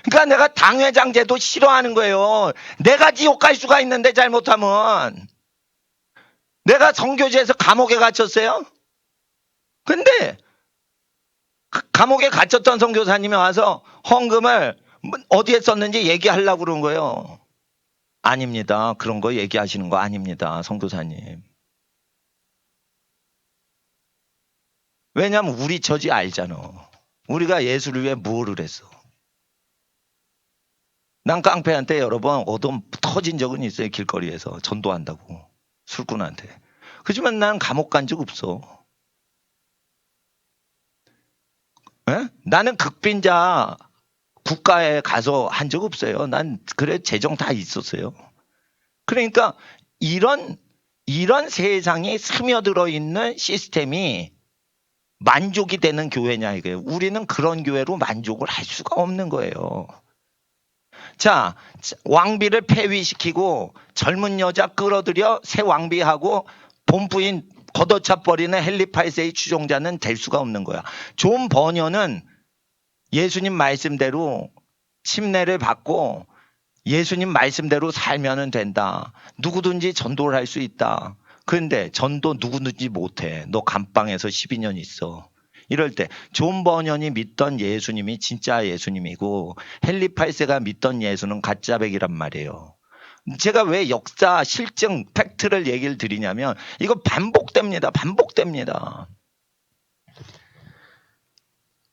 그러니까 내가 당회장 제도 싫어하는 거예요. 내가 지옥 갈 수가 있는데 잘못하면. 내가 선교지에서 감옥에 갇혔어요? 근데 감옥에 갇혔던 선교사님이 와서 헌금을 어디에 썼는지 얘기하려고 그런 거예요. 아닙니다. 그런 거 얘기하시는 거 아닙니다. 선교사님. 왜냐면 우리 처지 알잖아. 우리가 예수를 위해 뭐를 했어. 난 깡패한테 여러 번 얻어 터진 적은 있어요. 길거리에서 전도한다고. 술꾼한테. 그렇지만 난 감옥 간 적 없어. 에? 나는 극빈자 국가에 가서 한 적 없어요. 난 그래 재정 다 있었어요. 그러니까 이런 세상이 스며들어 있는 시스템이 만족이 되는 교회냐 이거예요. 우리는 그런 교회로 만족을 할 수가 없는 거예요. 자, 왕비를 폐위시키고 젊은 여자 끌어들여 새 왕비하고 본부인 걷어차 버리는 헨리 8세의 추종자는 될 수가 없는 거야. 존 버녀는 예수님 말씀대로 침례를 받고 예수님 말씀대로 살면 된다. 누구든지 전도를 할 수 있다. 그런데 전도 누구든지 못해. 너 감방에서 12년 있어. 이럴 때 존 버년이 믿던 예수님이 진짜 예수님이고 헨리 8세가 믿던 예수는 가짜백이란 말이에요. 제가 왜 역사, 실증, 팩트를 얘기를 드리냐면 이거 반복됩니다.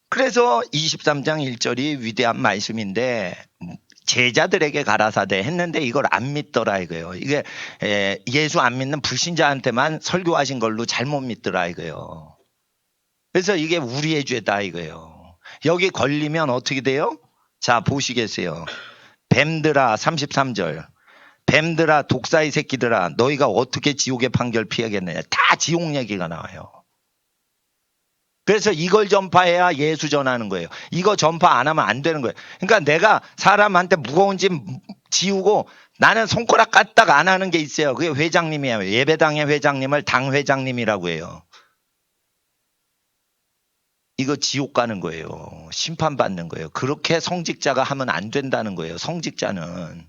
그래서 23장 1절이 위대한 말씀인데 제자들에게 가라사대 했는데 이걸 안 믿더라 이거예요. 이게 예수 안 믿는 불신자한테만 설교하신 걸로 잘못 믿더라 이거예요. 그래서 이게 우리의 죄다 이거예요. 여기 걸리면 어떻게 돼요? 자 보시겠어요. 뱀들아 33절. 뱀들아 독사의 새끼들아 너희가 어떻게 지옥의 판결 피하겠느냐. 다 지옥 얘기가 나와요. 그래서 이걸 전파해야 예수 전하는 거예요. 이거 전파 안 하면 안 되는 거예요. 그러니까 내가 사람한테 무거운 짐 지우고 나는 손가락 까딱 안 하는 게 있어요. 그게 회장님이에요. 예배당의 회장님을 당회장님이라고 해요. 이거 지옥 가는 거예요. 심판받는 거예요. 그렇게 성직자가 하면 안 된다는 거예요. 성직자는.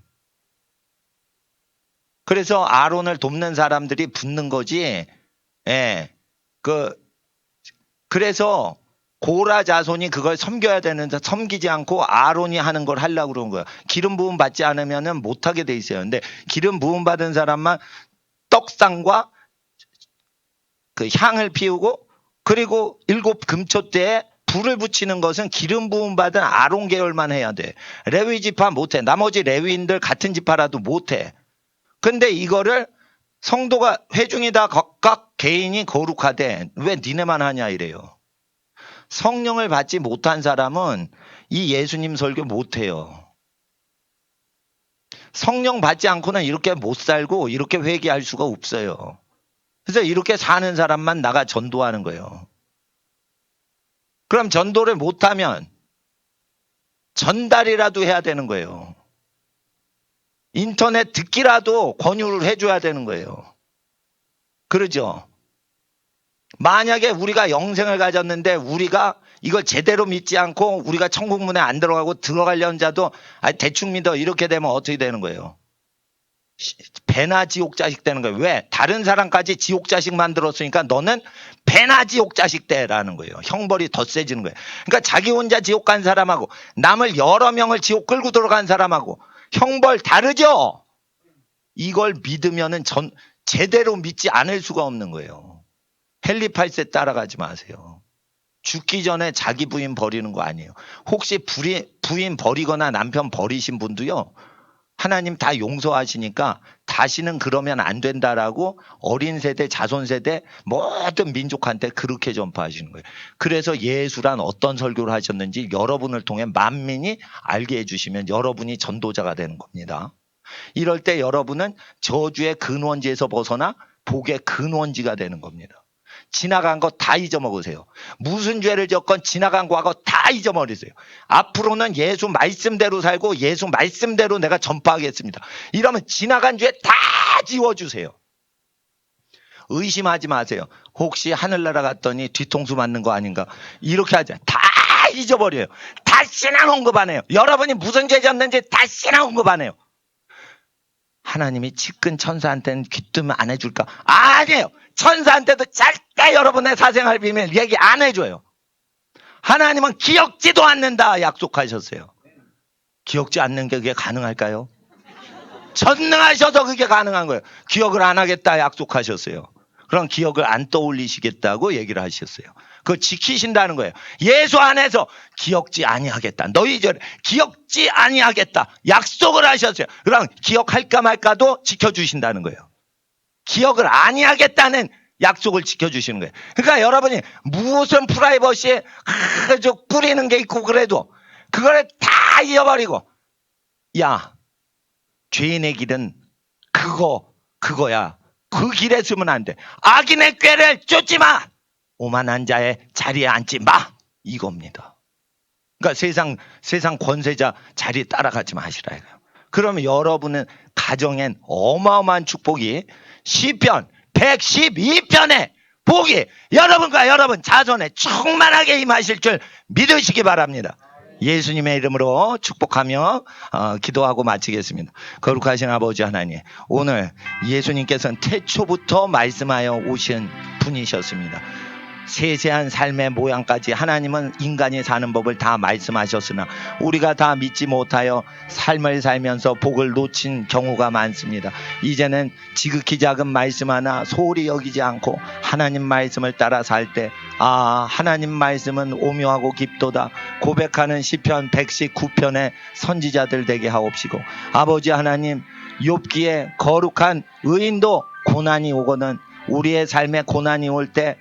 그래서 아론을 돕는 사람들이 붙는 거지. 예. 그래서 고라 자손이 그걸 섬겨야 되는데 섬기지 않고 아론이 하는 걸 하려고 그런 거예요. 기름 부음 받지 않으면은 못 하게 돼 있어요. 근데 기름 부음 받은 사람만 떡상과 그 향을 피우고 그리고 7 금초대에 불을 붙이는 것은 기름 부음 받은 아론 계열만 해야 돼. 레위 지파 못 해. 나머지 레위인들 같은 지파라도 못 해. 근데 이거를 성도가 회중이 다 각각 개인이 거룩하대. 왜 니네만 하냐 이래요. 성령을 받지 못한 사람은 이 예수님 설교 못 해요. 성령 받지 않고는 이렇게 못 살고 이렇게 회개할 수가 없어요. 그래서 이렇게 사는 사람만 나가 전도하는 거예요. 그럼 전도를 못하면 전달이라도 해야 되는 거예요. 인터넷 듣기라도 권유를 해줘야 되는 거예요. 그러죠? 만약에 우리가 영생을 가졌는데 우리가 이걸 제대로 믿지 않고 우리가 천국문에 안 들어가고 들어가려는 자도 대충 믿어 이렇게 되면 어떻게 되는 거예요? 배나 지옥 자식 되는 거예요. 왜? 다른 사람까지 지옥 자식 만들었으니까 너는 배나 지옥 자식 되라는 거예요. 형벌이 더 세지는 거예요. 그러니까 자기 혼자 지옥 간 사람하고 남을 여러 명을 지옥 끌고 들어간 사람하고 형벌 다르죠? 이걸 믿으면은 제대로 믿지 않을 수가 없는 거예요. 헨리 8세 따라가지 마세요. 죽기 전에 자기 부인 버리는 거 아니에요. 혹시 부인 버리거나 남편 버리신 분도요. 하나님 다 용서하시니까 다시는 그러면 안 된다라고 어린 세대, 자손 세대 모든 민족한테 그렇게 전파하시는 거예요. 그래서 예수란 어떤 설교를 하셨는지 여러분을 통해 만민이 알게 해주시면 여러분이 전도자가 되는 겁니다. 이럴 때 여러분은 저주의 근원지에서 벗어나 복의 근원지가 되는 겁니다. 지나간 거 다 잊어먹으세요. 무슨 죄를 지었건 지나간 과거 다 잊어버리세요. 앞으로는 예수 말씀대로 살고 예수 말씀대로 내가 전파하겠습니다. 이러면 지나간 죄 다 지워주세요. 의심하지 마세요. 혹시 하늘나라 갔더니 뒤통수 맞는 거 아닌가? 이렇게 하지. 다 잊어버려요. 다시는 언급 안 해요. 여러분이 무슨 죄 졌는지 다시는 언급 안 해요. 하나님이 측근 천사한테는 귀뜸 안 해줄까? 아니에요. 천사한테도 절대 여러분의 사생활 비밀 얘기 안 해줘요. 하나님은 기억지도 않는다 약속하셨어요. 기억지 않는 게 그게 가능할까요? 전능하셔서 그게 가능한 거예요. 기억을 안 하겠다 약속하셨어요. 그럼 기억을 안 떠올리시겠다고 얘기를 하셨어요. 그거 지키신다는 거예요. 예수 안에서 기억지 아니하겠다. 너희 절 기억지 아니하겠다. 약속을 하셨어요. 그럼 기억할까 말까도 지켜주신다는 거예요. 기억을 아니하겠다는 약속을 지켜주시는 거예요. 그러니까 여러분이 무슨 프라이버시에 뿌리는 게 있고 그래도 그거를 다 잃어버리고 야 죄인의 길은 그거야. 그 길에 서면 안 돼. 악인의 꾀를 쫓지 마. 오만한 자의 자리에 앉지 마. 이겁니다. 그러니까 세상 권세자 자리에 따라가지 마시라 이거예요. 그러면 여러분은 가정엔 어마어마한 축복이 시편 112편의 복이 여러분과 여러분 자손에 충만하게 임하실 줄 믿으시기 바랍니다. 예수님의 이름으로 축복하며 기도하고 마치겠습니다. 거룩하신 아버지 하나님, 오늘 예수님께서는 태초부터 말씀하여 오신 분이셨습니다. 세세한 삶의 모양까지 하나님은 인간이 사는 법을 다 말씀하셨으나 우리가 다 믿지 못하여 삶을 살면서 복을 놓친 경우가 많습니다. 이제는 지극히 작은 말씀 하나 소홀히 여기지 않고 하나님 말씀을 따라 살 때 하나님 말씀은 오묘하고 깊도다 고백하는 시편 119편의 선지자들 되게 하옵시고, 아버지 하나님, 욥기에 거룩한 의인도 고난이 오거든 우리의 삶에 고난이 올 때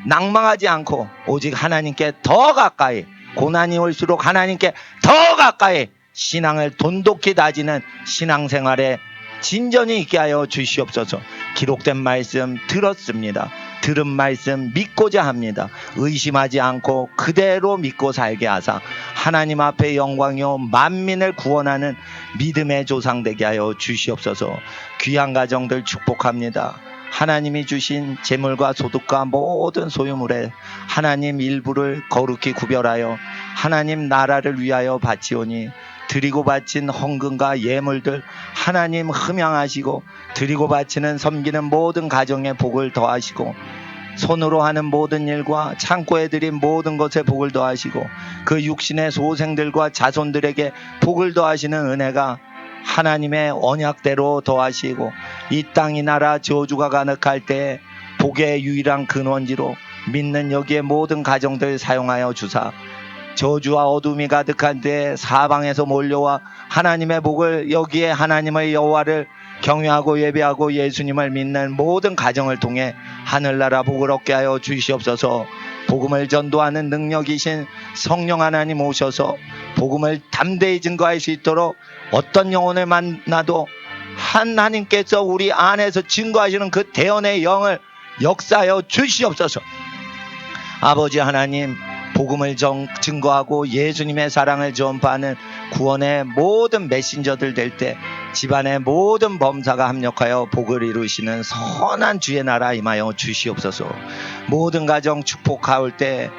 낭망하지 않고 오직 하나님께 더 가까이, 고난이 올수록 하나님께 더 가까이 신앙을 돈독히 다지는 신앙생활에 진전이 있게 하여 주시옵소서. 기록된 말씀 들었습니다. 들은 말씀 믿고자 합니다. 의심하지 않고 그대로 믿고 살게 하사 하나님 앞에 영광이요 만민을 구원하는 믿음의 조상 되게 하여 주시옵소서. 귀한 가정들 축복합니다. 하나님이 주신 재물과 소득과 모든 소유물에 하나님 일부를 거룩히 구별하여 하나님 나라를 위하여 바치오니 드리고 바친 헌금과 예물들 하나님 흠양하시고 드리고 바치는 섬기는 모든 가정에 복을 더하시고 손으로 하는 모든 일과 창고에 드린 모든 것에 복을 더하시고 그 육신의 소생들과 자손들에게 복을 더하시는 은혜가 하나님의 언약대로 더하시고 이 땅 이 나라 저주가 가득할 때 복의 유일한 근원지로 믿는 여기에 모든 가정들 사용하여 주사 저주와 어둠이 가득한 때 사방에서 몰려와 하나님의 복을 여기에 하나님의 여호와를 경외하고 예배하고 예수님을 믿는 모든 가정을 통해 하늘나라 복을 얻게 하여 주시옵소서. 복음을 전도하는 능력이신 성령 하나님 오셔서 복음을 담대히 증거할 수 있도록 어떤 영혼을 만나도 하나님께서 우리 안에서 증거하시는 그 대언의 영을 역사하여 주시옵소서. 아버지 하나님, 복음을 증거하고 예수님의 사랑을 전파하는 구원의 모든 메신저들 될 때 집안의 모든 범사가 합력하여 복을 이루시는 선한 주의 나라 임하여 주시옵소서. 모든 가정 축복하올 때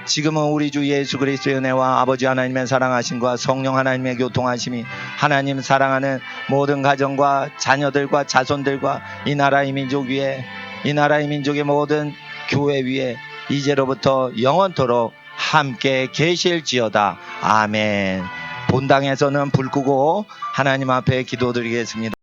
지금은 우리 주 예수 그리스도의 은혜와 아버지 하나님의 사랑하심과 성령 하나님의 교통하심이 하나님 사랑하는 모든 가정과 자녀들과 자손들과 이 나라의 민족 위에 이 나라의 민족의 모든 교회 위에 이제로부터 영원토록 함께 계실지어다. 아멘. 본당에서는 불 끄고 하나님 앞에 기도드리겠습니다.